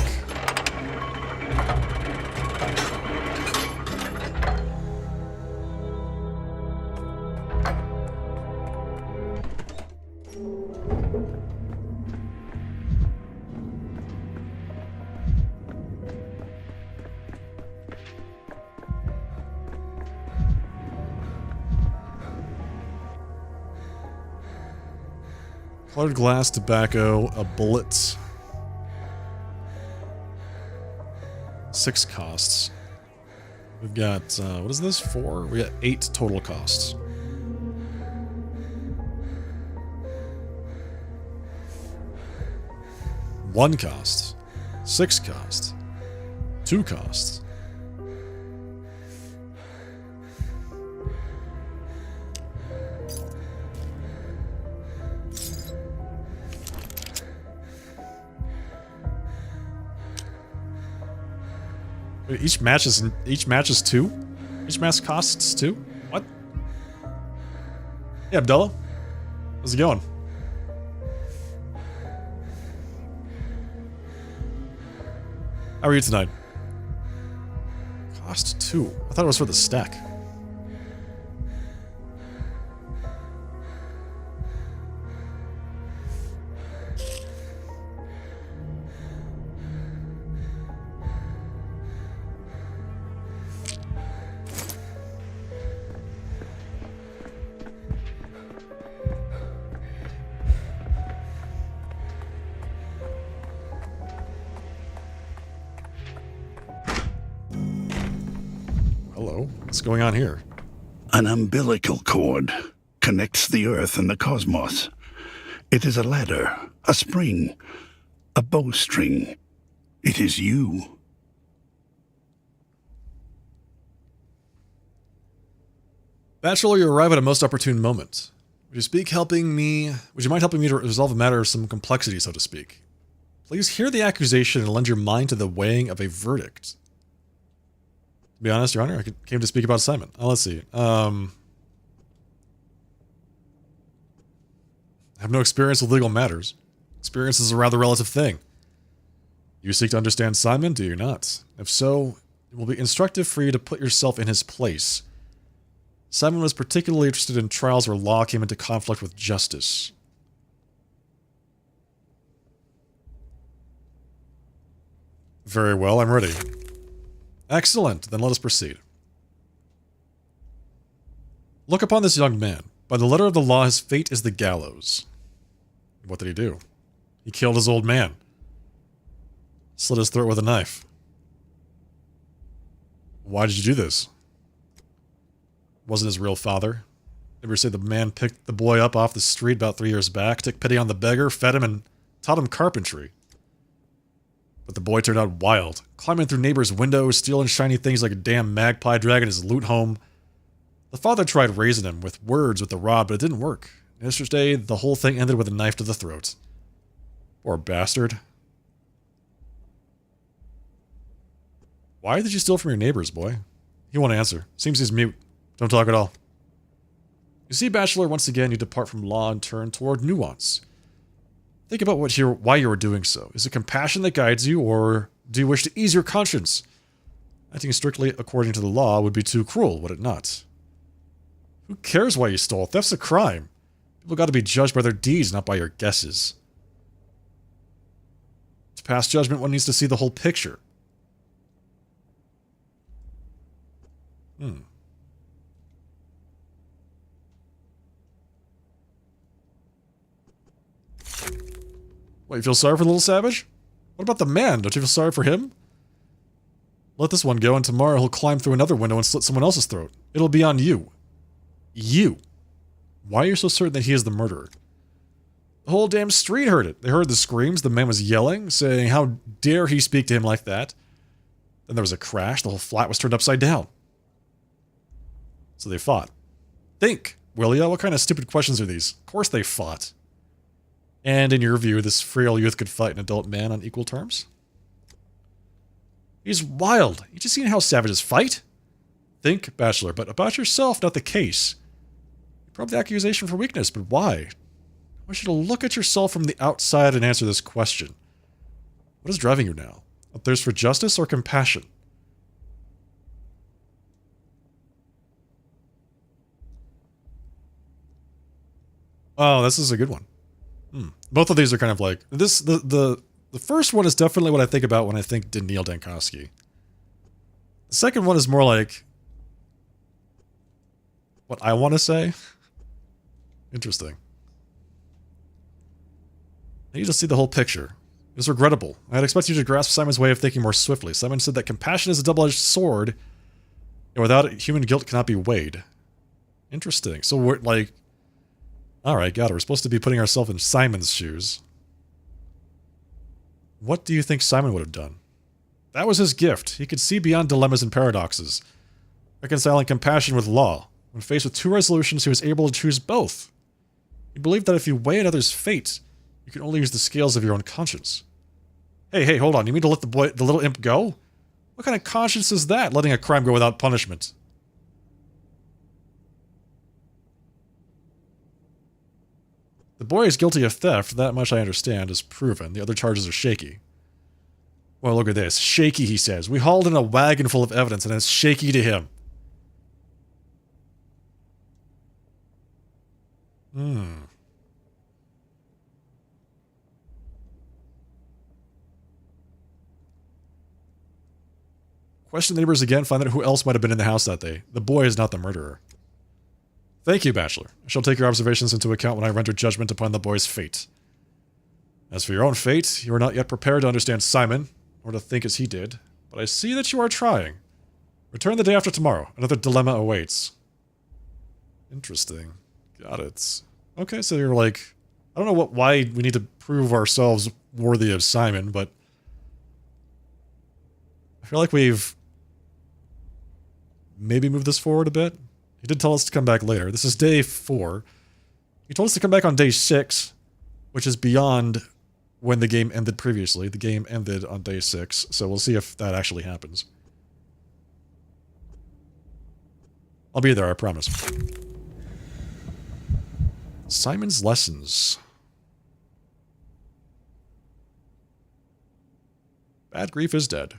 Colored glass, tobacco, a bullet. 6 costs. We've got, what is this? 4? We got 8 total costs. One cost. 6 costs. 2 costs. Wait, each match is 2? Each match costs 2? What? Hey, Abdullah. How's it going? How are you tonight? Cost 2. I thought it was for the stack. Hello, what's going on here? An umbilical cord connects the Earth and the cosmos. It is a ladder, a spring, a bowstring. It is you. Bachelor, you arrive at a most opportune moment. Would you mind helping me to resolve a matter of some complexity, so to speak? Please hear the accusation and lend your mind to the weighing of a verdict. To be honest, Your Honor, I came to speak about Simon. Let's see. I have no experience with legal matters. Experience is a rather relative thing. You seek to understand Simon, do you not? If so, it will be instructive for you to put yourself in his place. Simon was particularly interested in trials where law came into conflict with justice. Very well, I'm ready. Excellent, then let us proceed. Look upon this young man. By the letter of the law, his fate is the gallows. What did he do? He killed his old man. Slit his throat with a knife. Why did you do this? Wasn't his real father. Ever say the man picked the boy up off the street about 3 years back, took pity on the beggar, fed him, and taught him carpentry. But the boy turned out wild, climbing through neighbors' windows, stealing shiny things like a damn magpie, dragging his loot home. The father tried raising him with words with the rod, but it didn't work. Yesterday, the whole thing ended with a knife to the throat. Poor bastard. Why did you steal from your neighbors, boy? He won't answer. Seems he's mute. Don't talk at all. You see, Bachelor, once again you depart from law and turn toward nuance. Think about why you were doing so. Is it compassion that guides you, or do you wish to ease your conscience? Acting strictly according to the law would be too cruel, would it not? Who cares why you stole? Theft's a crime. People got to be judged by their deeds, not by your guesses. To pass judgment, one needs to see the whole picture. What, you feel sorry for the little savage? What about the man? Don't you feel sorry for him? Let this one go, and tomorrow he'll climb through another window and slit someone else's throat. It'll be on you. You. Why are you so certain that he is the murderer? The whole damn street heard it. They heard the screams. The man was yelling, saying how dare he speak to him like that. Then there was a crash. The whole flat was turned upside down. So they fought. Think, will ya? What kind of stupid questions are these? Of course they fought. And in your view, this frail youth could fight an adult man on equal terms? He's wild. You just seen how savages fight? Think, Bachelor, but about yourself, not the case. You probe the accusation for weakness, but why? I want you to look at yourself from the outside and answer this question. What is driving you now? A thirst for justice or compassion? Oh, this is a good one. Both of these are kind of like this. The first one is definitely what I think about when I think Daniil Dankowski. The second one is more like what I want to say. Interesting. I need to see the whole picture. It was regrettable. I had expected you to grasp Simon's way of thinking more swiftly. Simon said that compassion is a double-edged sword, and without it, human guilt cannot be weighed. Interesting. So we're like, alright, got it. We're supposed to be putting ourselves in Simon's shoes. What do you think Simon would have done? That was his gift. He could see beyond dilemmas and paradoxes, reconciling compassion with law. When faced with two resolutions, he was able to choose both. He believed that if you weigh another's fate, you can only use the scales of your own conscience. Hey, hold on. You mean to let the little imp go? What kind of conscience is that, letting a crime go without punishment? The boy is guilty of theft, that much I understand, is proven. The other charges are shaky. Well, look at this. Shaky, he says. We hauled in a wagon full of evidence, and it's shaky to him. Question the neighbors again, find out who else might have been in the house that day. The boy is not the murderer. Thank you, Bachelor. I shall take your observations into account when I render judgment upon the boy's fate. As for your own fate, you are not yet prepared to understand Simon, or to think as he did, but I see that you are trying. Return the day after tomorrow. Another dilemma awaits. Interesting. Got it. Okay, so you're like, I don't know why we need to prove ourselves worthy of Simon, but I feel like we've maybe moved this forward a bit. He did tell us to come back later. This is day 4. He told us to come back on day 6, which is beyond when the game ended previously. The game ended on day 6, so we'll see if that actually happens. I'll be there, I promise. Simon's lessons. Bad grief is dead.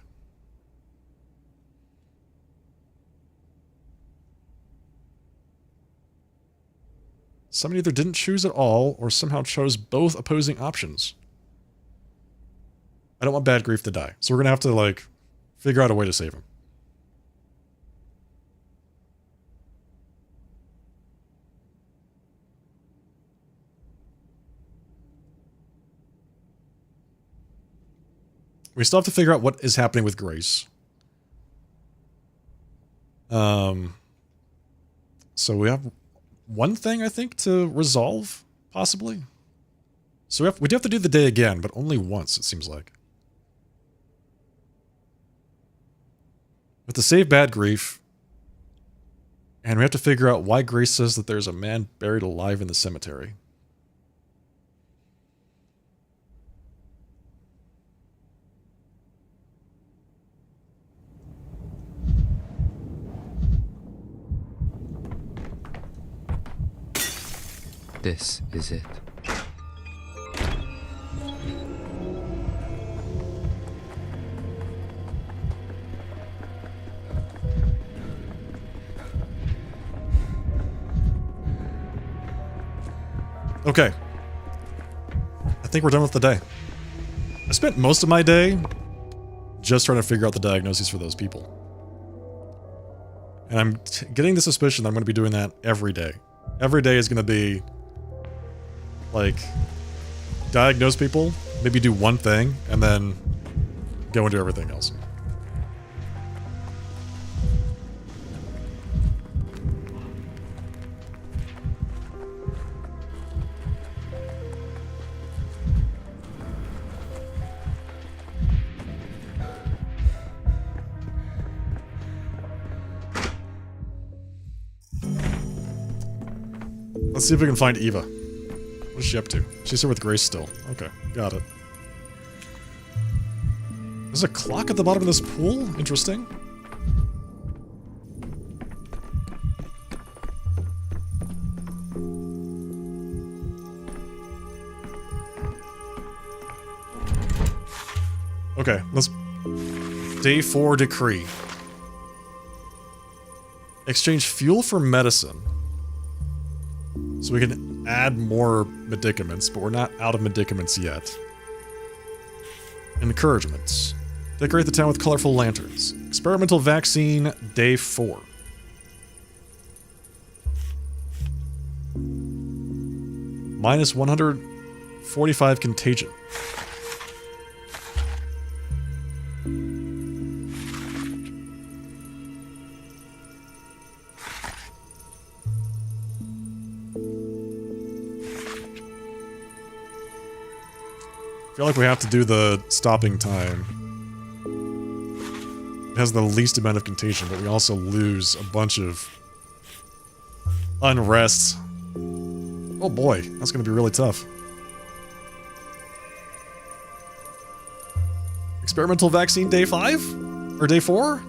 Simon either didn't choose at all, or somehow chose both opposing options. I don't want bad grief to die, so we're gonna have to, like, figure out a way to save him. We still have to figure out what is happening with Grace. So we have one thing, I think, to resolve, possibly. So we do have to do the day again, but only once, it seems like. We have to save Bad Grief, and we have to figure out why Grace says that there's a man buried alive in the cemetery. This is it. Okay. I think we're done with the day. I spent most of my day just trying to figure out the diagnoses for those people. And I'm getting the suspicion that I'm going to be doing that every day. Every day is going to be, like, diagnose people, maybe do one thing, and then go and do everything else. Let's see if we can find Eva. What is she up to? She's here with Grace still. Okay, got it. There's a clock at the bottom of this pool? Interesting. Okay, let's... Day 4 decree. Exchange fuel for medicine. So we can add more medicaments, but we're not out of medicaments yet. Encouragements. Decorate the town with colorful lanterns. Experimental vaccine, day 4. Minus 145 contagion. I feel like we have to do the stopping time. It has the least amount of contagion, but we also lose a bunch of unrest. Oh boy, that's going to be really tough. Experimental vaccine day 5? Or day 4?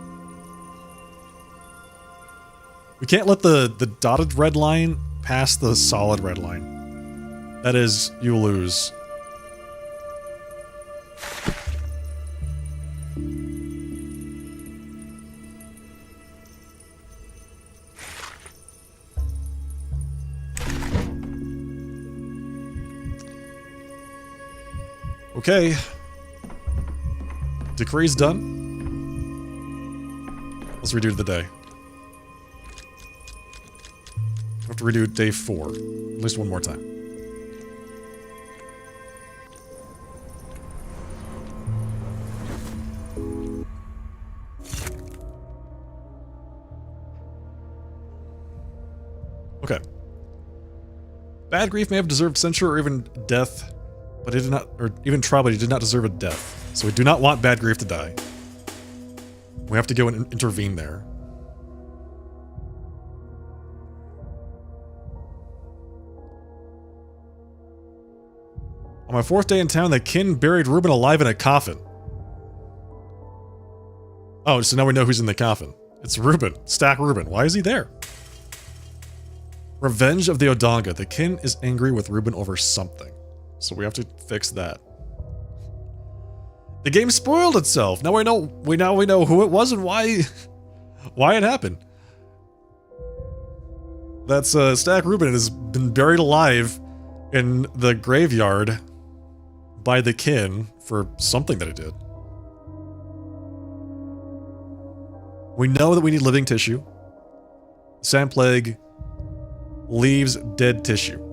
We can't let the dotted red line pass the solid red line. That is, you lose. Okay. Decree's done. Let's redo the day. I have to redo day 4. At least one more time. Okay. Bad Grief may have deserved censure or even death, but he did not, or even trial, but he did not deserve a death. So we do not want Bad Grief to die. We have to go and intervene there. On my 4th day in town, the kin buried Reuben alive in a coffin. Oh, so now we know who's in the coffin. It's Reuben. Stack Reuben. Why is he there? Revenge of the Odonga. The kin is angry with Reuben over something. So we have to fix that. The game spoiled itself. Now we know who it was and why it happened. That's Stack Reuben has been buried alive in the graveyard by the kin for something that he did. We know that we need living tissue. Sand plague leaves dead tissue.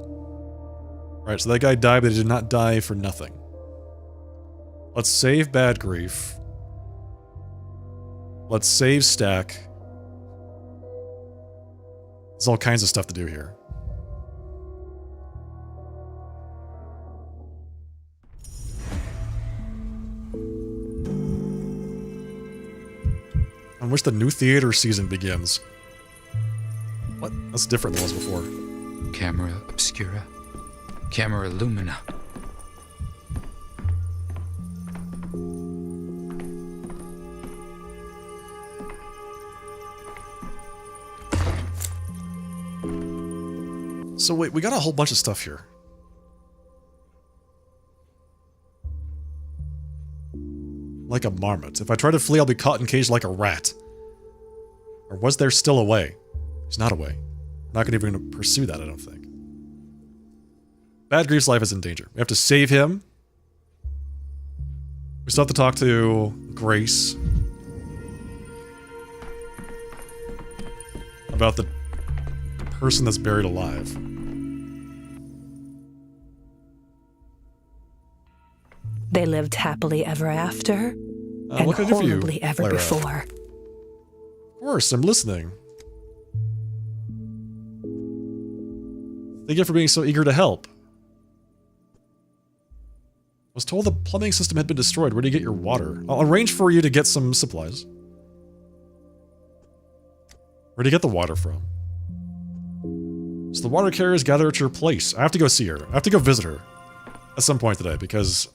Right, so that guy died, but he did not die for nothing. Let's save Bad Grief. Let's save Stack. There's all kinds of stuff to do here. I wish the new theater season begins. What? That's different than it was before. Camera obscura. Camera lumina. So wait, we got a whole bunch of stuff here. Like a marmot. If I try to flee, I'll be caught and caged like a rat. Or was there still a way? There's not a way. I'm not going to even pursue that, I don't think. Bad Grief's life is in danger. We have to save him. We still have to talk to Grace about the person that's buried alive. They lived happily ever after, and what can I do for you, horribly ever Clara? before. Of course, I'm listening. Thank you for being so eager to help. Was told the plumbing system had been destroyed. Where do you get your water? I'll arrange for you to get some supplies. Where do you get the water from? So the water carriers gather at your place. I have to go see her. I have to go visit her at some point today because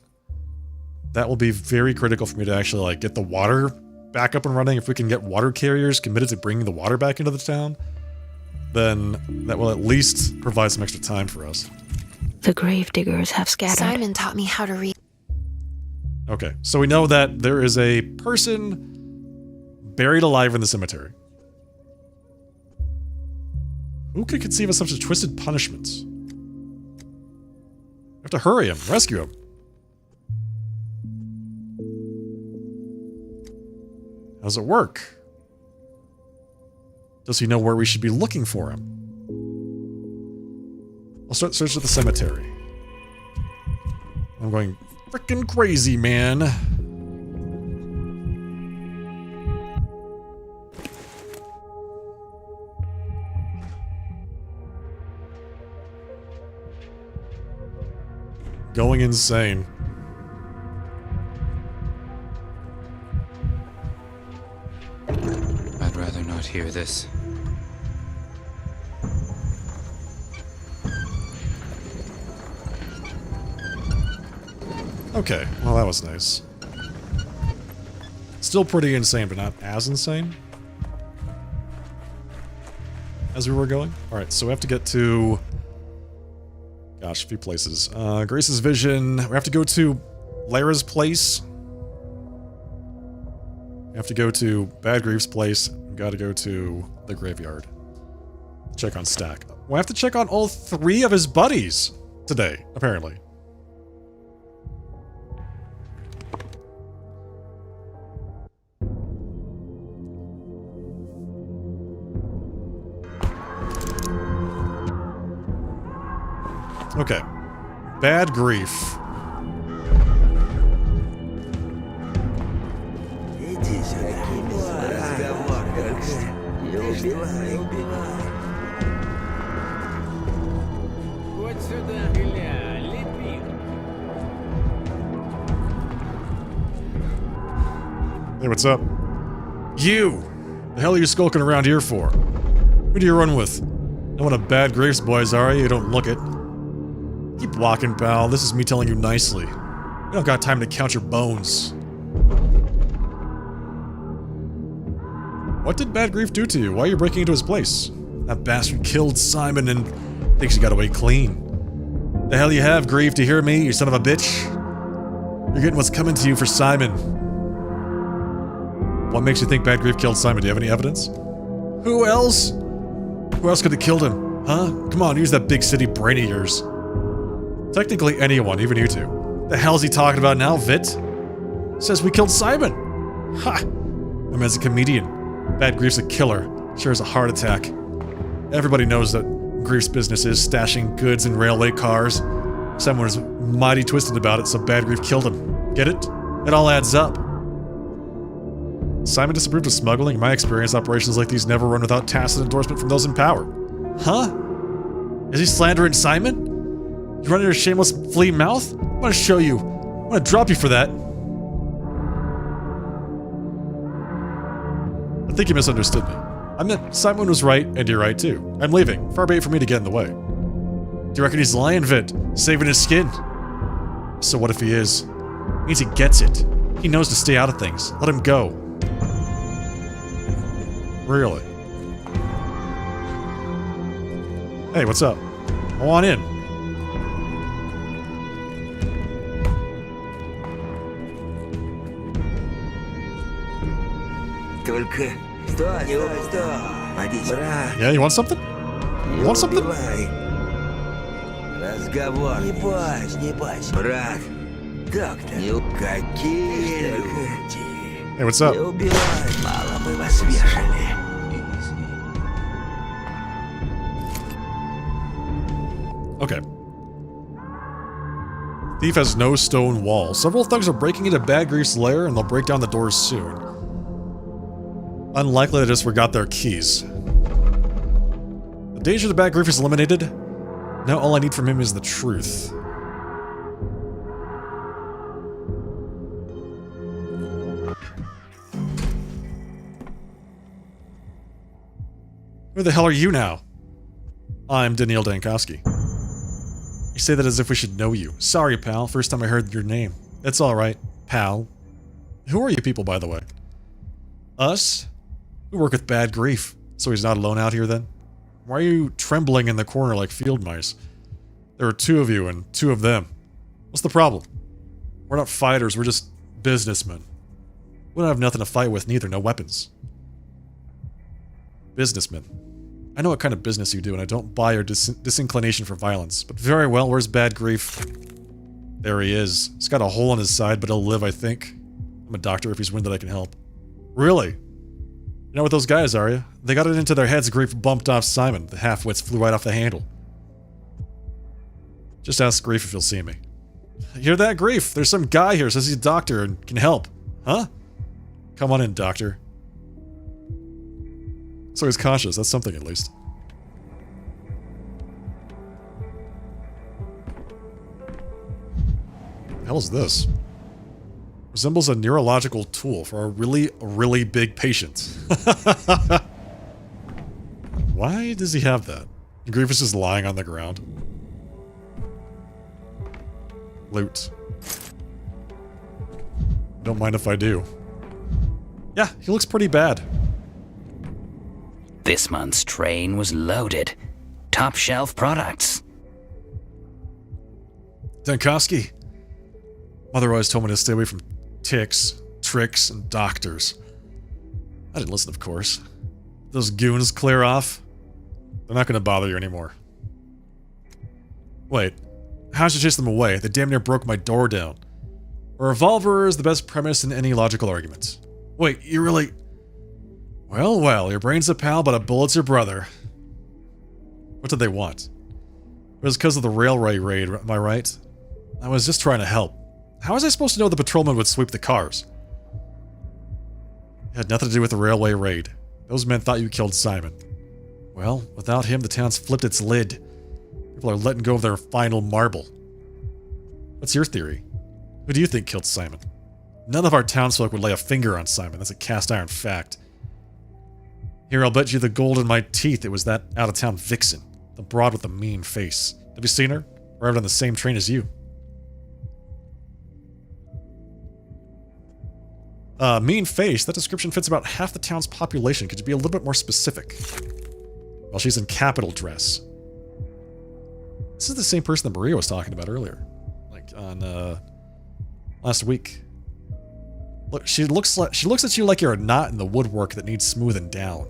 that will be very critical for me to actually like get the water back up and running. If we can get water carriers committed to bringing the water back into the town, then that will at least provide some extra time for us. The gravediggers have scattered. Simon taught me how to read. Okay, so we know that there is a person buried alive in the cemetery. Who could conceive of such a twisted punishment? We have to hurry him, rescue him. How does it work? Does he know where we should be looking for him? I'll start searching the cemetery. I'm going frickin' crazy, man. Going insane. I'd rather not hear this. Okay, well that was nice. Still pretty insane, but not as insane as we were going. Alright, so we have to get to... Gosh, a few places. Grace's vision. We have to go to Lyra's place. We have to go to Bad Grief's place. We gotta go to the graveyard. Check on Stack. We have to check on all 3 of his buddies today, apparently. Okay. Bad Grief. Hey, what's up? You! The hell are you skulking around here for? Who do you run with? Not one of Bad Grief's boys, are you? You don't look it. Keep walking, pal. This is me telling you nicely. We don't got time to count your bones. What did Bad Grief do to you? Why are you breaking into his place? That bastard killed Simon and thinks he got away clean. The hell you have, Grief? Do you hear me, you son of a bitch? You're getting what's coming to you for Simon. What makes you think Bad Grief killed Simon? Do you have any evidence? Who else? Who else could have killed him? Huh? Come on, use that big city brain of yours. Technically anyone, even you two. The hell's he talking about now, Vit? Says we killed Simon. Ha! My man's a comedian. Bad Grief's a killer. Shares a heart attack. Everybody knows that Grief's business is stashing goods in railway cars. Someone was mighty twisted about it, so Bad Grief killed him. Get it? It all adds up. Simon disapproved of smuggling. In my experience, operations like these never run without tacit endorsement from those in power. Huh? Is he slandering Simon? You running your shameless flea mouth? I'm gonna show you. I'm gonna drop you for that. I think you misunderstood me. I meant Simon was right, and you're right too. I'm leaving. Far be it for me to get in the way. Do you reckon he's lying, Vit? Saving his skin? So what if he is? It means he gets it. He knows to stay out of things. Let him go. Really? Hey, what's up? Go on in. Yeah, you want something? You want something? Hey, what's up? Okay. Thief has no stone wall. Several thugs are breaking into Bad Grief's lair and they'll break down the doors soon. Unlikely they just forgot their keys. The danger to Bad Grief is eliminated. Now all I need from him is the truth. Who the hell are you now? I'm Daniel Dankowski. You say that as if we should know you. Sorry, pal. First time I heard your name. It's alright, pal. Who are you people, by the way? Us? We work with Bad Grief. So he's not alone out here, then? Why are you trembling in the corner like field mice? There are 2 of you and 2 of them. What's the problem? We're not fighters, we're just businessmen. We don't have nothing to fight with, neither. No weapons. Businessmen. I know what kind of business you do, and I don't buy your disinclination for violence. But very well, where's Bad Grief? There he is. He's got a hole in his side, but he'll live, I think. I'm a doctor. If he's wounded, I can help. Really? You know what those guys are, you? They got it into their heads Grief bumped off Simon. The half-wits flew right off the handle. Just ask Grief if he'll see me. Hear that, Grief? There's some guy here, says he's a doctor and can help. Huh? Come on in, doctor. So he's conscious, that's something at least. The hell is this? Resembles a neurological tool for a really big patient. Why does he have that? Grief is just lying on the ground. Loot. Don't mind if I do. Yeah, he looks pretty bad. This month's train was loaded. Top shelf products. Dankowski. Mother always told me to stay away from ticks, tricks, and doctors. I didn't listen, of course. Those goons clear off? They're not going to bother you anymore. Wait, how'd you chase them away? They damn near broke my door down. A revolver is the best premise in any logical argument. Wait, you really... Well, well, your brain's a pal, but a bullet's your brother. What did they want? It was because of the railway raid, am I right? I was just trying to help. How was I supposed to know the patrolman would sweep the cars? It had nothing to do with the railway raid. Those men thought you killed Simon. Well, without him, the town's flipped its lid. People are letting go of their final marble. What's your theory? Who do you think killed Simon? None of our townsfolk would lay a finger on Simon. That's a cast-iron fact. Here, I'll bet you the gold in my teeth it was that out-of-town vixen. The broad with the mean face. Have you seen her? Arrived on the same train as you. Mean face? That description fits about half the town's population. Could you be a little bit more specific? Well, she's in capital dress. This is the same person that Maria was talking about earlier. Like, on, last week. Look, she looks at you like you're a knot in the woodwork that needs smoothing down.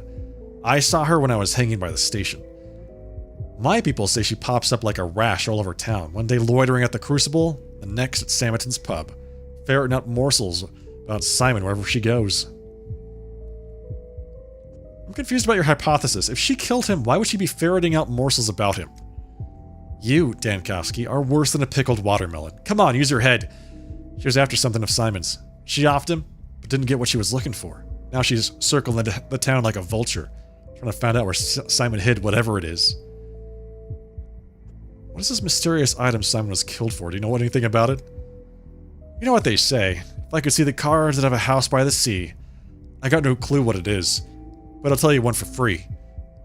I saw her when I was hanging by the station. My people say she pops up like a rash all over town. One day loitering at the Crucible, the next at Samuelton's pub. Ferreting up morsels about Simon wherever she goes. I'm confused about your hypothesis. If she killed him, why would she be ferreting out morsels about him? You, Dankowski, are worse than a pickled watermelon. Come on, use your head. She was after something of Simon's. She offed him, but didn't get what she was looking for. Now she's circling the town like a vulture, trying to find out where Simon hid whatever it is. What is this mysterious item Simon was killed for? Do you know anything about it? You know what they say. If I could see the cars that have a house by the sea. I got no clue what it is. But I'll tell you one for free.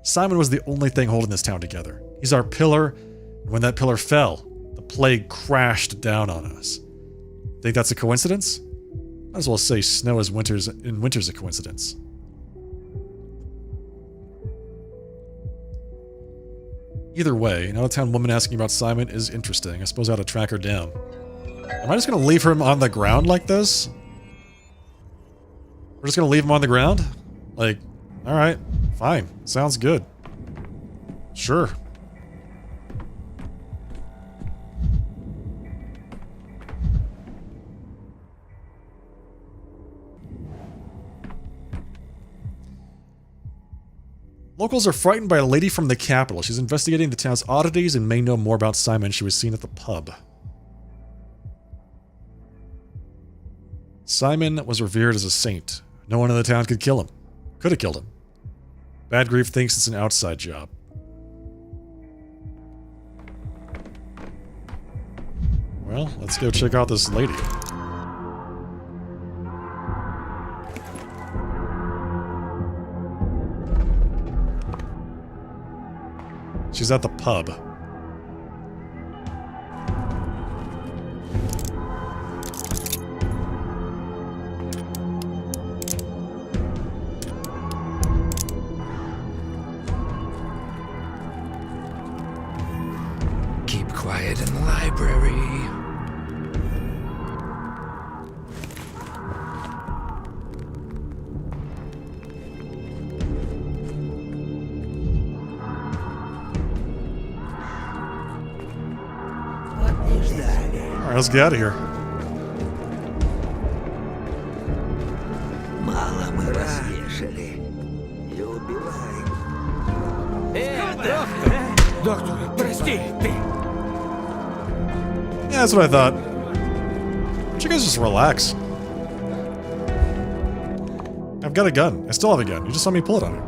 Simon was the only thing holding this town together. He's our pillar, and when that pillar fell, the plague crashed down on us. Think that's a coincidence? Might as well say snow is winter's and winter's a coincidence. Either way, an out-of-town woman asking about Simon is interesting. I suppose I ought to track her down. Am I just gonna leave him on the ground like this? We're just gonna leave him on the ground? Like, alright, fine. Sounds good. Sure. Locals are frightened by a lady from the capital. She's investigating the town's oddities and may know more about Simon. She was seen at the pub. Simon was revered as a saint. No one in the town could kill him. Could have killed him. Bad Grief thinks it's an outside job. Well, let's go check out this lady. She's at the pub. Keep quiet in the library. Alright, let's get out of here. Yeah, that's what I thought. Why don't you guys just relax? I've got a gun. I still have a gun. You just saw me pull it on you.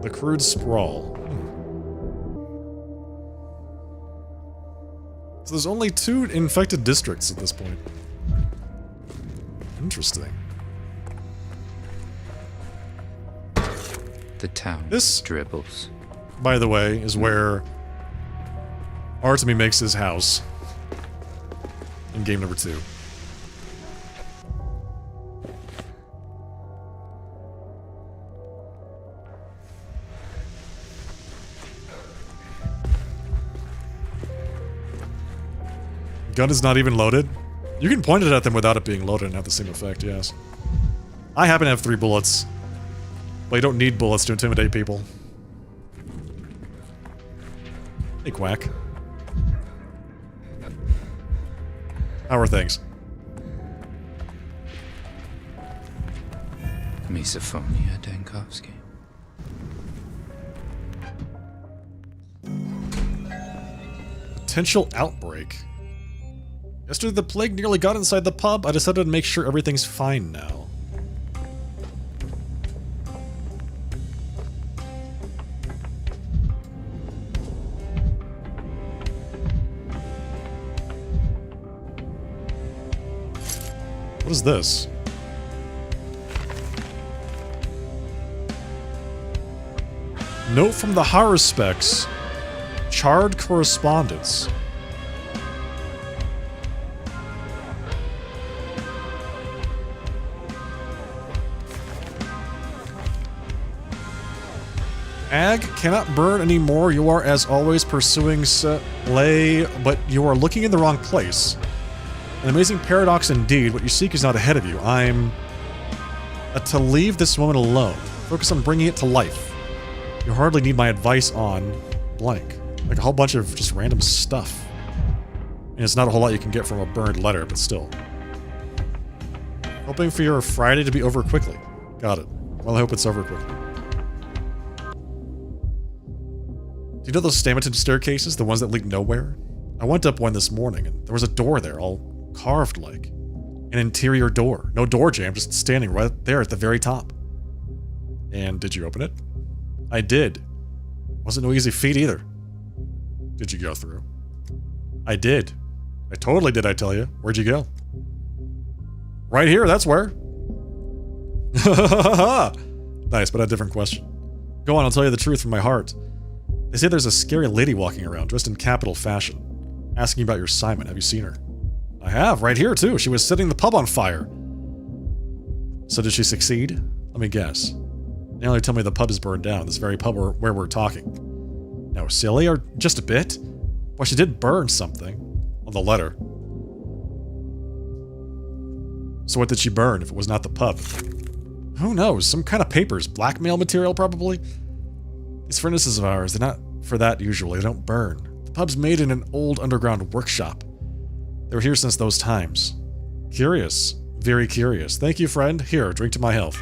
The crude sprawl. So there's only 2 infected districts at this point. Interesting. The town This, dribbles. by the way, is where Artemy makes his house in game number 2. Gun is not even loaded. You can point it at them without it being loaded and have the same effect, yes. I happen to have 3 bullets. But you don't need bullets to intimidate people. Hey, Quack. How are things? Misophonia, Dankovsky. Potential outbreak. Yesterday the plague nearly got inside the pub. I decided to make sure everything's fine now. What is this? Note from the horror specs. Charred correspondence. Ag cannot burn anymore. You are, as always, pursuing lay, but you are looking in the wrong place. An amazing paradox indeed. What you seek is not ahead of you. I'm to leave this woman alone. Focus on bringing it to life. You hardly need my advice on blank. Like a whole bunch of just random stuff. And it's not a whole lot you can get from a burned letter, but still. Hoping for your Friday to be over quickly. Got it. Well, I hope it's over quickly. Do you know those Stamerton staircases? The ones that lead nowhere? I went up one this morning, and there was a door there, all carved like. An interior door. No door jamb, just standing right there at the very top. And did you open it? I did. Wasn't no easy feat either. Did you go through? I did. I totally did, I tell you. Where'd you go? Right here, that's where. Nice, but a different question. Go on, I'll tell you the truth from my heart. They say there's a scary lady walking around, dressed in capital fashion. Asking about your Simon. Have you seen her? I have, right here too. She was setting the pub on fire. So did she succeed? Let me guess. Now they tell me the pub is burned down, this very pub where we're talking. No, silly, or just a bit? Well, she did burn something. On the letter. So what did she burn if it was not the pub? Who knows? Some kind of papers. Blackmail material, probably? These furnaces of ours, they're not for that usually. They don't burn. The pub's made in an old underground workshop. They were here since those times. Curious. Very curious. Thank you, friend. Here, drink to my health.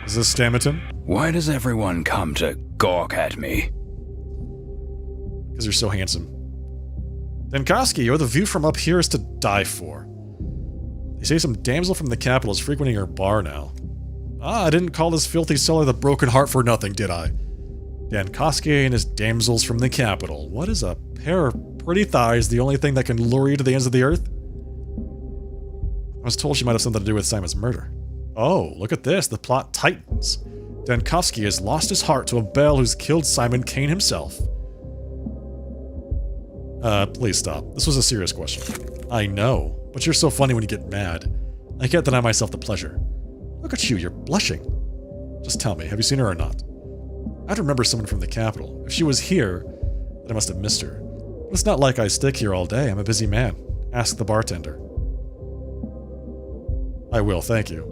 Is this Stamerton? Why does everyone come to gawk at me? Because you're so handsome. Dankovsky, you're the view from up here is to die for. They say some damsel from the capital is frequenting your bar now. Ah, I didn't call this filthy cellar the Broken Heart for nothing, did I? Dankovsky and his damsels from the capital. What is a pair of pretty thighs the only thing that can lure you to the ends of the earth? I was told she might have something to do with Simon's murder. Oh, look at this. The plot tightens. Dankovsky has lost his heart to a belle who's killed Simon Kane himself. Please stop. This was a serious question. I know, but you're so funny when you get mad. I can't deny myself the pleasure. Look at you, you're blushing. Just tell me, have you seen her or not? I'd remember someone from the capital. If she was here, then I must have missed her. But it's not like I stick here all day. I'm a busy man. Ask the bartender. I will, thank you.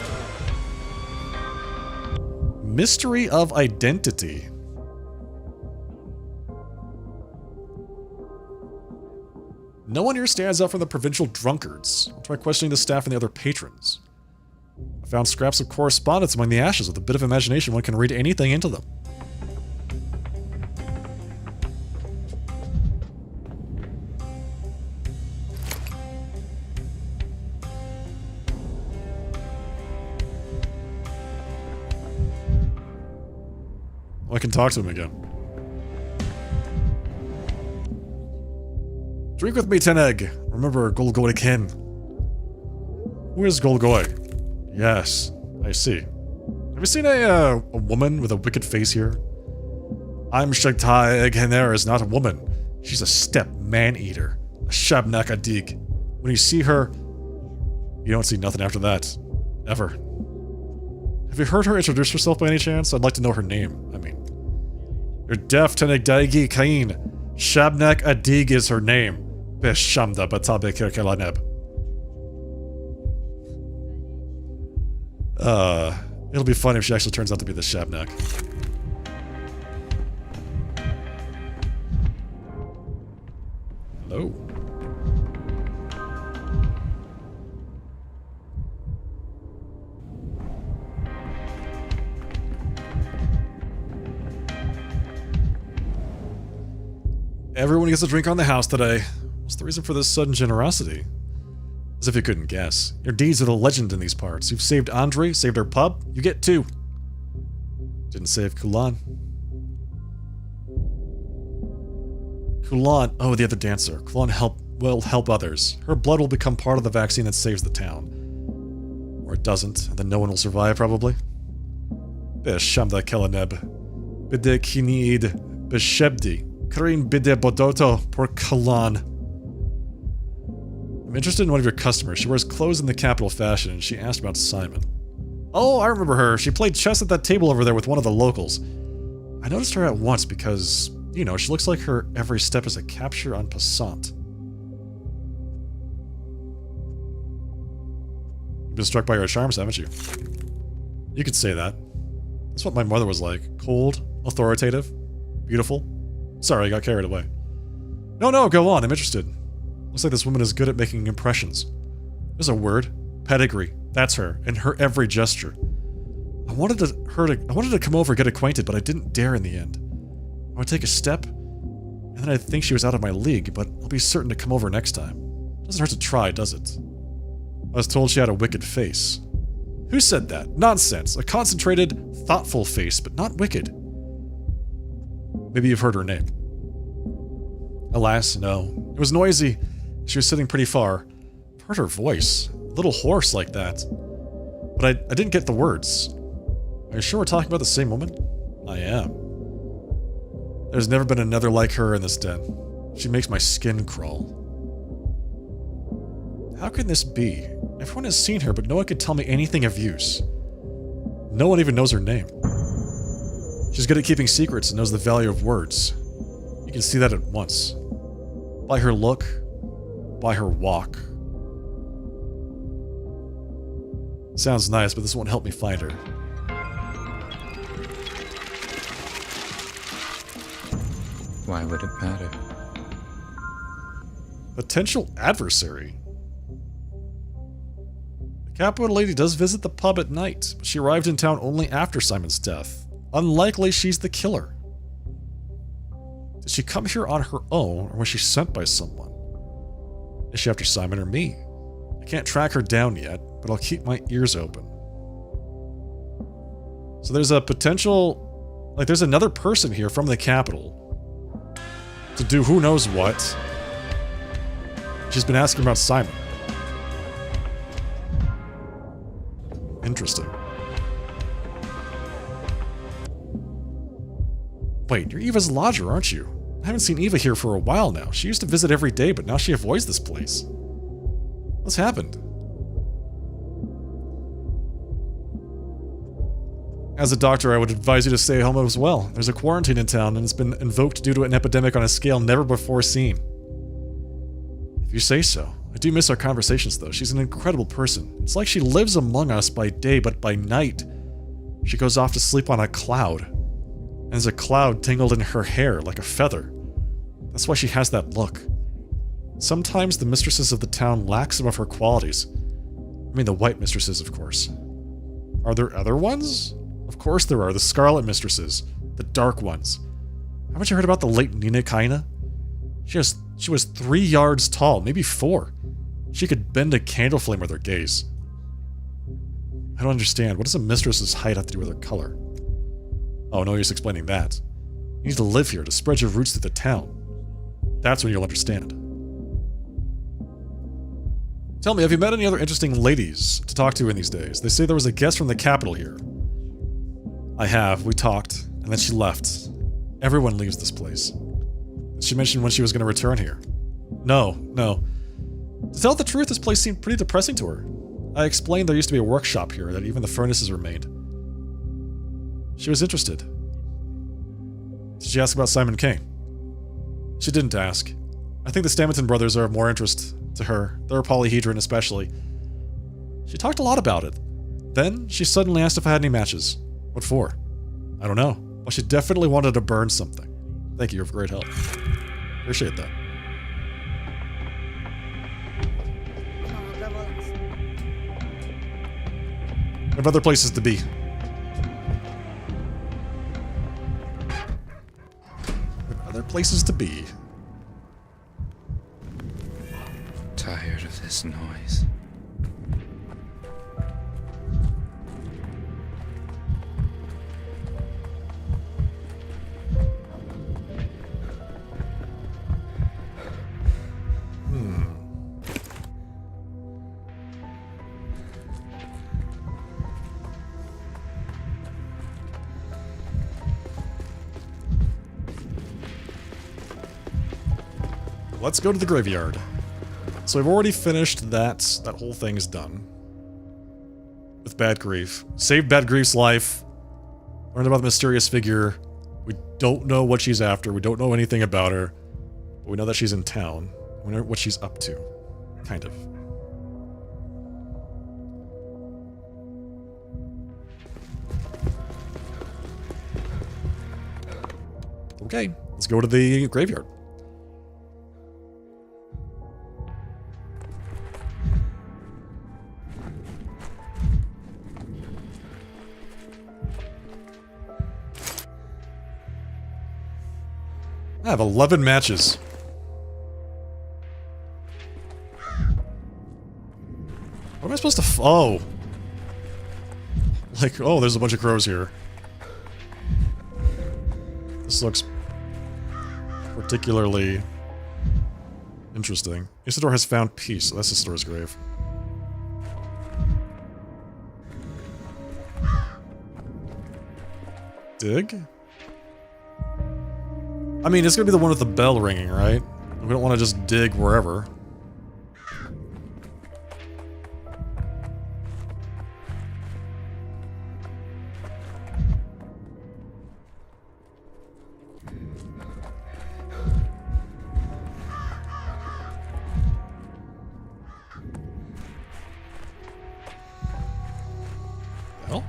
Mystery of identity. No one here stands out from the provincial drunkards. I'll try questioning the staff and the other patrons. I found scraps of correspondence among the ashes. With a bit of imagination, one can read anything into them. Well, I can talk to him again. Drink with me, Teneg. Remember Golgoy Kin. Who is Golgoy? Yes, I see. Have you seen a woman with a wicked face here? I'm Shagtai Eghener is not a woman. She's a steppe man-eater. A Shabnak Adig. When you see her, you don't see nothing after that. Ever. Have you heard her introduce herself by any chance? I'd like to know her name. I mean, you're deaf, Teneg Daigi Kain. Shabnak Adig is her name. Beshamda Batabe Kirkelaneb. It'll be funny if she actually turns out to be the Shabnak. Hello. Everyone gets a drink on the house today. What's the reason for this sudden generosity? As if you couldn't guess. Your deeds are the legend in these parts. You've saved Andre, saved our pub. You get 2. Didn't save Kulan. Kulan, oh, the other dancer. Kulan will help others. Her blood will become part of the vaccine that saves the town. Or it doesn't, and then no one will survive, probably. Beshamda Kelaneb. Bide Kiniid Beshebdi. Karin Bide Bodoto por Kulan. I'm interested in one of your customers. She wears clothes in the capital fashion, and she asked about Simon. Oh, I remember her. She played chess at that table over there with one of the locals. I noticed her at once because, you know, she looks like her every step is a capture en passant. You've been struck by her charms, haven't you? You could say that. That's what my mother was like. Cold, authoritative, beautiful. Sorry, I got carried away. No, go on. I'm interested. Looks like this woman is good at making impressions. There's a word. Pedigree. That's her. And her every gesture. I wanted to come over and get acquainted, but I didn't dare in the end. I would take a step, and then I'd think she was out of my league, but I'll be certain to come over next time. Doesn't hurt to try, does it? I was told she had a wicked face. Who said that? Nonsense. A concentrated, thoughtful face, but not wicked. Maybe you've heard her name. Alas, no. It was noisy. She was sitting pretty far. I've heard her voice. A little hoarse like that. But I didn't get the words. Are you sure we're talking about the same woman? I am. There's never been another like her in this den. She makes my skin crawl. How can this be? Everyone has seen her, but no one could tell me anything of use. No one even knows her name. She's good at keeping secrets and knows the value of words. You can see that at once. By her look, by her walk. Sounds nice, but this won't help me find her. Why would it matter? Potential adversary. The capital lady does visit the pub at night, but she arrived in town only after Simon's death. Unlikely she's the killer. Did she come here on her own, or was she sent by someone? Is she after Simon or me? I can't track her down yet, but I'll keep my ears open. So there's a potential... Like, there's another person here from the capital to do who knows what. She's been asking about Simon. Interesting. Wait, you're Eva's lodger, aren't you? I haven't seen Eva here for a while now. She used to visit every day, but now she avoids this place. What's happened? As a doctor, I would advise you to stay home as well. There's a quarantine in town, and it's been invoked due to an epidemic on a scale never before seen. If you say so. I do miss our conversations, though. She's an incredible person. It's like she lives among us by day, but by night, she goes off to sleep on a cloud. And there's a cloud tangled in her hair like a feather. That's why she has that look. Sometimes the mistresses of the town lack some of her qualities. I mean the white mistresses, of course. Are there other ones? Of course there are. The scarlet mistresses. The dark ones. Haven't you heard about the late Nina Kaina? She was 3 yards tall, maybe 4. She could bend a candle flame with her gaze. I don't understand. What does a mistress's height have to do with her color? Oh, no use explaining that. You need to live here to spread your roots through the town. That's when you'll understand. Tell me, have you met any other interesting ladies to talk to in these days? They say there was a guest from the capital here. I have. We talked, and then she left. Everyone leaves this place. She mentioned when she was going to return here. No. To tell the truth, this place seemed pretty depressing to her. I explained there used to be a workshop here, that even the furnaces remained. She was interested. Did she ask about Simon King? She didn't ask. I think the Stamanton brothers are of more interest to her, their polyhedron especially. She talked a lot about it. Then, she suddenly asked if I had any matches. What for? I don't know. Well, she definitely wanted to burn something. Thank you, you're of great help. Appreciate that. I have other places to be. Other places to be. Tired of this noise. Let's go to the graveyard. So I've already finished that. That whole thing is done. With Bad Grief. Saved Bad Grief's life. Learned about the mysterious figure. We don't know what she's after. We don't know anything about her. But we know that she's in town. We know what she's up to. Kind of. Okay, let's go to the graveyard. I have 11 matches. What am I supposed to oh. Like, oh, there's a bunch of crows here. This looks particularly interesting. Isidore has found peace. So that's Isidore's grave. Dig? I mean, it's gonna be the one with the bell ringing, right? We don't want to just dig wherever. Well,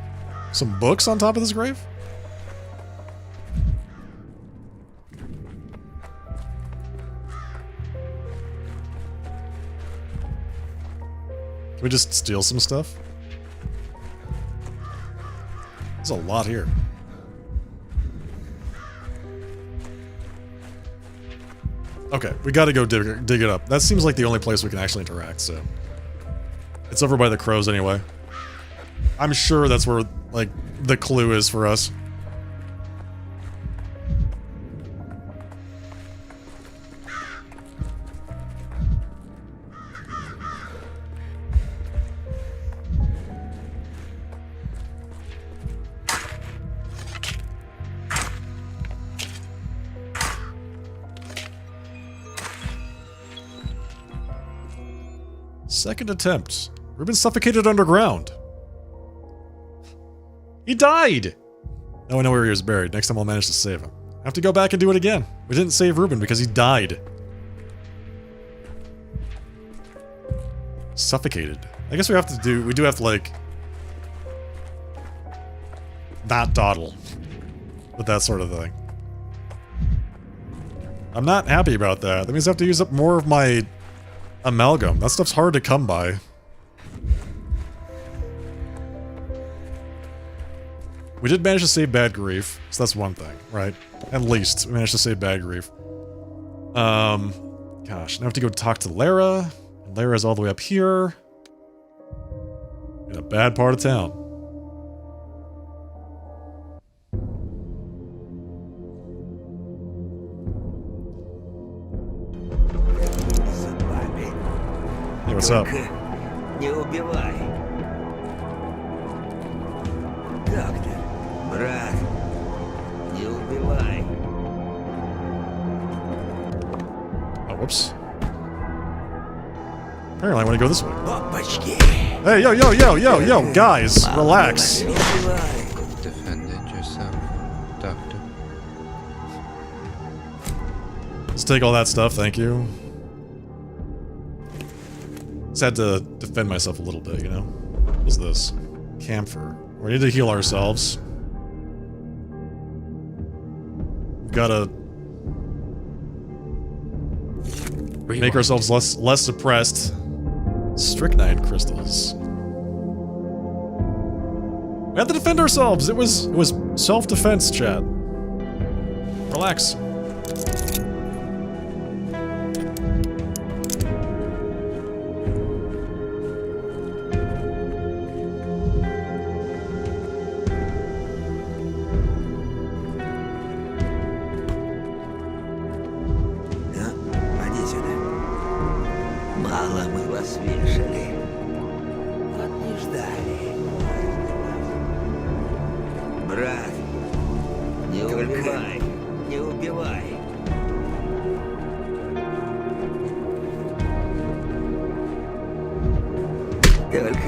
some books on top of this grave? Can we just steal some stuff? There's a lot here. Okay, we gotta go dig it up. That seems like the only place we can actually interact, so... It's over by the crows anyway. I'm sure that's where, like, the clue is for us. Second attempt. Ruben suffocated underground. He died! Now I know where he was buried. Next time I'll manage to save him. I have to go back and do it again. We didn't save Ruben because he died. Suffocated. I guess we have to like, not dawdle with that sort of thing. I'm not happy about that. That means I have to use up more of my amalgam. That stuff's hard to come by. We did manage to save Bad Grief, so that's one thing, right? At least we managed to save Bad Grief. Gosh, now I have to go talk to Lara. And Lara's all the way up here. In a bad part of town. Hey, what's up? Не убивай. Доктор, брат, не убивай. Oh, whoops. Apparently I want to go this way. Опачки. Hey, yo, guys, relax. Defended yourself, Doctor. Let's take all that stuff, thank you. Just had to defend myself a little bit, you know? What's this? Camphor. We need to heal ourselves. We've gotta make ourselves less suppressed. Strychnine crystals. We had to defend ourselves. It was self-defense, chat. Relax. Поди сюда. Мало мы вас вешали. Вот не ждали. Брат, не убивай, не убивай.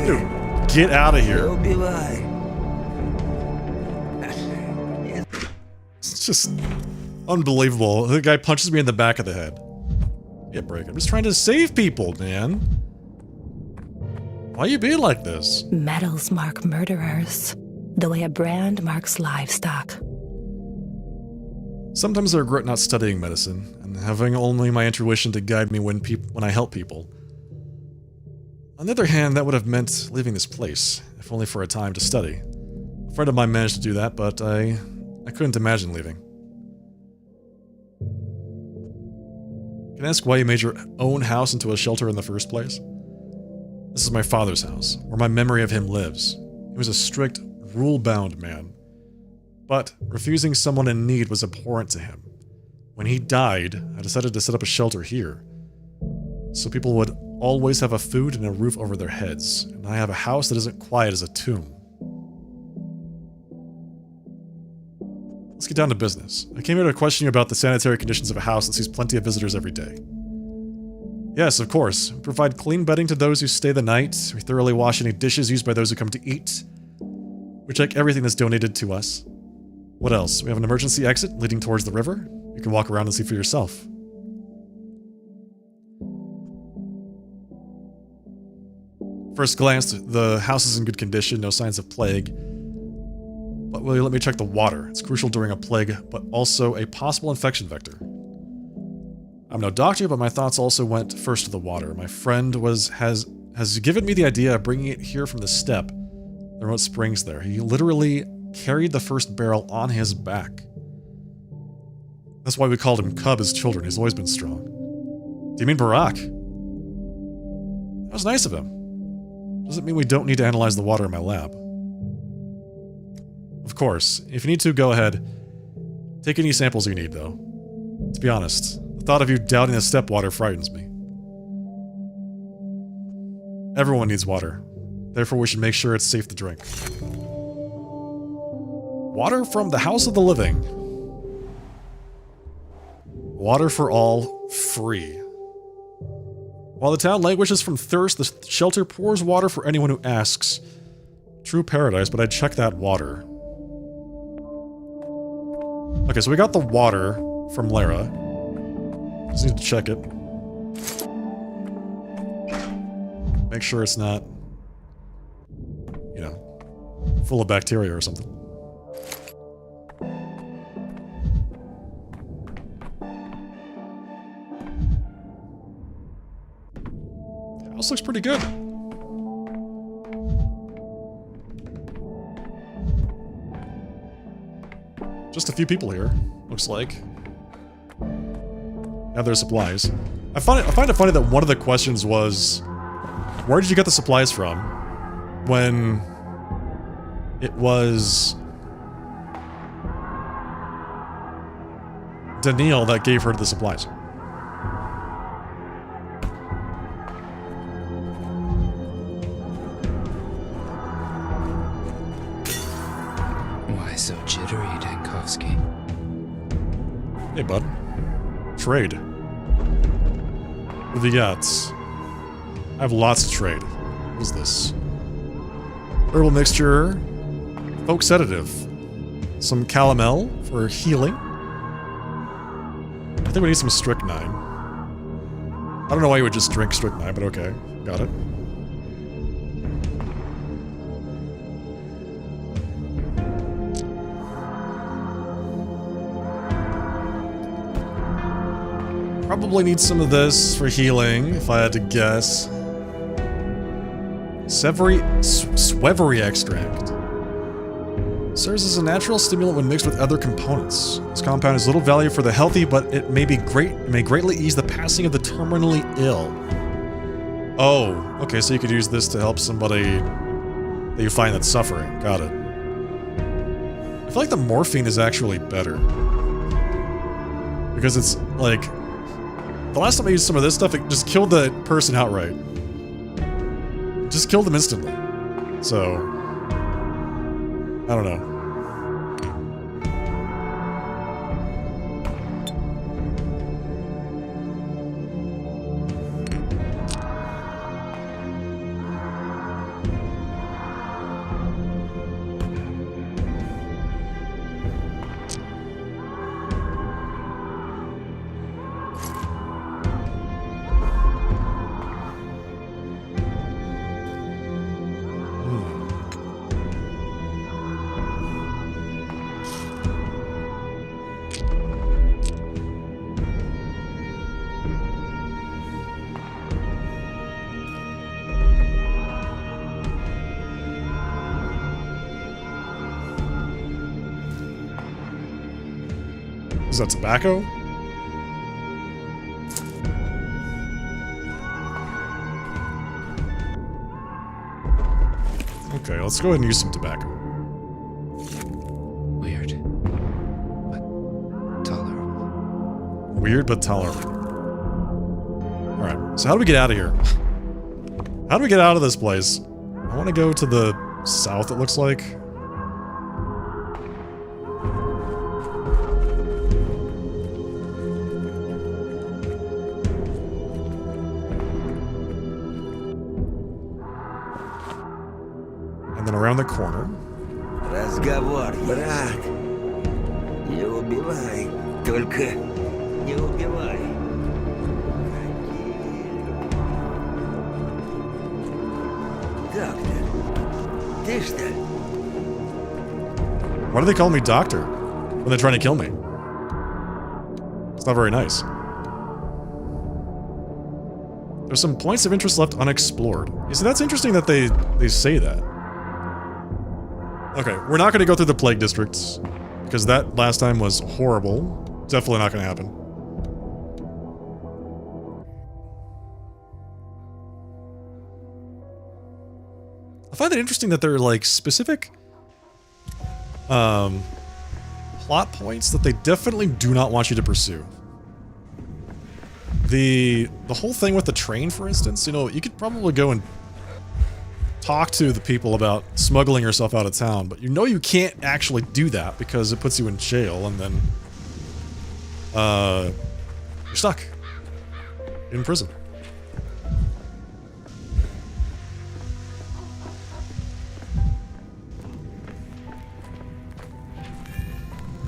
Dude, get out of here. Не убивай. It's just unbelievable. The guy punches me in the back of the head. Get break. I'm just trying to save people, man. Why you being like this? Medals mark murderers, the way a brand marks livestock. Sometimes I regret not studying medicine, and having only my intuition to guide me when I help people. On the other hand, that would have meant leaving this place, if only for a time to study. A friend of mine managed to do that, but I couldn't imagine leaving. Can I ask why you made your own house into a shelter in the first place? This is my father's house, where my memory of him lives. He was a strict, rule-bound man. But refusing someone in need was abhorrent to him. When he died, I decided to set up a shelter here. So people would always have a food and a roof over their heads, and I have a house that isn't quiet as a tomb. Let's get down to business. I came here to question you about the sanitary conditions of a house that sees plenty of visitors every day. Yes, of course. We provide clean bedding to those who stay the night. We thoroughly wash any dishes used by those who come to eat. We check everything that's donated to us. What else? We have an emergency exit leading towards the river. You can walk around and see for yourself. First glance, the house is in good condition, no signs of plague. But will you let me check the water? It's crucial during a plague, but also a possible infection vector. I'm no doctor, but my thoughts also went first to the water. My friend has given me the idea of bringing it here from the steppe. The remote springs there. He literally carried the first barrel on his back. That's why we called him Cub as children. He's always been strong. Do you mean Barack? That was nice of him. Doesn't mean we don't need to analyze the water in my lab. Of course, if you need to, go ahead. Take any samples you need, though. To be honest, the thought of you doubting the steppe water frightens me. Everyone needs water. Therefore, we should make sure it's safe to drink. Water from the House of the Living. Water for all, free. While the town languishes from thirst, the shelter pours water for anyone who asks. True paradise, but I'd check that water. Okay, so we got the water from Lara. Just need to check it. Make sure it's not, you know, full of bacteria or something. House looks pretty good. Just a few people here, looks like. Have their supplies. I find it funny that one of the questions was, where did you get the supplies from? When it was Daniil that gave her the supplies. Why so jittery, Dankovsky? Hey, bud. Trade. What have you got? I have lots to trade. What is this? Herbal mixture. Folk sedative. Some calomel for healing. I think we need some strychnine. I don't know why you would just drink strychnine, but okay. Got it. Probably need some of this for healing, if I had to guess. Swevery extract. Serves as a natural stimulant when mixed with other components. This compound has little value for the healthy, but it may greatly ease the passing of the terminally ill. Oh, okay, so you could use this to help somebody that you find that's suffering. Got it. I feel like the morphine is actually better. Because it's, like... The last time I used some of this stuff, it just killed the person outright. Just killed them instantly. So... I don't know. Is that tobacco? Okay, let's go ahead and use some tobacco. Weird, but tolerable. Weird, but tolerable. Alright, so how do we get out of here? How do we get out of this place? I want to go to the south, it looks like. And then around the corner. Разговор, брат. Не убивай, только не убивай. Доктор, ты что? Why do they call me doctor when they're trying to kill me? It's not very nice. There's some points of interest left unexplored. You see, that's interesting that they say that. Okay, we're not going to go through the plague districts, because that last time was horrible. Definitely not going to happen. I find it interesting that there are, like, specific plot points that they definitely do not want you to pursue. The whole thing with the train, for instance, you know, you could probably go and talk to the people about smuggling yourself out of town, but you know you can't actually do that because it puts you in jail, and then you're stuck in prison.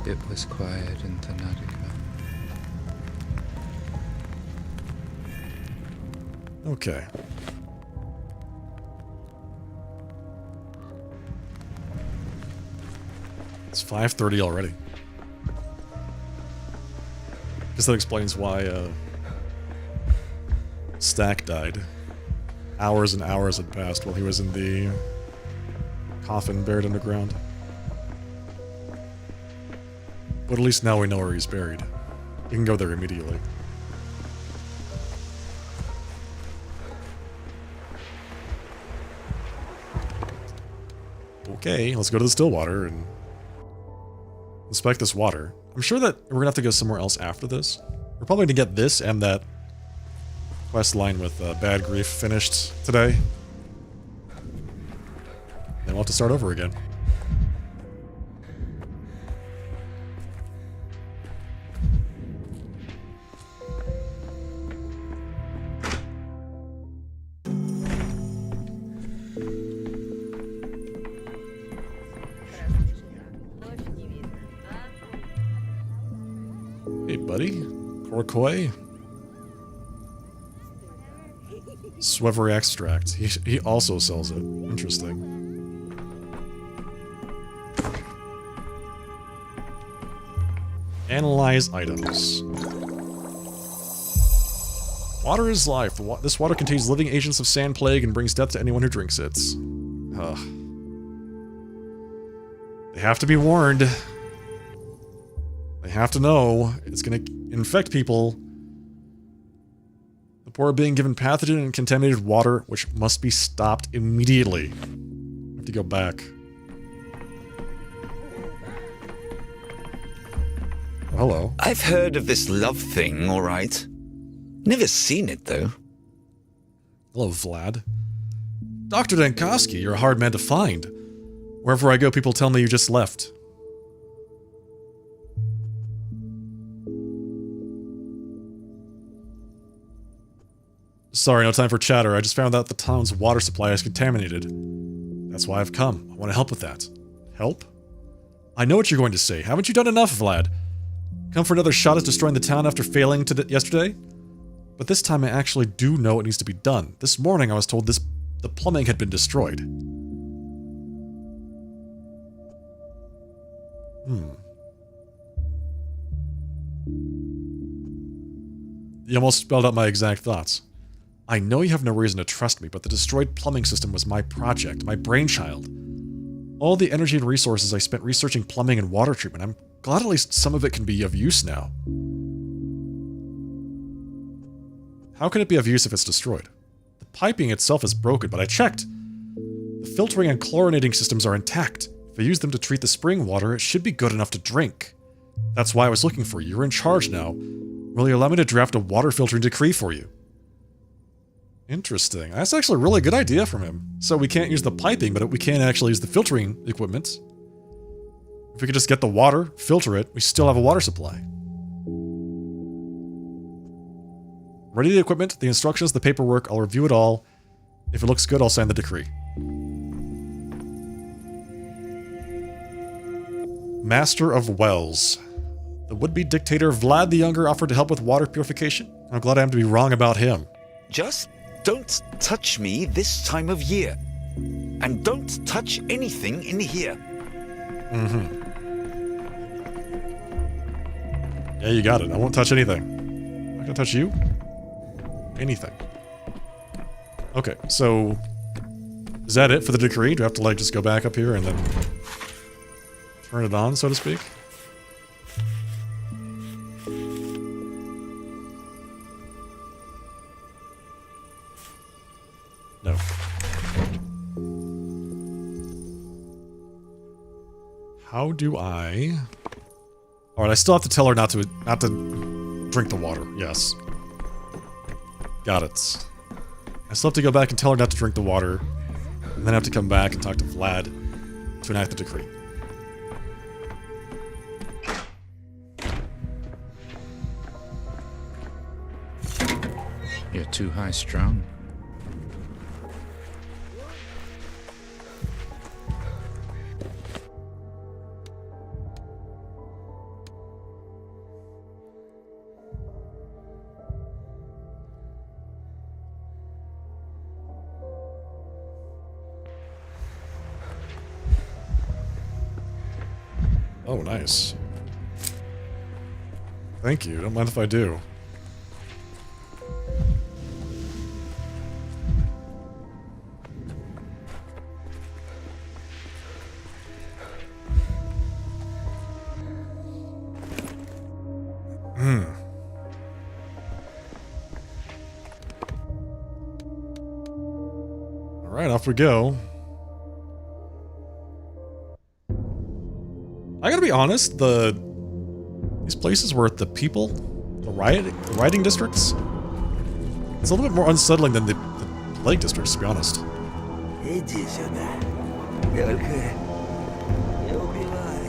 It was quiet in Thanatica. Okay. It's 5:30 already. Guess that explains why Stack died. Hours and hours had passed while he was in the coffin buried underground. But at least now we know where he's buried. You can go there immediately. Okay, let's go to the Stillwater and inspect this water. I'm sure that we're gonna have to go somewhere else after this. We're probably gonna get this and that quest line with Bad Grief finished today. Then we'll have to start over again. Hey, buddy. Korkoi. Swevery extract. He also sells it. Interesting. Analyze items. Water is life. This water contains living agents of sand plague and brings death to anyone who drinks it. Ugh. They have to be warned. They have to know it's going to infect people. The poor are being given pathogen and contaminated water, which must be stopped immediately. I have to go back. Oh, hello. I've heard of this love thing, all right. Never seen it, though. Hello, Vlad. Dr. Dankovsky, you're a hard man to find. Wherever I go, people tell me you just left. Sorry, no time for chatter. I just found out the town's water supply is contaminated. That's why I've come. I want to help with that. Help? I know what you're going to say. Haven't you done enough, Vlad? Come for another shot at destroying the town after failing yesterday? But this time I actually do know what needs to be done. This morning I was told the plumbing had been destroyed. You almost spelled out my exact thoughts. I know you have no reason to trust me, but the destroyed plumbing system was my project, my brainchild. All the energy and resources I spent researching plumbing and water treatment, I'm glad at least some of it can be of use now. How can it be of use if it's destroyed? The piping itself is broken, but I checked. The filtering and chlorinating systems are intact. If I use them to treat the spring water, it should be good enough to drink. That's why I was looking for you. You're in charge now. Will you allow me to draft a water filtering decree for you? Interesting. That's actually a really good idea from him. So we can't use the piping, but we can actually use the filtering equipment. If we could just get the water, filter it, we still have a water supply. Ready the equipment, the instructions, the paperwork, I'll review it all. If it looks good, I'll sign the decree. Master of Wells. The would-be dictator Vlad the Younger offered to help with water purification. I'm glad I am to be wrong about him. Just don't touch me this time of year. And don't touch anything in here. Yeah, you got it. I won't touch anything. I'm not gonna touch you. Anything. Okay, so is that it for the decree? Do I have to like just go back up here and then turn it on, so to speak? No. How do I... Alright, I still have to tell her not to drink the water. Yes. Got it. I still have to go back and tell her not to drink the water, and then I have to come back and talk to Vlad to enact the decree. You're too high-strung. Oh, nice. Thank you. Don't mind if I do. Alright, off we go. I gotta be honest, these places where the people, the rioting districts, it's a little bit more unsettling than the plague districts, to be honest. Иди сюда. Только не убивай.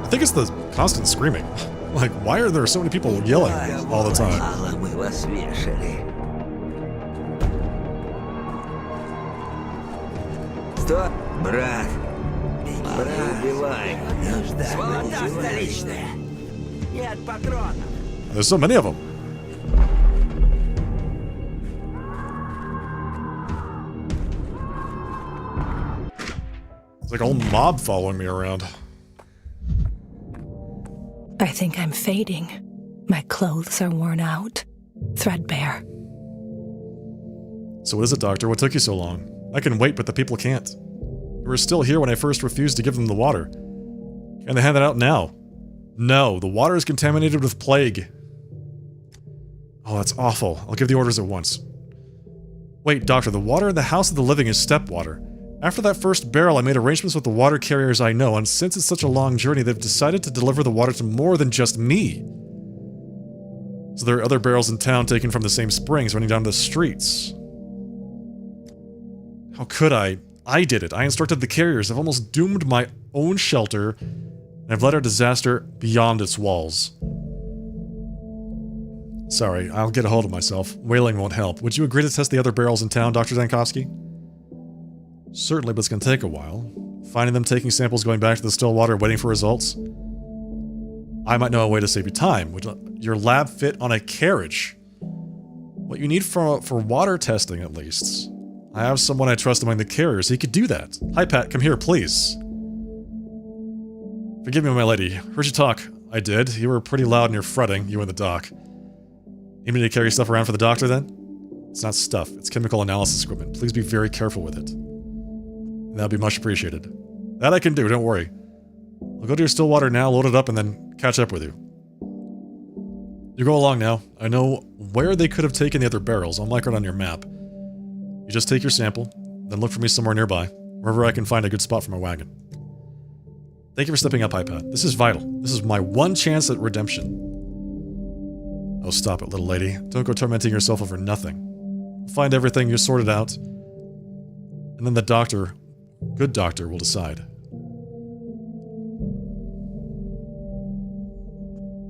I think it's the constant screaming. Like, why are there so many people yelling all the time? Мало мы вас вешали. Стоп, брат. Брат, не убивай. Сволота столичная. Нет патронов. There's so many of them. It's like a whole mob following me around. I think I'm fading. My clothes are worn out, threadbare. So what is it, Doctor? What took you so long? I can wait, but the people can't. You were still here when I first refused to give them the water. Can they hand it out now? No, the water is contaminated with plague. Oh, that's awful. I'll give the orders at once. Wait, Doctor, the water in the House of the Living is step water. After that first barrel, I made arrangements with the water carriers I know, and since it's such a long journey, they've decided to deliver the water to more than just me. So there are other barrels in town taken from the same springs running down the streets. How could I? I did it. I instructed the carriers. I've almost doomed my own shelter, and I've led our disaster beyond its walls. Sorry, I'll get a hold of myself. Wailing won't help. Would you agree to test the other barrels in town, Dr. Zankovsky? Certainly, but it's going to take a while. Finding them, taking samples, going back to the still water, waiting for results. I might know a way to save you time. Would your lab fit on a carriage? What you need for water testing, at least. I have someone I trust among the carriers. He could do that. Hi, Pat. Come here, please. Forgive me, my lady. Heard you talk. I did. You were pretty loud in your fretting, you and the doc. Need me to carry stuff around for the doctor, then? It's not stuff. It's chemical analysis equipment. Please be very careful with it. That'd be much appreciated. That I can do, don't worry. I'll go to your still water now, load it up, and then catch up with you. You go along now. I know where they could have taken the other barrels. I'll mark it on your map. You just take your sample, then look for me somewhere nearby, wherever I can find a good spot for my wagon. Thank you for stepping up, iPad. This is vital. This is my one chance at redemption. Oh, stop it, little lady. Don't go tormenting yourself over nothing. We'll find everything, you're sorted out. And then the doctor, good doctor, will decide.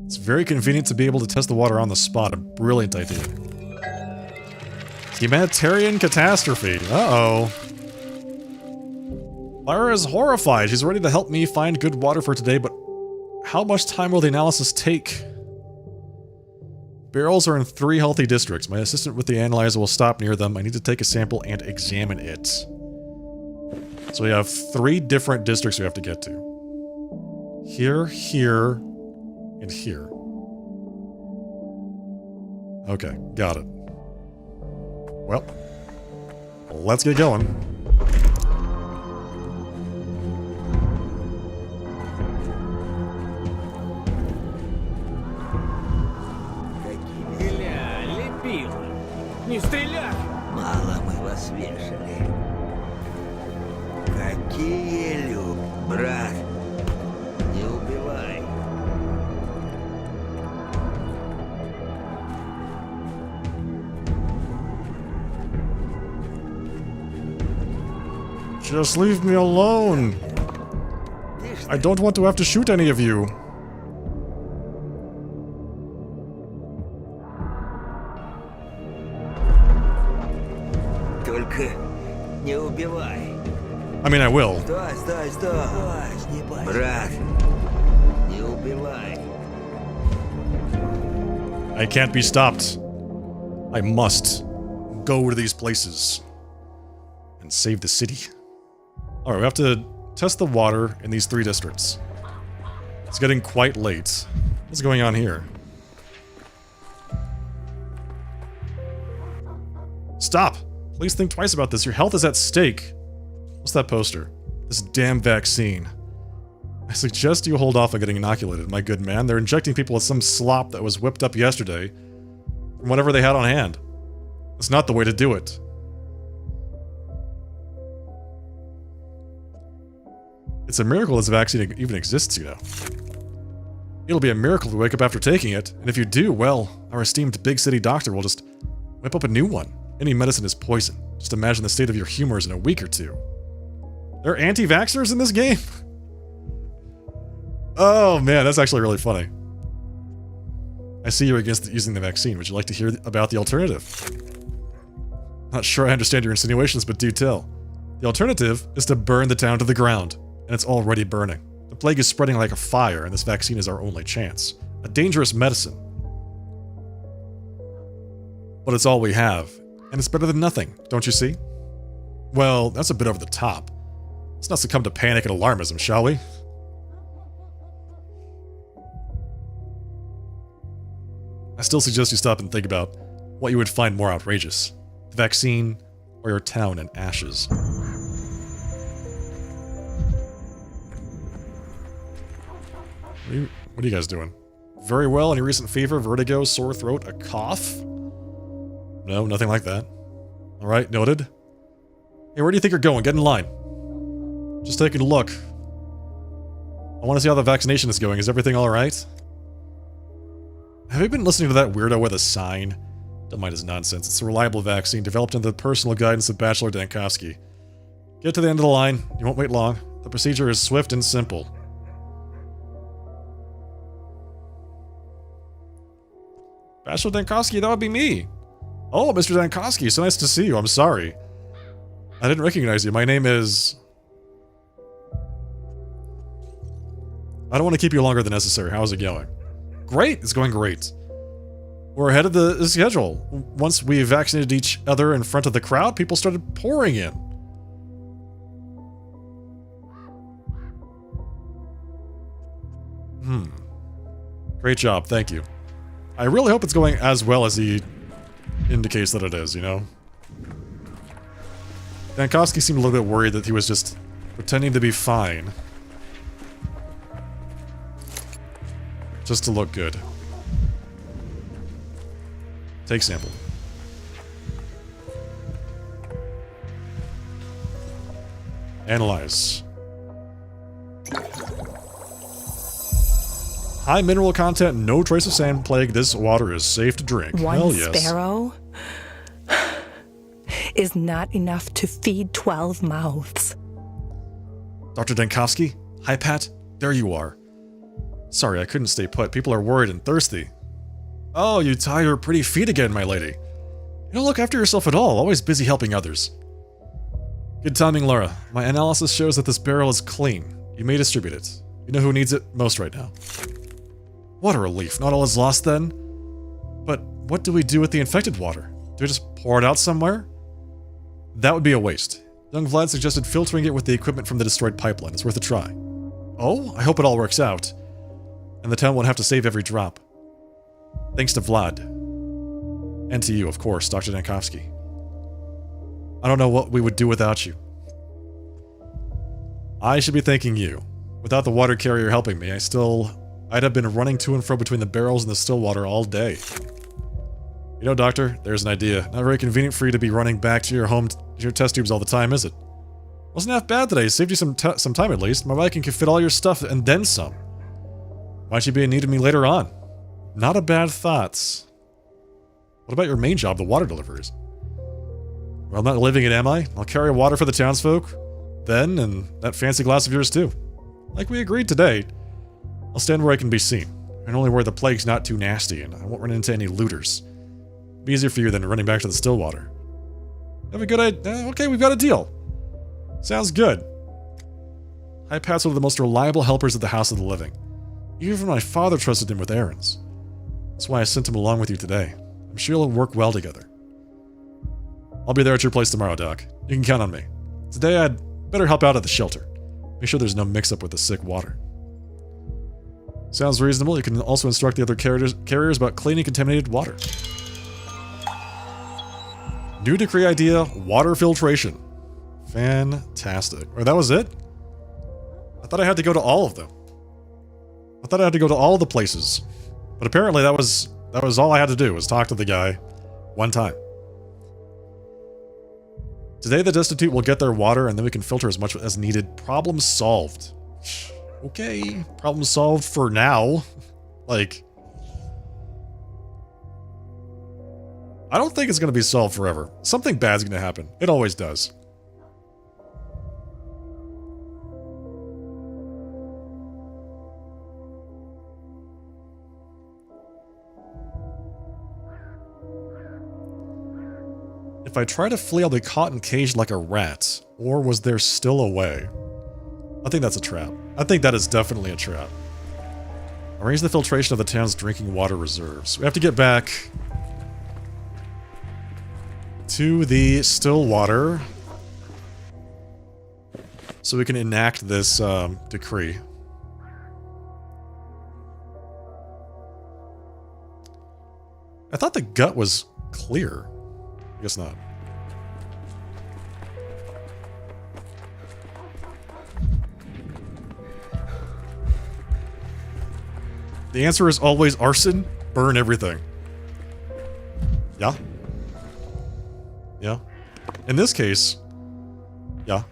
It's very convenient to be able to test the water on the spot. A brilliant idea. Humanitarian catastrophe. Uh-oh. Lyra is horrified. She's ready to help me find good water for today, but how much time will the analysis take? Barrels are in 3 healthy districts. My assistant with the analyzer will stop near them. I need to take a sample and examine it. So we have 3 different districts we have to get to. Here, here, and here. Okay, got it. Well, let's get going. Не стреляй! Мало мы вас вешали. Какие брат, не убивай. Just leave me alone. I don't want to have to shoot any of you. Только не убивай. I mean, I will. Стой, стой, стой. Брат, не убивай. I can't be stopped. I must go to these places. and save the city. Alright, we have to test the water in these 3 districts. It's getting quite late. What's going on here? Stop! Please think twice about this. Your health is at stake. What's that poster? This damn vaccine. I suggest you hold off on getting inoculated, my good man. They're injecting people with some slop that was whipped up yesterday from whatever they had on hand. It's not the way to do it. It's a miracle this vaccine even exists, you know. It'll be a miracle if we wake up after taking it, and if you do, well, our esteemed big city doctor will just whip up a new one. Any medicine is poison. Just imagine the state of your humors in a week or 2. There are anti-vaxxers in this game? Oh man, that's actually really funny. I see you're against using the vaccine. Would you like to hear about the alternative? Not sure I understand your insinuations, but do tell. The alternative is to burn the town to the ground, and it's already burning. The plague is spreading like a fire, and this vaccine is our only chance. A dangerous medicine. But it's all we have, and it's better than nothing, don't you see? Well, that's a bit over the top. Let's not succumb to panic and alarmism, shall we? I still suggest you stop and think about what you would find more outrageous. The vaccine, or your town in ashes. What are you guys doing? Very well, any recent fever, vertigo, sore throat, a cough? No, nothing like that. Alright, noted. Hey, where do you think you're going? Get in line. Just taking a look. I want to see how the vaccination is going. Is everything alright? Have you been listening to that weirdo with a sign? Don't mind his nonsense. It's a reliable vaccine developed under the personal guidance of Bachelor Dankovsky. Get to the end of the line. You won't wait long. The procedure is swift and simple. Bachelor Dankovsky, that would be me. Oh, Mr. Dankovsky, so nice to see you. I'm sorry. I didn't recognize you. My name is... I don't want to keep you longer than necessary. How's it going? Great. It's going great. We're ahead of the schedule. Once we vaccinated each other in front of the crowd, people started pouring in. Great job. Thank you. I really hope it's going as well as he indicates that it is, you know? Dankovsky seemed a little bit worried that he was just pretending to be fine. Just to look good. Take sample. Analyze. High mineral content, no trace of sand plague. This water is safe to drink. One sparrow is not enough to feed 12 mouths. Dr. Dankovsky? Hi, Pat. There you are. Sorry, I couldn't stay put. People are worried and thirsty. Oh, you tie your pretty feet again, my lady. You don't look after yourself at all, always busy helping others. Good timing, Laura. My analysis shows that this barrel is clean. You may distribute it. You know who needs it most right now. What a relief. Not all is lost then. But what do we do with the infected water? Do we just pour it out somewhere? That would be a waste. Young Vlad suggested filtering it with the equipment from the destroyed pipeline. It's worth a try. Oh, I hope it all works out. And the town won't have to save every drop. Thanks to Vlad. And to you, of course, Dr. Dankovsky. I don't know what we would do without you. I should be thanking you. Without the water carrier helping me, I'd have been running to and fro between the barrels and the still water all day. You know, Doctor, there's an idea. Not very convenient for you to be running back to your home, to your test tubes all the time, is it? Wasn't half bad today. Saved you some time at least. My wagon can fit all your stuff and then some. Might you be in need of me later on? Not a bad thought. What about your main job, the water deliveries? Well, I'm not leaving it, am I? I'll carry water for the townsfolk. Then, and that fancy glass of yours too. Like we agreed today. I'll stand where I can be seen, and only where the plague's not too nasty and I won't run into any looters. It'll be easier for you than running back to the Stillwater. Have a good idea? Okay, we've got a deal. Sounds good. High Pat's one of the most reliable helpers of the House of the Living. Even my father trusted him with errands. That's why I sent him along with you today. I'm sure you'll work well together. I'll be there at your place tomorrow, Doc. You can count on me. Today I'd better help out at the shelter. Make sure there's no mix-up with the sick water. Sounds reasonable. You can also instruct the other carriers about cleaning contaminated water. New decree idea, water filtration. Fantastic. Or that was it? I thought I had to go to all of them. I thought I had to go to all the places. But apparently that was all I had to do, was talk to the guy one time. Today the destitute will get their water and then we can filter as much as needed. Problem solved. Okay, problem solved for now. Like, I don't think it's going to be solved forever. Something bad's going to happen. It always does. If I try to flee, I'll be caught and caged like a rat. Or was there still a way? I think that's a trap. I think that is definitely a trap. Arrange the filtration of the town's drinking water reserves. We have to get back to the still water so we can enact this decree. I thought the gut was clear. I guess not. The answer is always arson. Burn everything. Yeah. Yeah. In this case, yeah.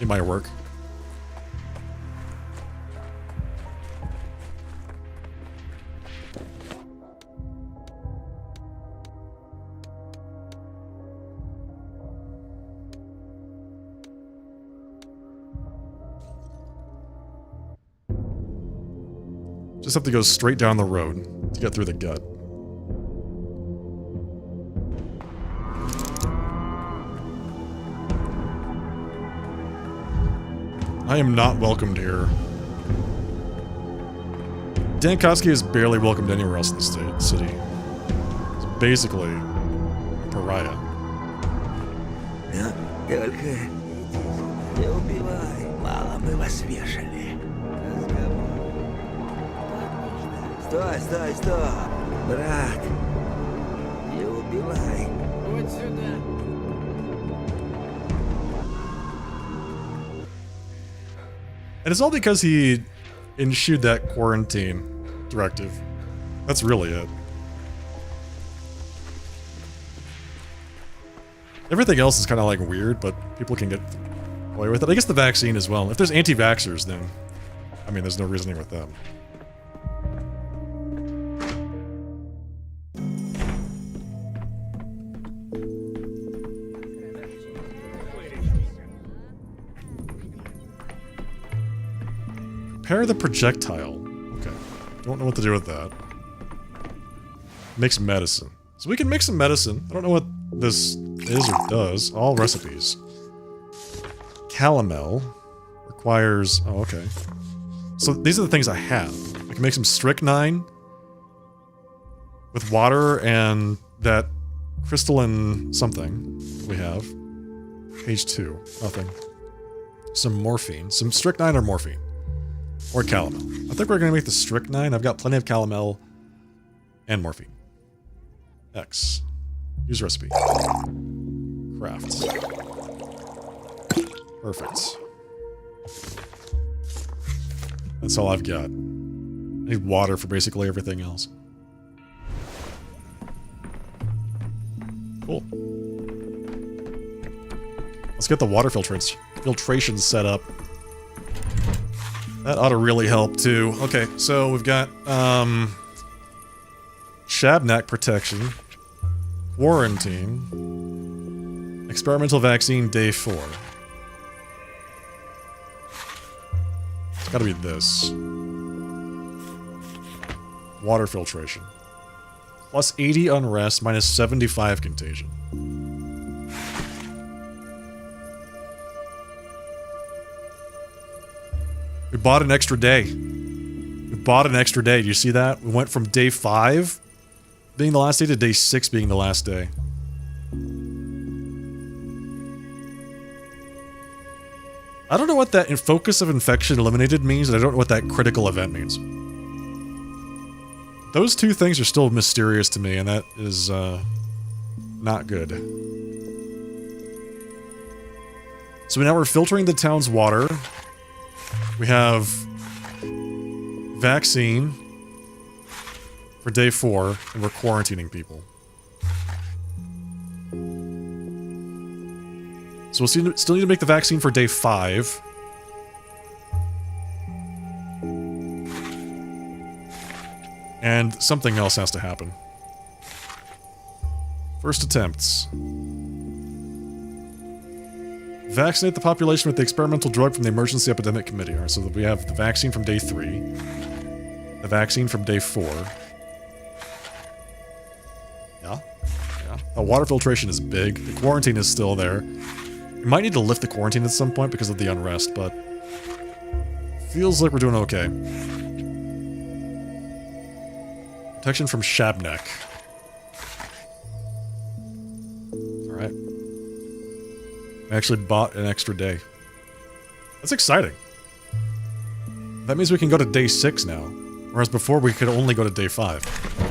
It might work. Just have to go straight down the road to get through the gut. I am not welcomed here. Dankotsky is barely welcomed anywhere else in the city. It's basically a pariah. Стой, стой, стой! Брат! Не убивай! Вот сюда! And it's all because he issued that quarantine directive. That's really it. Everything else is kind of like weird, but people can get away with it. I guess the vaccine as well. If there's anti-vaxxers, then, I mean, there's no reasoning with them. Prepare the projectile. Okay. Don't know what to do with that. Mix medicine. So we can mix some medicine. I don't know what this is or does. All recipes. Calomel requires... Oh, okay. So these are the things I have. I can make some strychnine with water and that crystalline something we have. Page 2. Nothing. Some morphine. Some strychnine or morphine. Or calomel. I think we're going to make the strychnine. I've got plenty of calomel and morphine. X. Use recipe. Craft. Perfect. That's all I've got. I need water for basically everything else. Cool. Let's get the water filtration set up. That ought to really help, too. Okay, so we've got, Shabnak protection. Quarantine. Experimental vaccine, day 4. It's gotta be this. Water filtration. Plus 80 unrest, minus 75 contagion. We bought an extra day. We bought an extra day. Do you see that? We went from day 5 being the last day to day 6 being the last day. I don't know what that focus of infection eliminated means, and I don't know what that critical event means. Those two things are still mysterious to me, and that is, not good. So now we're filtering the town's water. We have vaccine for day 4, and we're quarantining people. So we'll still need to make the vaccine for day 5. And something else has to happen. First attempts. Vaccinate the population with the experimental drug from the Emergency Epidemic Committee. Alright, so we have the vaccine from day 3. The vaccine from day 4. Yeah. The water filtration is big. The quarantine is still there. We might need to lift the quarantine at some point because of the unrest, but feels like we're doing okay. Protection from Shabnak. Alright. I actually bought an extra day. That's exciting. That means we can go to day 6 now. Whereas before we could only go to day 5.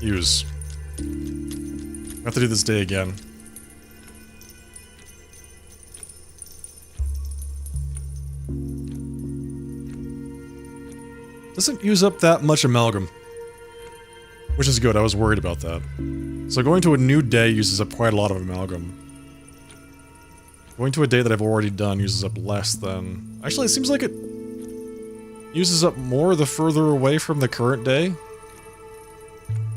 Use. I have to do this day again. Doesn't use up that much amalgam. Which is good, I was worried about that. So going to a new day uses up quite a lot of amalgam. Going to a day that I've already done uses up less than... Actually, it seems like it uses up more the further away from the current day.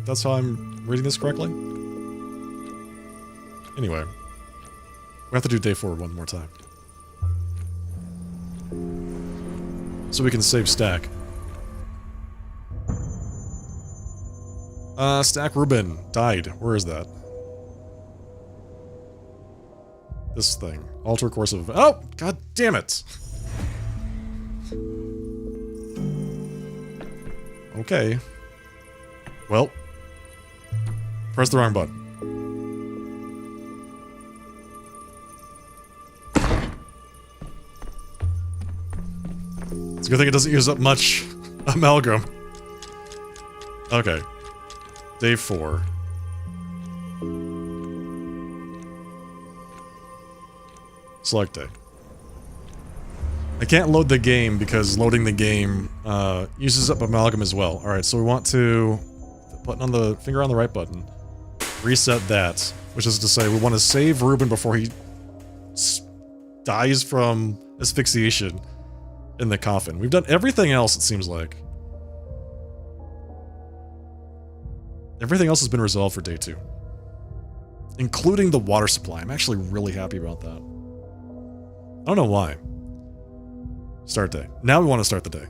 That's how I'm reading this correctly? Anyway. We have to do day 4 one more time. So we can save stack. Stack Reuben died. Where is that? This thing. Alter course of... Oh! God damn it! Okay. Well... Press the wrong button. It's a good thing it doesn't use up much amalgam. Okay. Day 4. Select day. I can't load the game because loading the game uses up amalgam as well. Alright, so we want to... Button on the... Finger on the right button. Reset that, which is to say we want to save Reuben before he dies from asphyxiation in the coffin. We've done everything else, it seems like. Everything else has been resolved for day 2. Including the water supply. I'm actually really happy about that. I don't know why. Start day. Now we want to start the day.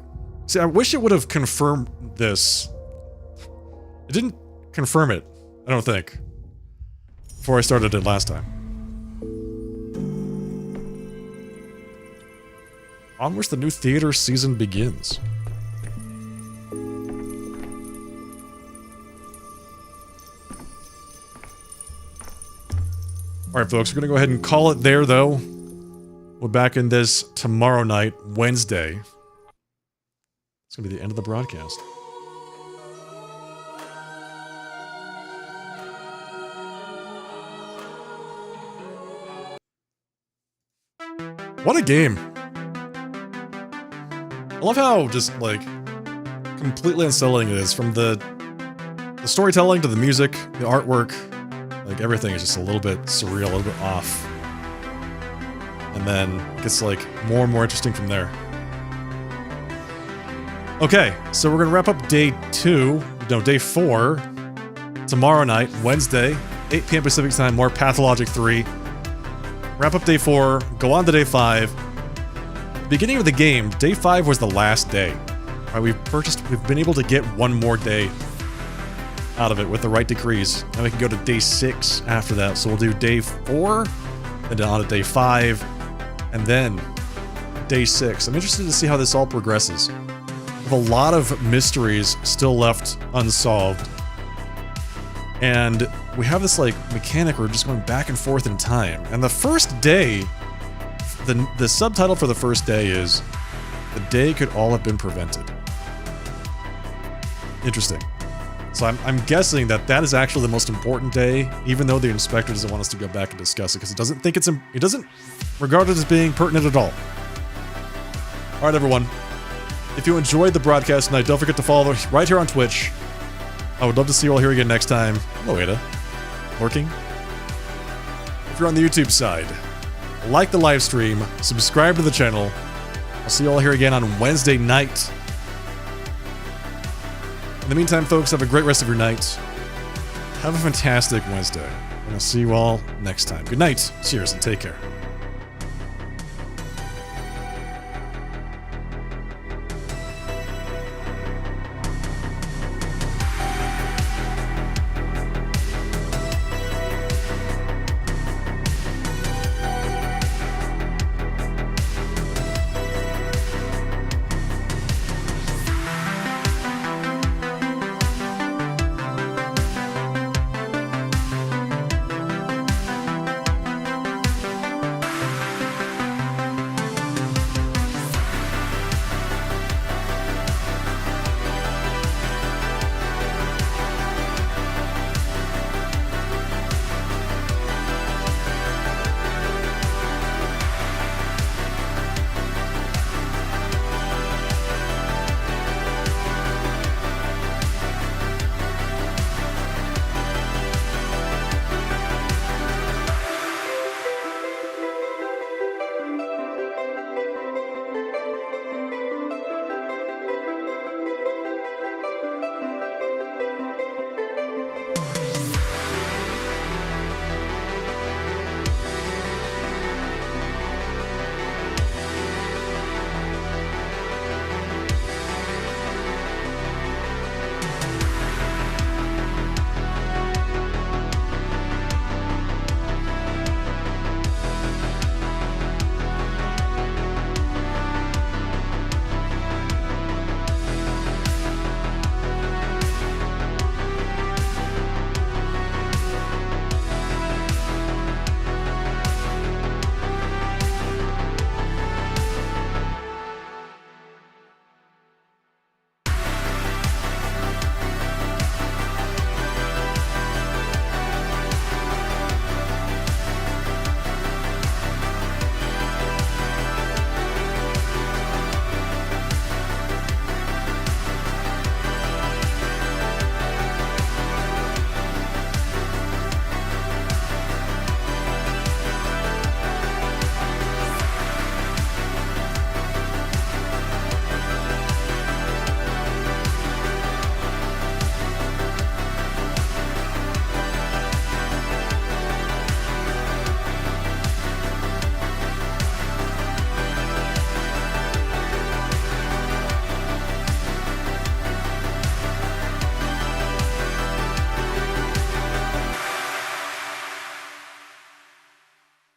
See, I wish it would have confirmed this. It didn't confirm it, I don't think, before I started it last time. On which the new theater season begins. Alright folks, we're gonna go ahead and call it there though. We're back in this tomorrow night, Wednesday. It's gonna be the end of the broadcast. What a game! I love how just, like, completely unsettling it is. From the storytelling to the music, the artwork, like, everything is just a little bit surreal, a little bit off. And then it gets, like, more and more interesting from there. Okay, so we're gonna wrap up day 4, tomorrow night, Wednesday, 8 p.m. Pacific time, more Pathologic 3. Wrap up day 4, go on to day 5. Beginning of the game, day 5 was the last day. All right, we've been able to get one more day out of it with the right decrees. Now we can go to day 6 after that. So we'll do day 4, and then on to day 5, and then day 6. I'm interested to see how this all progresses. We have a lot of mysteries still left unsolved. And we have this like mechanic where we're just going back and forth in time. And the first day, the subtitle for the first day is "The day could all have been prevented." Interesting. So I'm guessing that is actually the most important day, even though the inspector doesn't want us to go back and discuss it because it doesn't regard it as being pertinent at all. All right, everyone. If you enjoyed the broadcast tonight, don't forget to follow right here on Twitch. I would love to see you all here again next time. Hello, Ada. Lurking. If you're on the YouTube side, like the live stream, subscribe to the channel. I'll see you all here again on Wednesday night. In the meantime, folks, have a great rest of your night. Have a fantastic Wednesday. And I'll see you all next time. Good night, cheers, and take care.